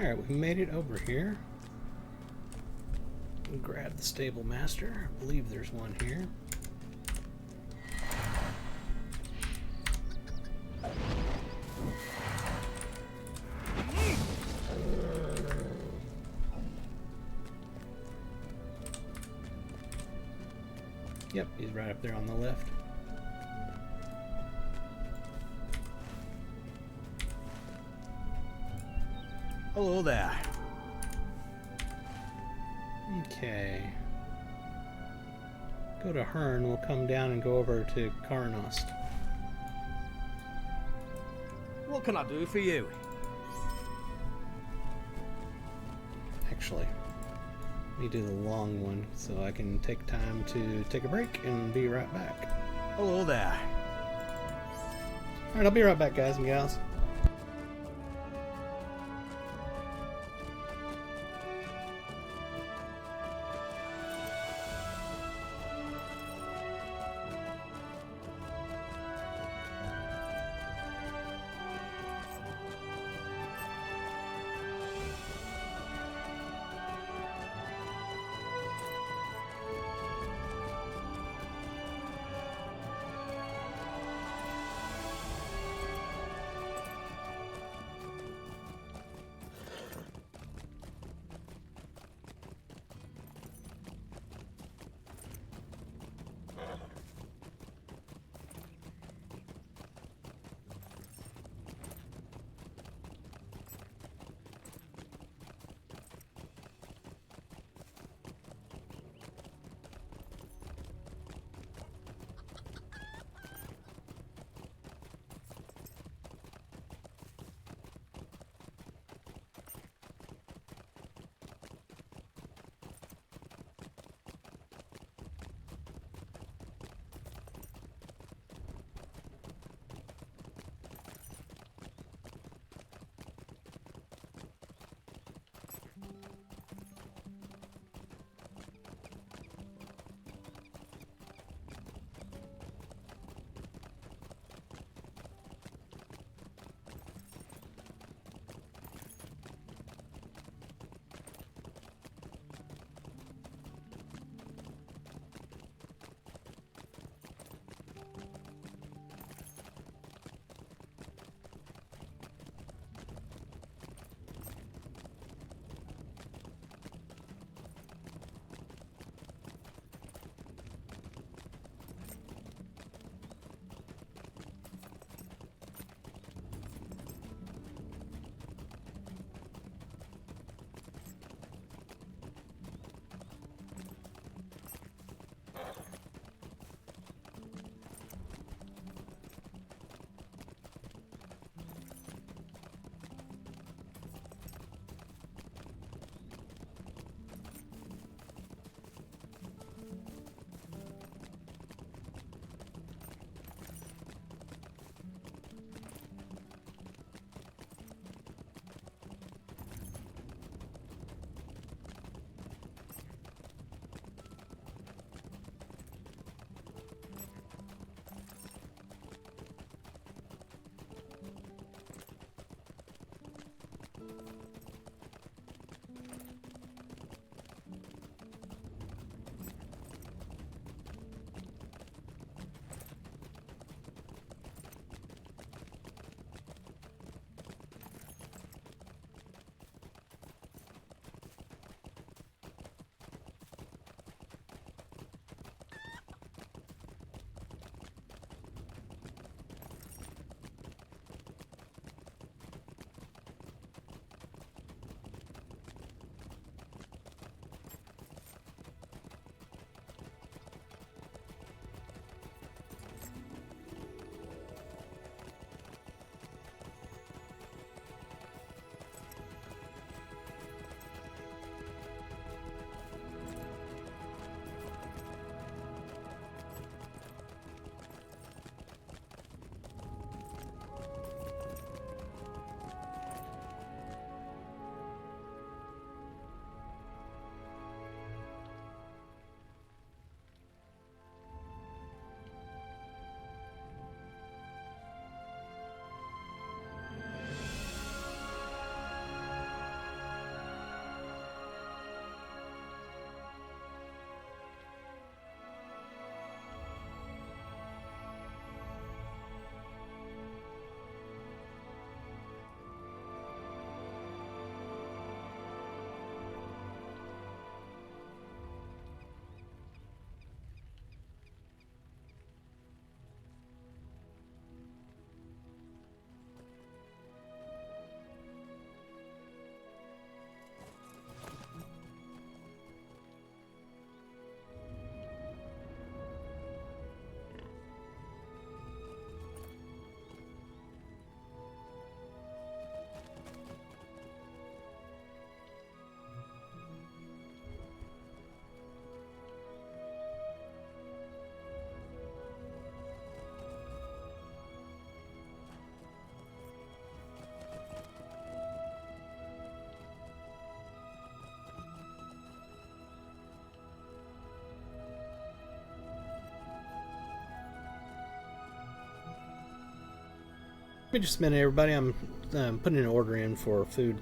Alright, we made it over here. We'll grab the stable master. I believe there's one here. Yep, he's right up there on the left. Hello there. Okay. Go to Hearn, we'll come down and go over to Karnost. What can I do for you? Actually, let me do the long one so I can take time to take a break and be right back. Hello there. Alright, I'll be right back, guys and gals. Give me just a minute, everybody. I'm putting an order in for food.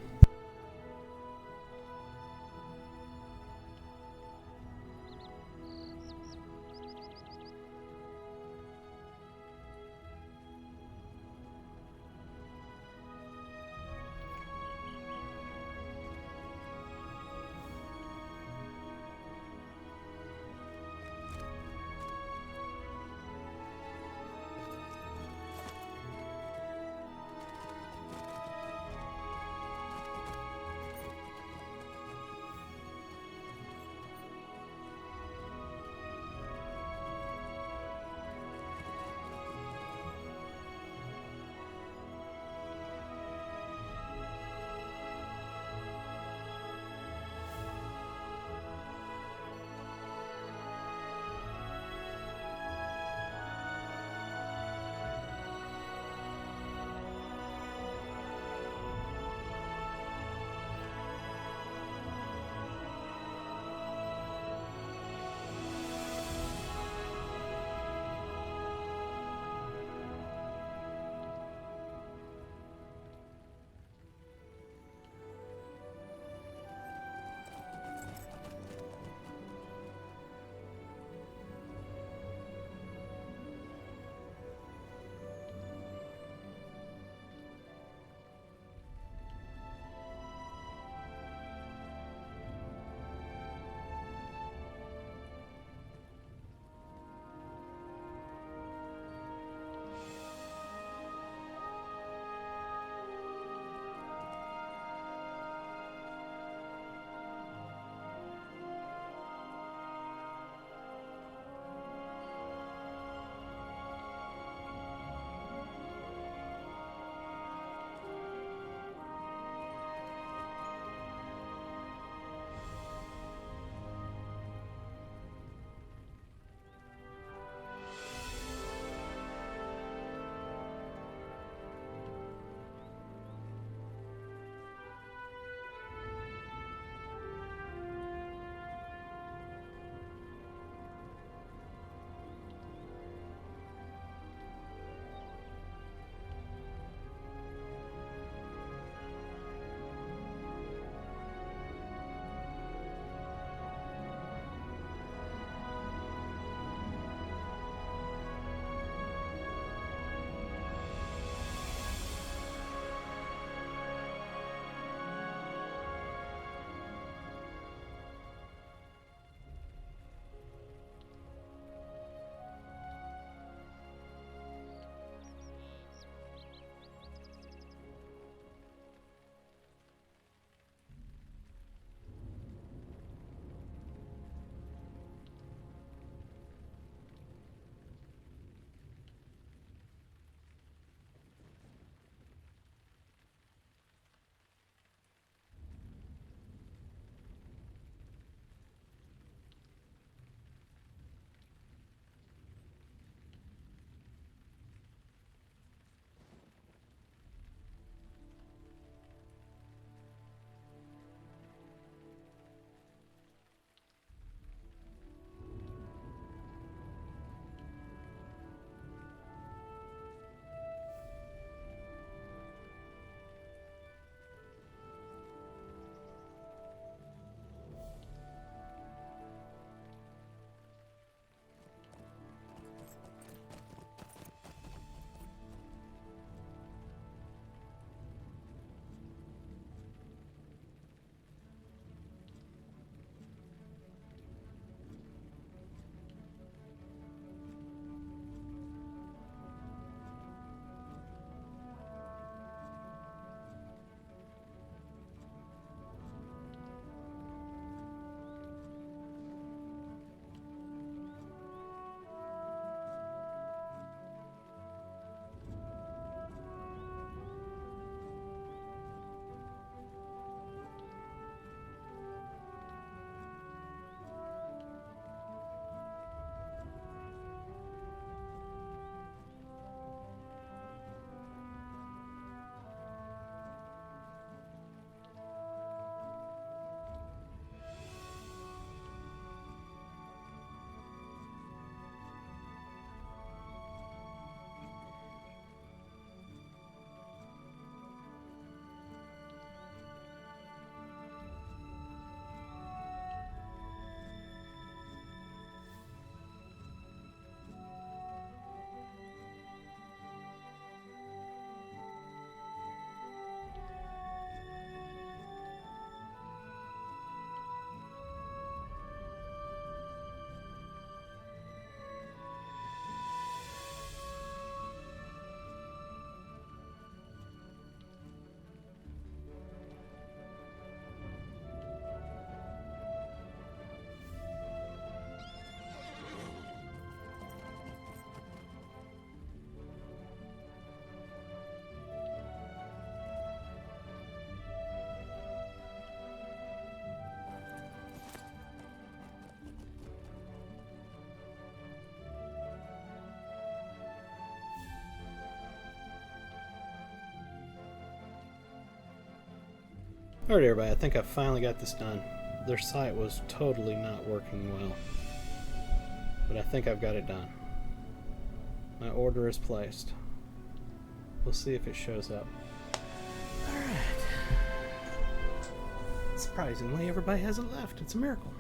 Alright everybody, I think I finally got this done. Their site was totally not working well. But I think I've got it done. My order is placed. We'll see if it shows up. Alright. Surprisingly, everybody hasn't left. It's a miracle.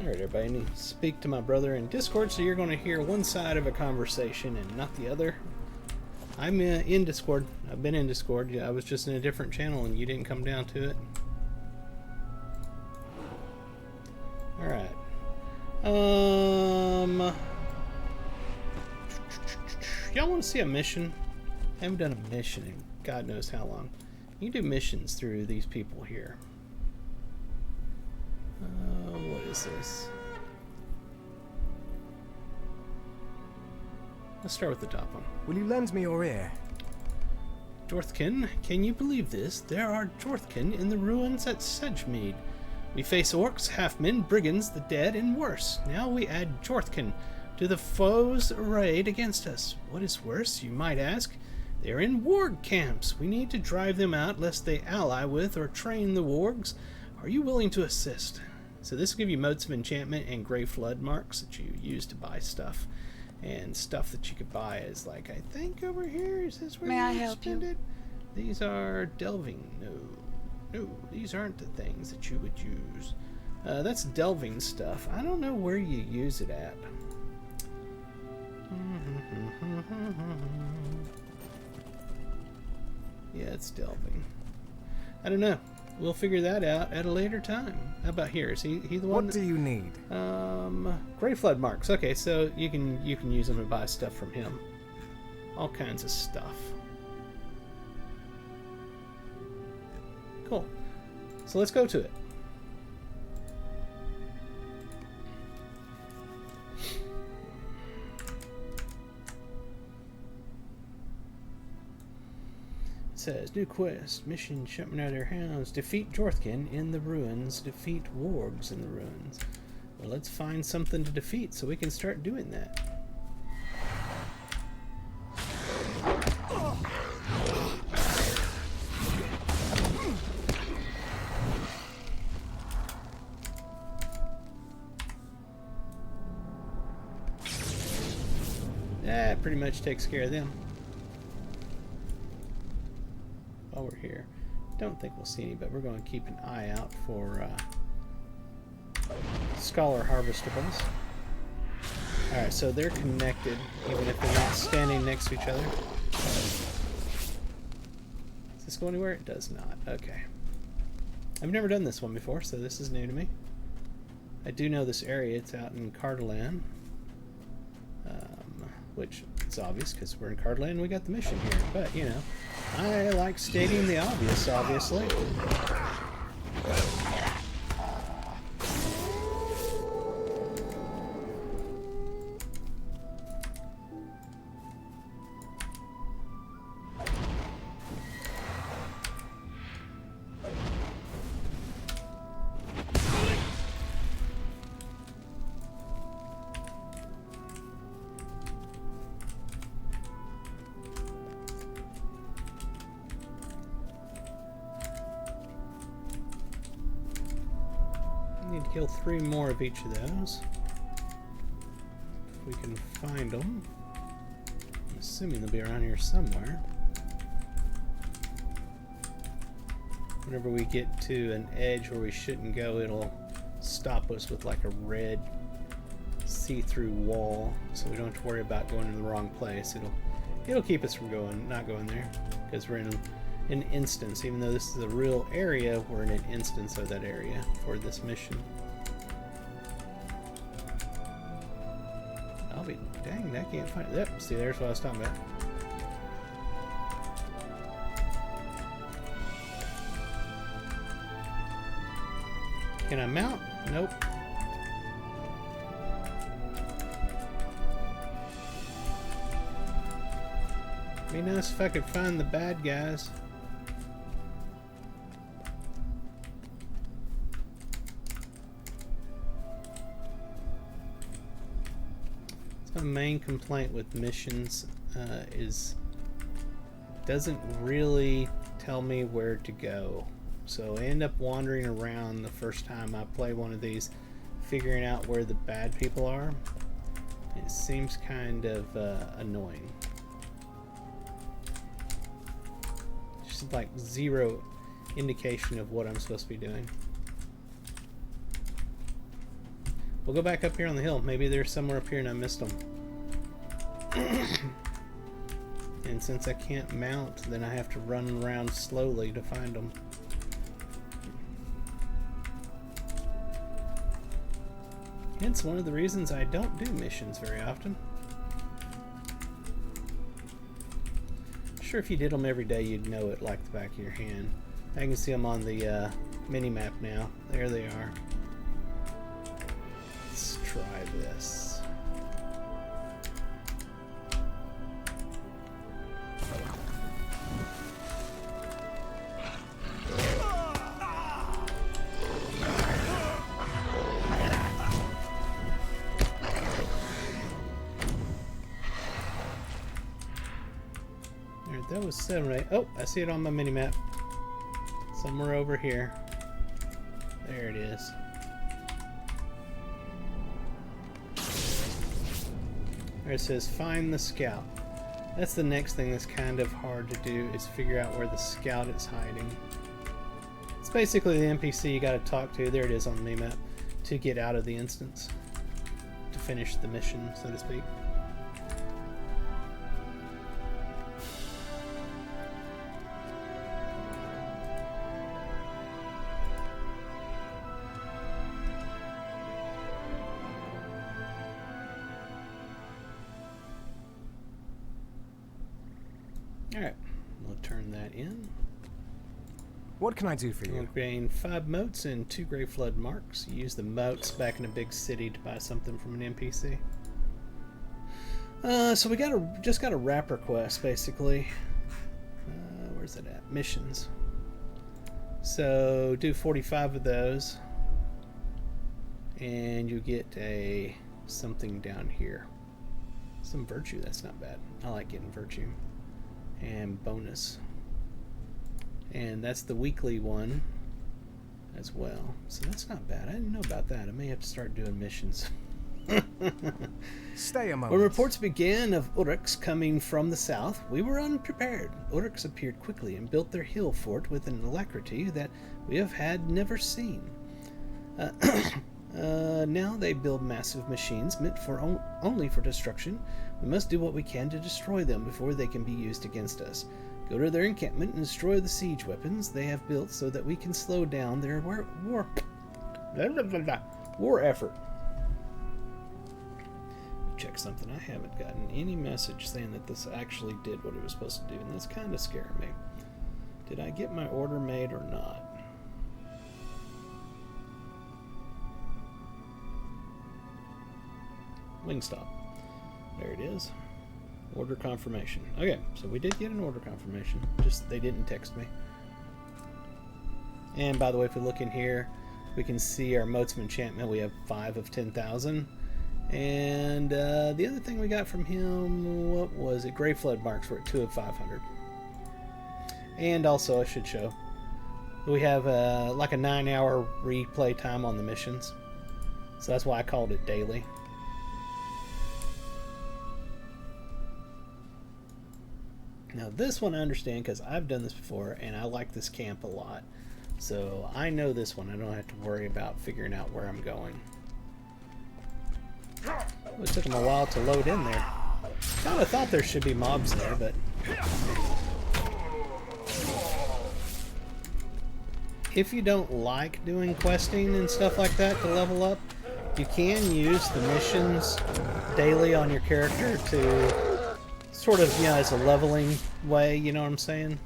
Alright everybody, I need to speak to my brother in Discord, so you're going to hear one side of a conversation and not the other. I'm in Discord. I've been in Discord. I was just in a different channel and you didn't come down to it. Alright. Y'all want to see a mission? I haven't done a mission in God knows how long. You can do missions through these people here. What is this? Let's start with the top one. Will you lend me your ear? Jorthkin, can you believe this? There are Jorthkin in the ruins at Sedgemead. We face orcs, half-men, brigands, the dead, and worse. Now we add Jorthkin to the foes arrayed against us. What is worse, you might ask? They're in warg camps. We need to drive them out lest they ally with or train the wargs. Are you willing to assist? So this will give you motes of enchantment and grey flood marks that you use to buy stuff. And stuff that you could buy is like, I think over here, is this where May I you help spend you? it? These are delving. No, these aren't the things that you would use. That's delving stuff. I don't know where you use it at. Yeah, it's delving. I don't know. We'll figure that out at a later time. How about here? Is he the one? What do you need? Gray flood marks. Okay, so you can use them to buy stuff from him. All kinds of stuff. Cool. So let's go to it. It says, new quest, mission, jumping out of their hounds, defeat Jorthkin in the ruins, defeat wargs in the ruins. Well, let's find something to defeat so we can start doing that. That pretty much takes care of them. While we're here, don't think we'll see any, but we're going to keep an eye out for scholar harvestables. Alright, so they're connected even if they're not standing next to each other. Does this go anywhere? It does not. Okay. I've never done this one before, so this is new to me. I do know this area. It's out in Cardalan. Which is obvious because we're in Cardalan and we got the mission here. But, you know, I like stating the obvious, obviously. Need to kill 3 more of each of those. If we can find them. I'm assuming they'll be around here somewhere. Whenever we get to an edge where we shouldn't go, it'll stop us with like a red see-through wall, so we don't have to worry about going to the wrong place. It'll keep us from not going there, because we're in an instance. Even though this is a real area, we're in an instance of that area for this mission. I'll be dang, I can't find it. Yep, see, there's what I was talking about. Can I mount? Nope. Be nice if I could find the bad guys. my main complaint with missions is doesn't really tell me where to go. So I end up wandering around the first time I play one of these, figuring out where the bad people are. It seems kind of annoying. Just like zero indication of what I'm supposed to be doing. We'll go back up here on the hill. Maybe they're somewhere up here and I missed them. And since I can't mount, then I have to run around slowly to find them. Hence one of the reasons I don't do missions very often. Sure, if you did them every day, you'd know it like the back of your hand. I can see them on the mini-map now. There they are. Let's try this. Alright, that was 7 or 8. Oh, I see it on my mini-map. Somewhere over here. There it is. There it says find the scout. That's the next thing that's kind of hard to do, is figure out where the scout is hiding. It's basically the NPC you gotta talk to, there it is on the mini-map, to get out of the instance. To finish the mission, so to speak. Alright, we'll turn that in. What can I do for We'll you? gain 5 motes and 2 Grey Flood marks. You use the motes back in a big city to buy something from an NPC. So we just got a wrap request, basically. Where's it at? Missions. So do 45 of those, and you get a something down here. Some virtue, that's not bad. I like getting virtue. And bonus. And that's the weekly one as well. So that's not bad. I didn't know about that. I may have to start doing missions. Stay a moment. When reports began of Uruks coming from the south, we were unprepared. Uruks appeared quickly and built their hill fort with an alacrity that we have had never seen. Now they build massive machines meant for only for destruction. We must do what we can to destroy them before they can be used against us. Go to their encampment and destroy the siege weapons they have built so that we can slow down their war effort. Check something. I haven't gotten any message saying that this actually did what it was supposed to do, and that's kind of scaring me. Did I get my order made or not? Wingstop. There it is. Order confirmation. Okay, so we did get an order confirmation. Just they didn't text me. And by the way, if we look in here, we can see our motes of enchantment. We have 5 of 10,000. And the other thing we got from him, what was it? Grey Flood marks were at 2 of 500. And also, I should show, we have like a 9-hour replay time on the missions. So that's why I called it daily. Now this one I understand because I've done this before and I like this camp a lot. So I know this one. I don't have to worry about figuring out where I'm going. It took them a while to load in there. Kind of thought there should be mobs there, but... If you don't like doing questing and stuff like that to level up, you can use the missions daily on your character to sort of, you know, as a leveling way, you know what I'm saying?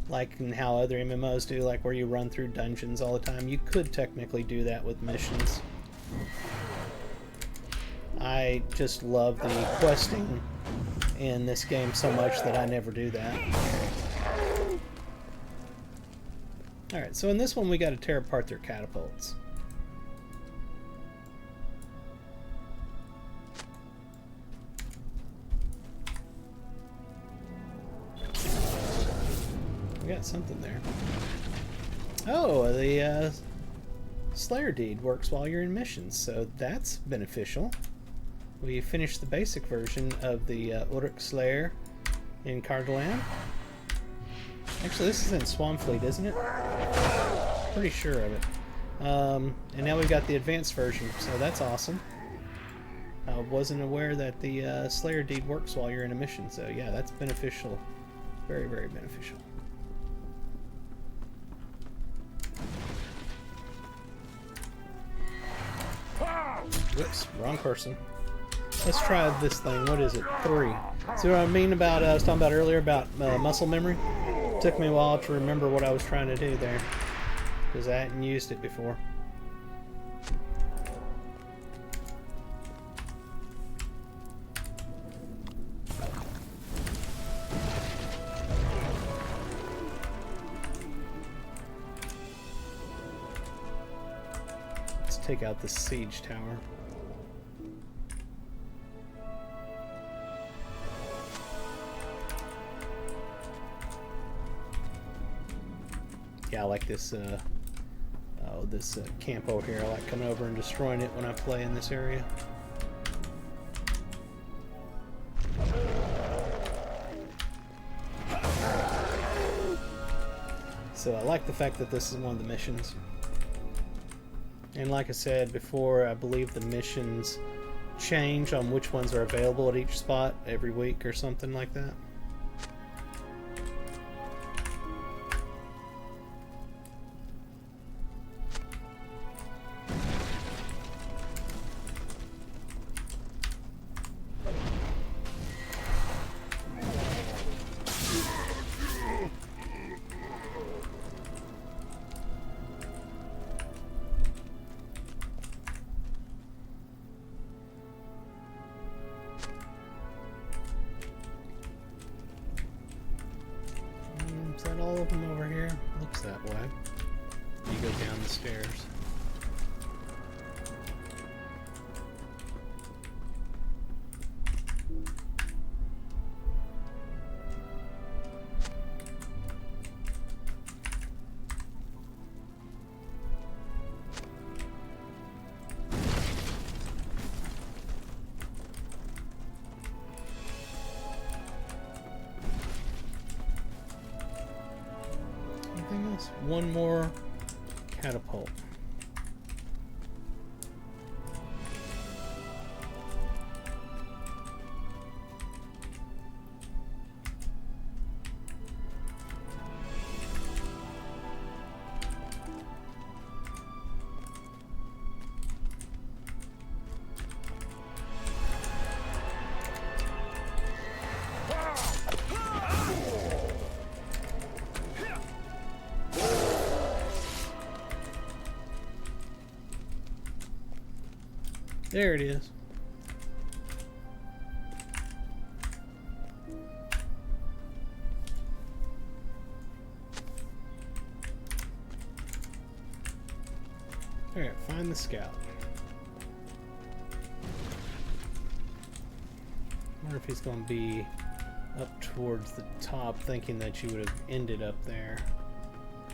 Like in how other MMOs do, like where you run through dungeons all the time. You could technically do that with missions. I just love the questing in this game so much that I never do that. Alright, so in this one we got to tear apart their catapults. something there. Oh, the Slayer deed works while you're in missions, so that's beneficial. We finished the basic version of the Uruk Slayer in Cardolan. Actually, this is in Swampfleet, isn't it? Pretty sure of it. And now we've got the advanced version, so that's awesome. I wasn't aware that the Slayer deed works while you're in a mission, so yeah, that's beneficial. Very, very beneficial. Whoops, wrong person. Let's try this thing. What is it? 3. See what I mean about, I was talking about earlier about muscle memory? It took me a while to remember what I was trying to do there, because I hadn't used it before. Let's take out the siege tower. Yeah, I like this camp over here. I like coming over and destroying it when I play in this area. So I like the fact that this is one of the missions. And like I said before, I believe the missions change on which ones are available at each spot every week or something like that. Is that all of them over here? Looks that way. You go down the stairs. One more catapult. There it is. Alright, find the scout. I wonder if he's going to be up towards the top, thinking that you would have ended up there.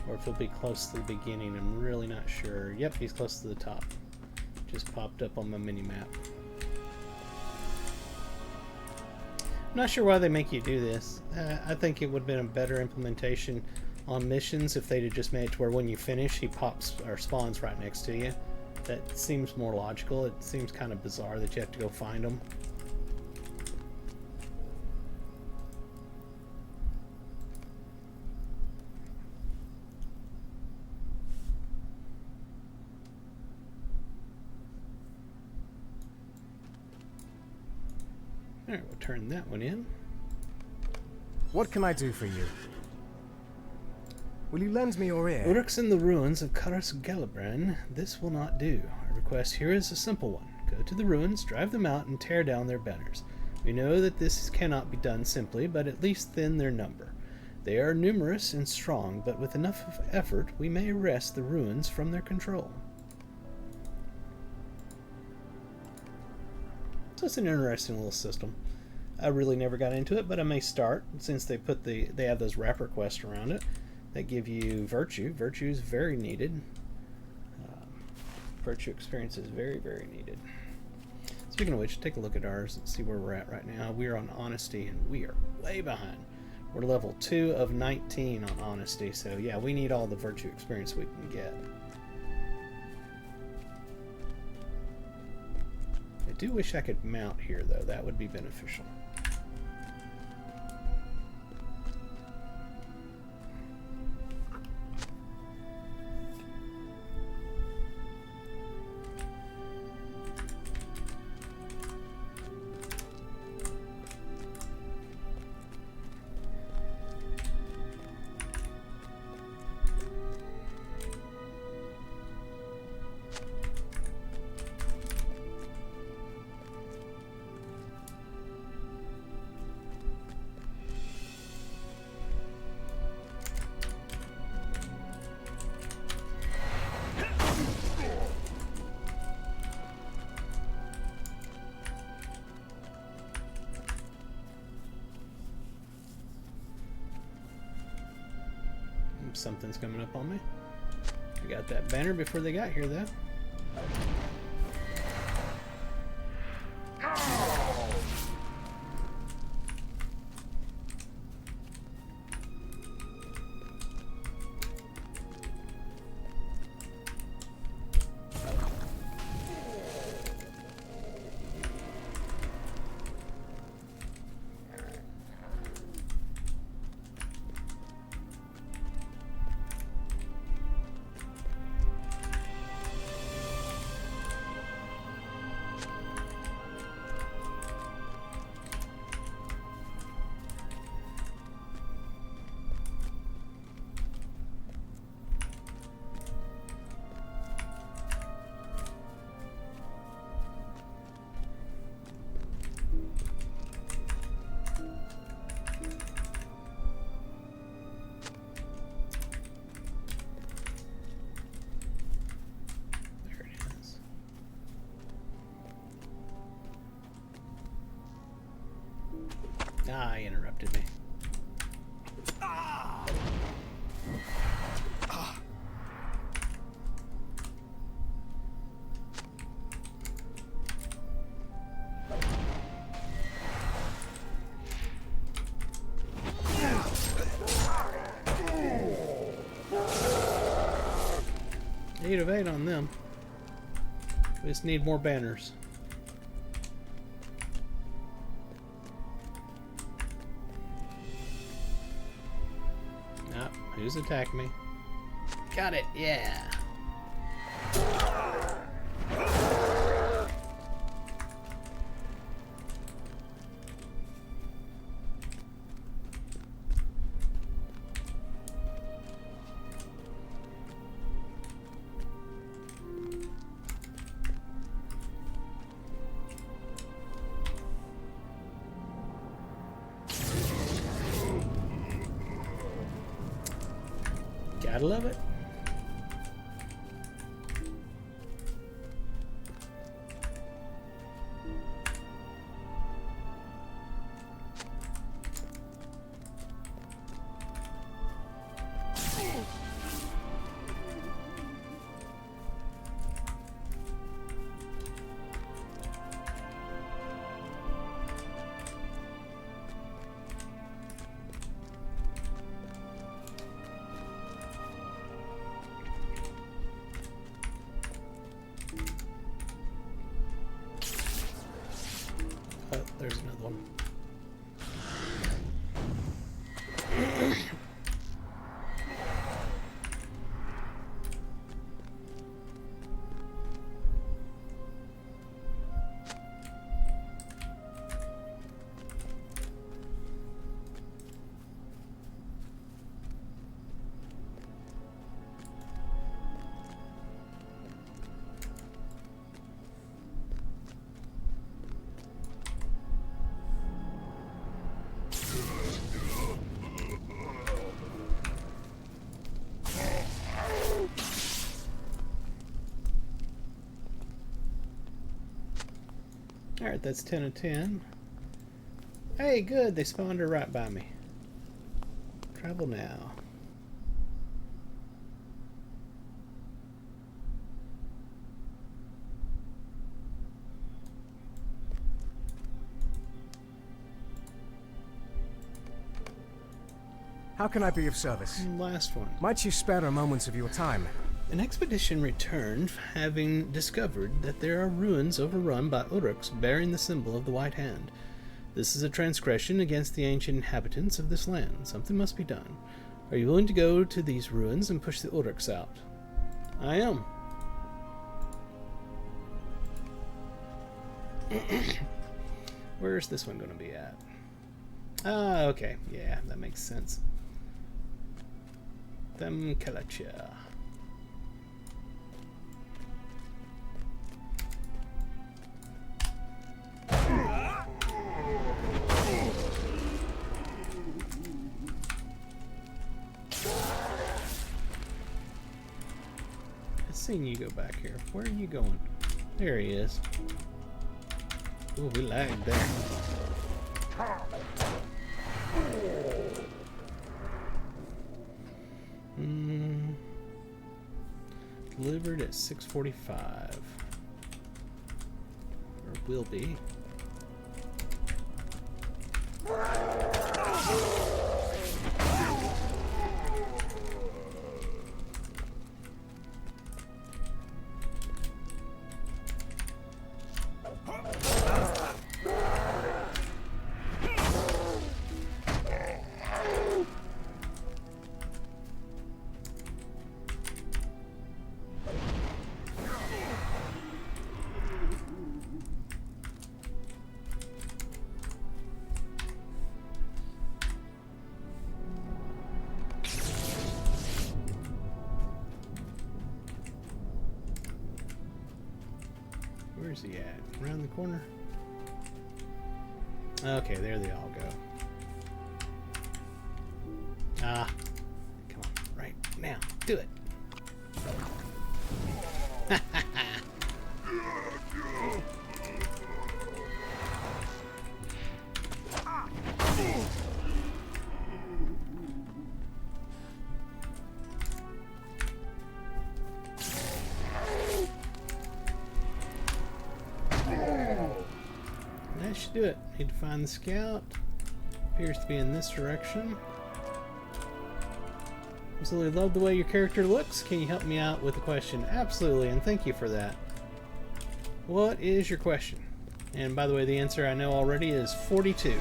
Or if he'll be close to the beginning. I'm really not sure. Yep, he's close to the top. Just popped up on my mini-map. I'm not sure why they make you do this. I think it would have been a better implementation on missions if they'd have just made it to where when you finish, he pops or spawns right next to you. That seems more logical. It seems kind of bizarre that you have to go find him. Alright, we'll turn that one in. What can I do for you? Will you lend me your ear? Uruk's in the ruins of Karas Gelibran. This will not do. Our request here is a simple one. Go to the ruins, drive them out, and tear down their banners. We know that this cannot be done simply, but at least thin their number. They are numerous and strong, but with enough of effort, we may wrest the ruins from their control. So it's an interesting little system. I really never got into it, but I may start since they have those wrapper quests around it. that give you virtue. Virtue is very needed. Virtue experience is very, very needed. Speaking of which, take a look at ours and see where we're at right now. We're on honesty, and we are way behind. We're level 2 of 19 on honesty, so yeah, we need all the virtue experience we can get. I do wish I could mount here, though. That would be beneficial. Something's coming up on me. I got that banner before they got here, though. Ah, he interrupted me. Eight of 8 on them. We just need more banners. Who's attacking me? Got it, yeah. Gotta love it. There's another one. Alright, that's 10 of 10. Hey, good, they spawned her right by me. Travel now. How can I be of service? Last one. Might you spare a moment of your time? An expedition returned, having discovered that there are ruins overrun by Uruks bearing the symbol of the White Hand. This is a transgression against the ancient inhabitants of this land. Something must be done. Are you willing to go to these ruins and push the Uruks out? I am. Where's this one going to be at? Ah, okay. Yeah, that makes sense. Them Kalacha. I've seen you go back here. Where are you going? There he is. Ooh, we lagged there. Delivered at 6:45. Or will be. Where's he at? Around the corner? Okay, there they all go. Ah. Come on. Right now. Do it. That should do it. Need to find the scout. Appears to be in this direction. Absolutely love the way your character looks. Can you help me out with a question? Absolutely, and thank you for that. What is your question? And by the way, the answer I know already is 42.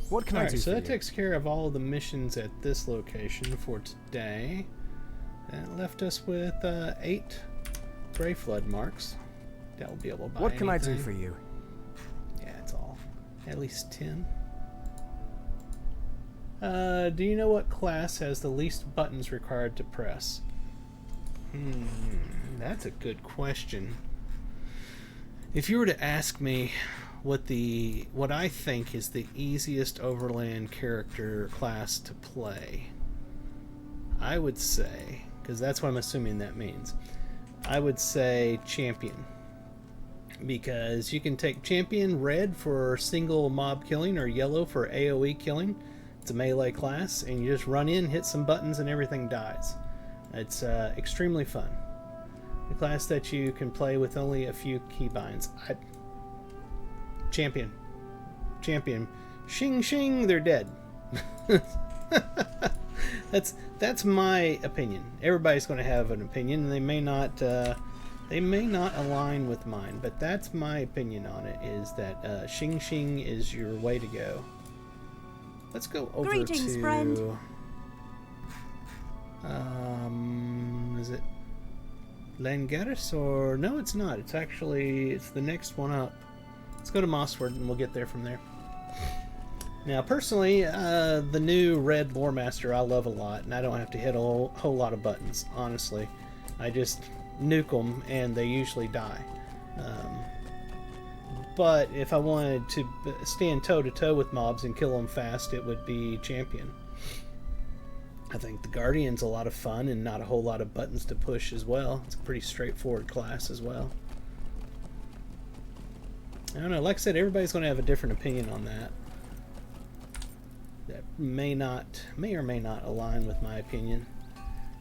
What can I do So for that you? takes care of all of the missions at this location for today. That left us with 8 Grey Flood marks. That will be able to buy What can I do anything. for you? Yeah, it's all. At least 10. Do you know what class has the least buttons required to press? That's a good question. If you were to ask me what I think is the easiest overland character class to play, I would say, because that's what I'm assuming that means, I would say champion. Because you can take champion red for single mob killing or yellow for AoE killing. It's a melee class, and you just run in, hit some buttons, and everything dies. It's extremely fun. A class that you can play with only a few keybinds. Champion. Shing shing, they're dead. That's my opinion. Everybody's going to have an opinion, and they may not align with mine, but that's my opinion on it. Is that Xing Xing is your way to go. Let's go over Greetings, to friend. Is it Langaris, or no? It's not. It's the next one up. Let's go to Mossford, and we'll get there from there. Now, personally, the new Red Lore Master I love a lot, and I don't have to hit a whole lot of buttons, honestly. I just nuke them, and they usually die. But if I wanted to stand toe-to-toe with mobs and kill them fast, it would be Champion. I think the Guardian's a lot of fun and not a whole lot of buttons to push as well. It's a pretty straightforward class as well. I don't know, like I said, everybody's going to have a different opinion on that. That may or may not align with my opinion.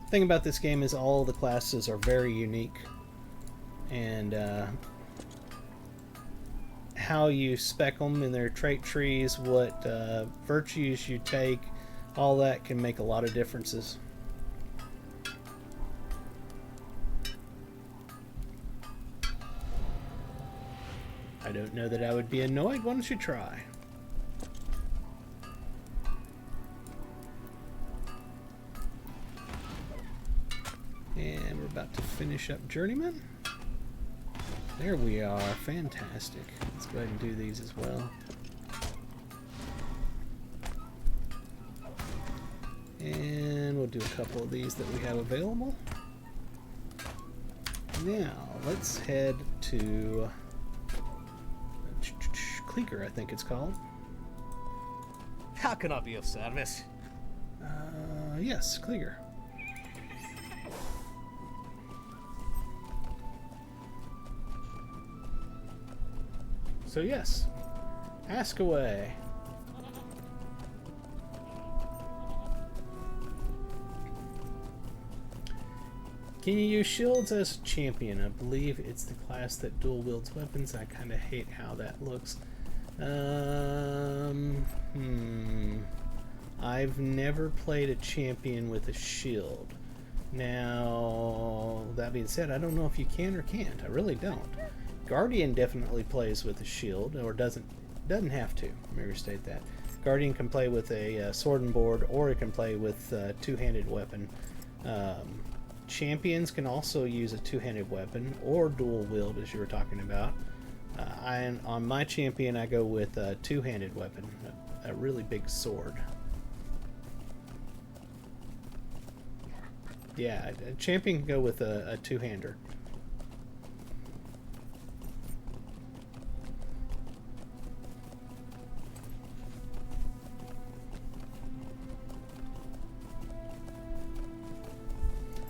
The thing about this game is all the classes are very unique, and how you spec them in their trait trees, what virtues you take, all that can make a lot of differences. I don't know that I would be annoyed. Why don't you try? And we're about to finish up Journeyman. There we are. Fantastic. Let's go ahead and do these as well. And we'll do a couple of these that we have available. Now, let's head to Kleeker, I think it's called. How can I be of service? Yes, Kleeker. So yes, ask away. Can you use shields as champion? I believe it's the class that dual wields weapons. I kind of hate how that looks. I've never played a champion with a shield. Now, that being said, I don't know if you can or can't. I really don't. Guardian definitely plays with a shield, or doesn't have to. Let me restate that. Guardian can play with a sword and board, or it can play with a two-handed weapon. Champions can also use a two-handed weapon, or dual wield, as you were talking about. On my champion, I go with a two-handed weapon, a really big sword. Yeah, a champion can go with a two-hander.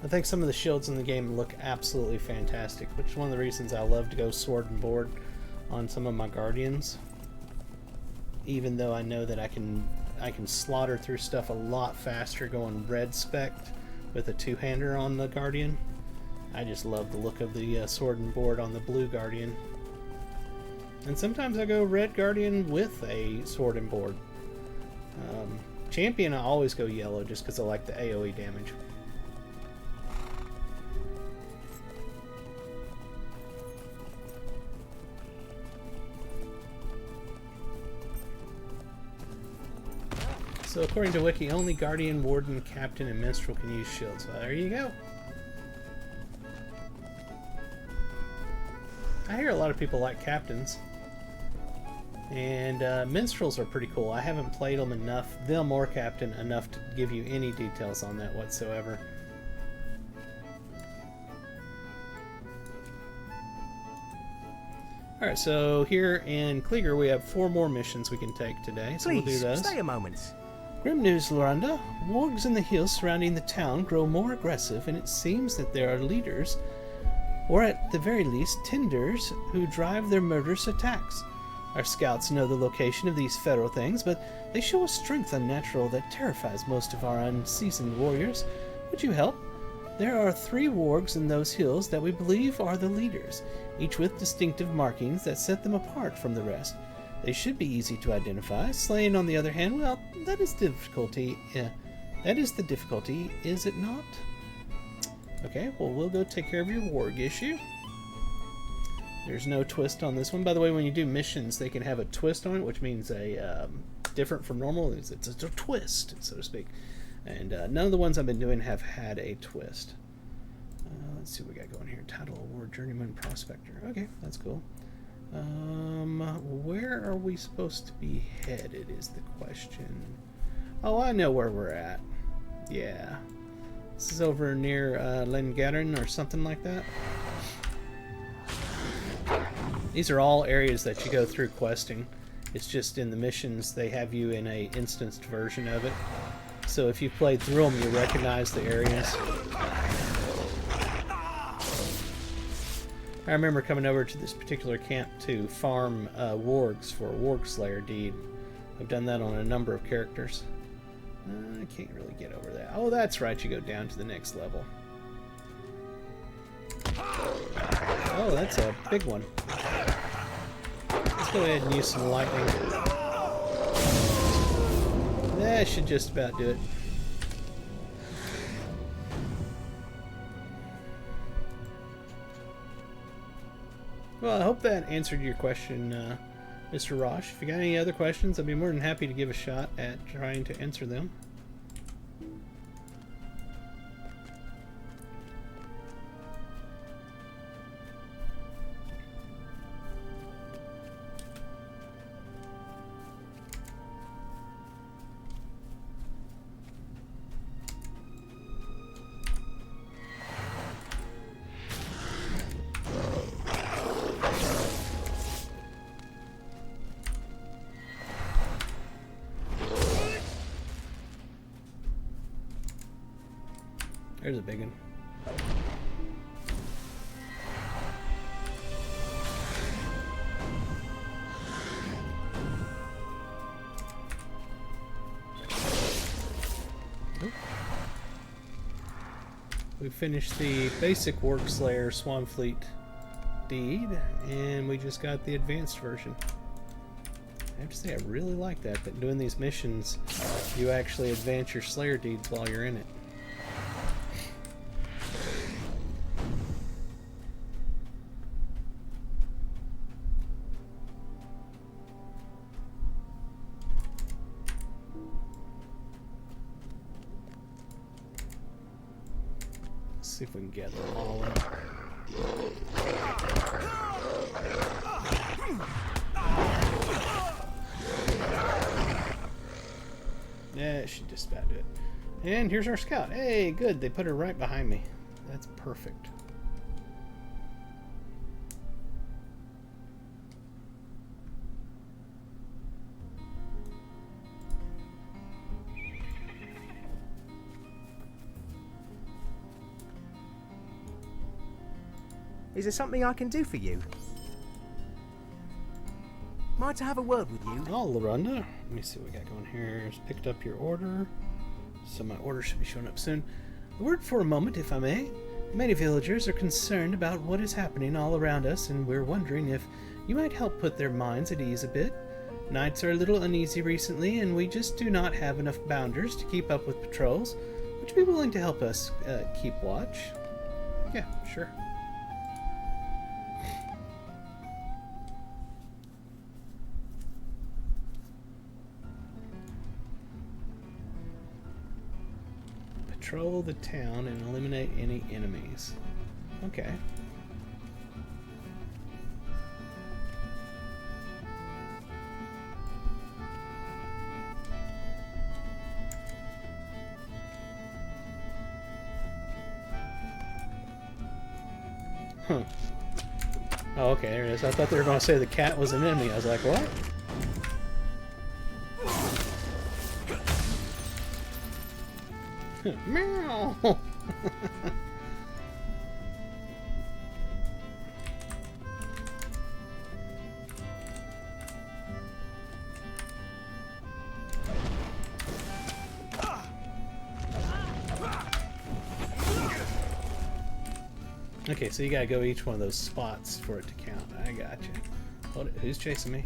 I think some of the shields in the game look absolutely fantastic, which is one of the reasons I love to go sword and board on some of my Guardians. Even though I know that I can slaughter through stuff a lot faster going red spec'd with a two-hander on the Guardian. I just love the look of the sword and board on the blue Guardian. And sometimes I go red Guardian with a sword and board. Champion I always go yellow just because I like the AoE damage. So according to Wiki, only Guardian, Warden, Captain, and Minstrel can use shields. Well, there you go. I hear a lot of people like Captains. And Minstrels are pretty cool. I haven't played them enough, them or Captain, enough to give you any details on that whatsoever. Alright, so here in Kleeger we have 4 more missions we can take today, so we'll do Please, those. stay a moment. Grim news, Loranda. Wargs in the hills surrounding the town grow more aggressive, and it seems that there are leaders, or at the very least, tenders, who drive their murderous attacks. Our scouts know the location of these feral things, but they show a strength unnatural that terrifies most of our unseasoned warriors. Would you help? There are 3 wargs in those hills that we believe are the leaders, each with distinctive markings that set them apart from the rest. They should be easy to identify. Slaying, on the other hand, well, that is difficulty. That is the difficulty, is it not? Okay, well, we'll go take care of your warg issue. There's no twist on this one. By the way, when you do missions, they can have a twist on it, which means a different from normal. It's a twist, so to speak. And none of the ones I've been doing have had a twist. Let's see what we got going here. Title Award, Journeyman Prospector. Okay, that's cool. Where are we supposed to be headed is the question. Oh, I know where we're at. Yeah. This is over near Lengaren or something like that. These are all areas that you go through questing. It's just in the missions they have you in a instanced version of it. So if you've played through them, you recognize the areas. I remember coming over to this particular camp to farm wargs for a Warg Slayer deed. I've done that on a number of characters. I can't really get over that. Oh, that's right. You go down to the next level. Oh, that's a big one. Let's go ahead and use some lightning. That should just about do it. Well, I hope that answered your question, Mr. Rosh. If you got any other questions, I'd be more than happy to give a shot at trying to answer them. There's a big one. We finished the basic Work Slayer Swan Fleet deed, and we just got the advanced version. I have to say, I really like that doing these missions, you actually advance your Slayer deeds while you're in it. See if we can get them all in. Yeah, it should just about do it. And here's our scout. Hey, good. They put her right behind me. That's perfect. Is there something I can do for you? Might I have a word with you? Oh, Larunda. Let me see what we got going here. Just picked up your order. So my order should be showing up soon. A word for a moment, if I may. Many villagers are concerned about what is happening all around us, and we're wondering if you might help put their minds at ease a bit. Nights are a little uneasy recently, and we just do not have enough bounders to keep up with patrols. Would you be willing to help us keep watch? Yeah, sure. Patrol the town and eliminate any enemies. Okay. Huh. Oh, okay, there it is. I thought they were going to say the cat was an enemy. I was like, what? Meow! Okay, so you gotta go each one of those spots for it to count. I got you. Hold it. Who's chasing me?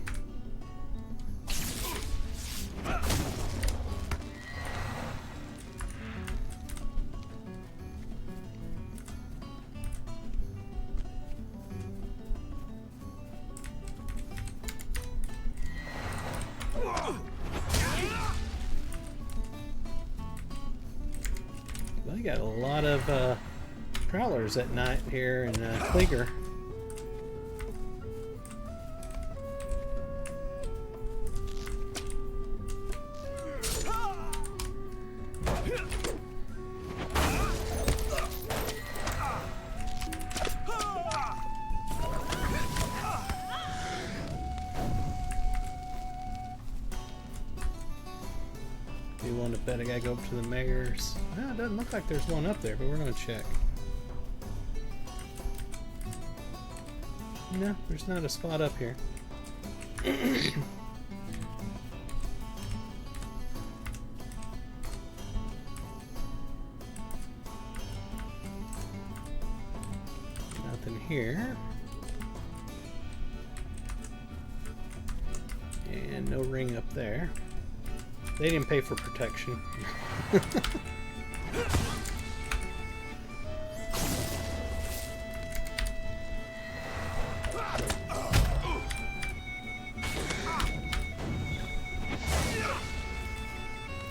Well, you got a lot of prowlers at night here in Kleeger. You want to bet I gotta go up to the mayor's? No, it doesn't look like there's one up there, but we're gonna check. No, there's not a spot up here. here. And no ring up there. They didn't pay for protection.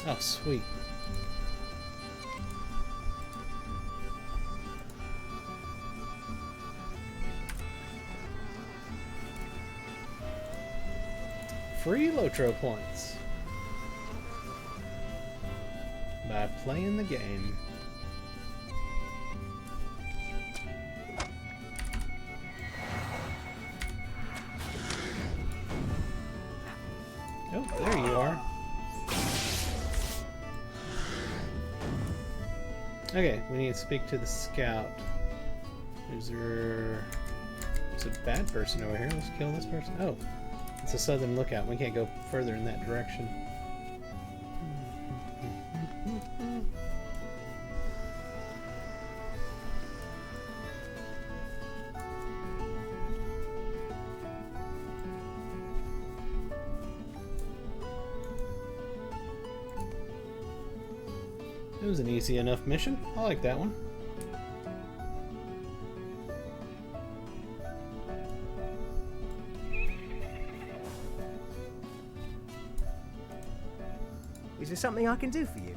Oh, sweet. Free Lotro points by playing the game. Oh, there you are. Okay, we need to speak to the scout. Is there... There's a bad person over here. Let's kill this person. Oh, it's a southern lookout. We can't go further in that direction. It was an easy enough mission. I like that one. Is there something I can do for you?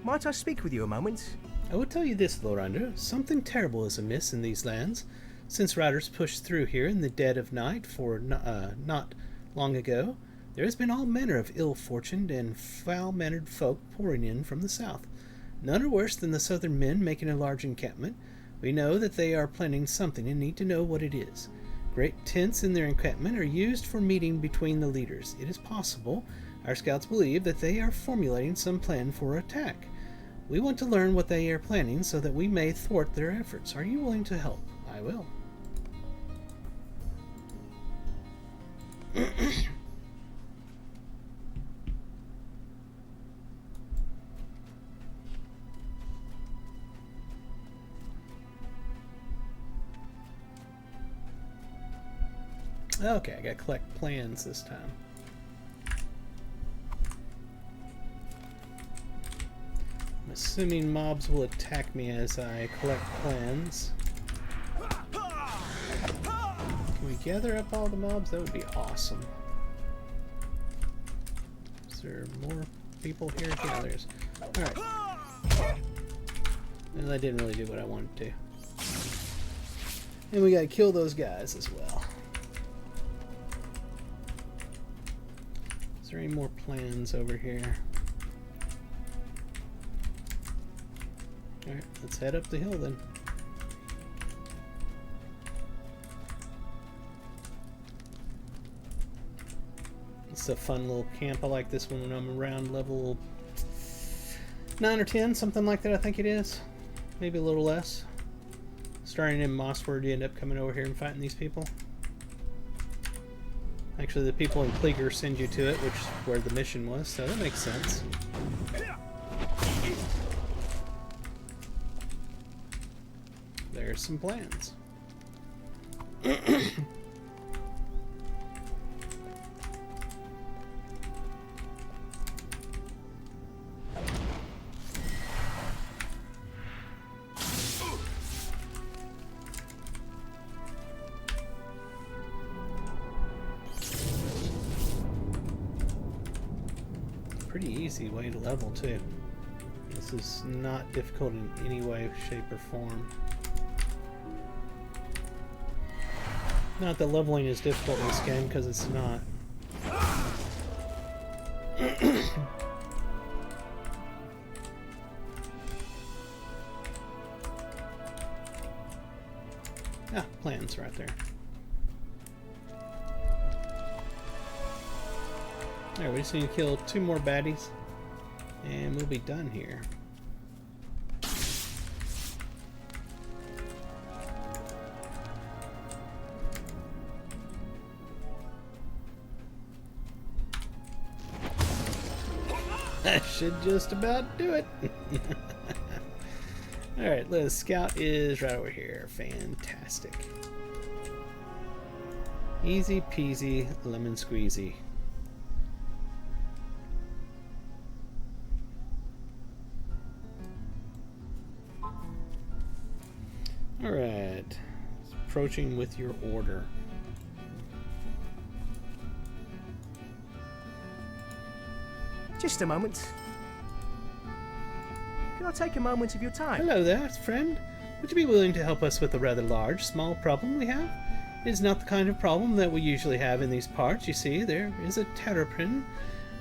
Might I speak with you a moment? I will tell you this, Loranda. Something terrible is amiss in these lands. Since riders pushed through here in the dead of night not long ago, there has been all manner of ill-fortuned and foul-mannered folk pouring in from the south. None are worse than the southern men making a large encampment. We know that they are planning something and need to know what it is. Great tents in their encampment are used for meeting between the leaders. It is possible, our scouts believe, that they are formulating some plan for attack. We want to learn what they are planning so that we may thwart their efforts. Are you willing to help? I will. Okay, I gotta collect plans this time. I'm assuming mobs will attack me as I collect plans. Can we gather up all the mobs? That would be awesome. Is there more people here? Yeah, there's. Alright. Well, that didn't really do what I wanted to. And we gotta kill those guys as well. Is there any more plans over here? Alright, let's head up the hill then. It's a fun little camp. I like this one when I'm around level 9 or 10, something like that I think it is. Maybe a little less. Starting in Mossword, you end up coming over here and fighting these people. Actually, the people in Kleeger send you to it, which is where the mission was, so that makes sense. There's some plans. Pretty easy way to level too. This is not difficult in any way, shape, or form. Not that leveling is difficult in this game, because it's not. Ah, plans right there. Alright, we just need to kill 2 more baddies, and we'll be done here. That should just about do it. Alright, the scout is right over here. Fantastic. Easy peasy, lemon squeezy. Alright. Approaching with your order. Just a moment. Can I take a moment of your time? Hello there, friend. Would you be willing to help us with a rather large, small problem we have? It is not the kind of problem that we usually have in these parts. You see, there is a terrapin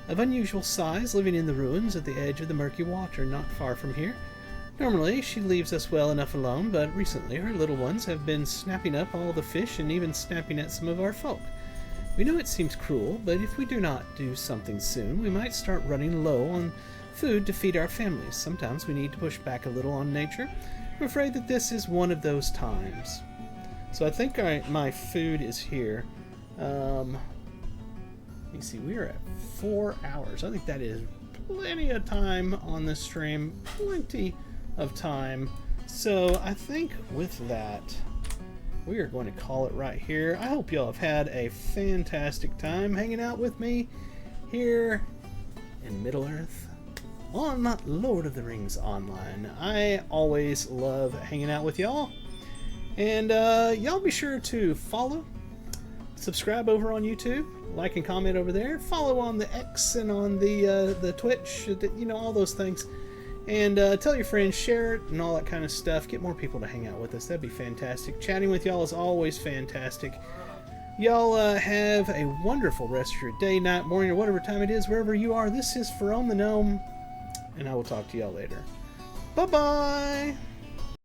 of unusual size living in the ruins at the edge of the murky water not far from here. Normally, she leaves us well enough alone, but recently her little ones have been snapping up all the fish and even snapping at some of our folk. We know it seems cruel, but if we do not do something soon, we might start running low on food to feed our families. Sometimes we need to push back a little on nature. I'm afraid that this is one of those times. So I think my food is here. Let me see, we are at 4 hours. I think that is plenty of time on this stream. Plenty of time. So I think with that, we are going to call it right here. I hope y'all have had a fantastic time hanging out with me here in Middle-earth on Lord of the Rings Online. I always love hanging out with y'all. And y'all be sure to follow, subscribe over on YouTube, like and comment over there, follow on the X and on the Twitch, you know, all those things. And tell your friends, share it, and all that kind of stuff. Get more people to hang out with us. That'd be fantastic. Chatting with y'all is always fantastic. Y'all have a wonderful rest of your day, night, morning, or whatever time it is, wherever you are. This is Ferone the Gnome, and I will talk to y'all later. Bye-bye!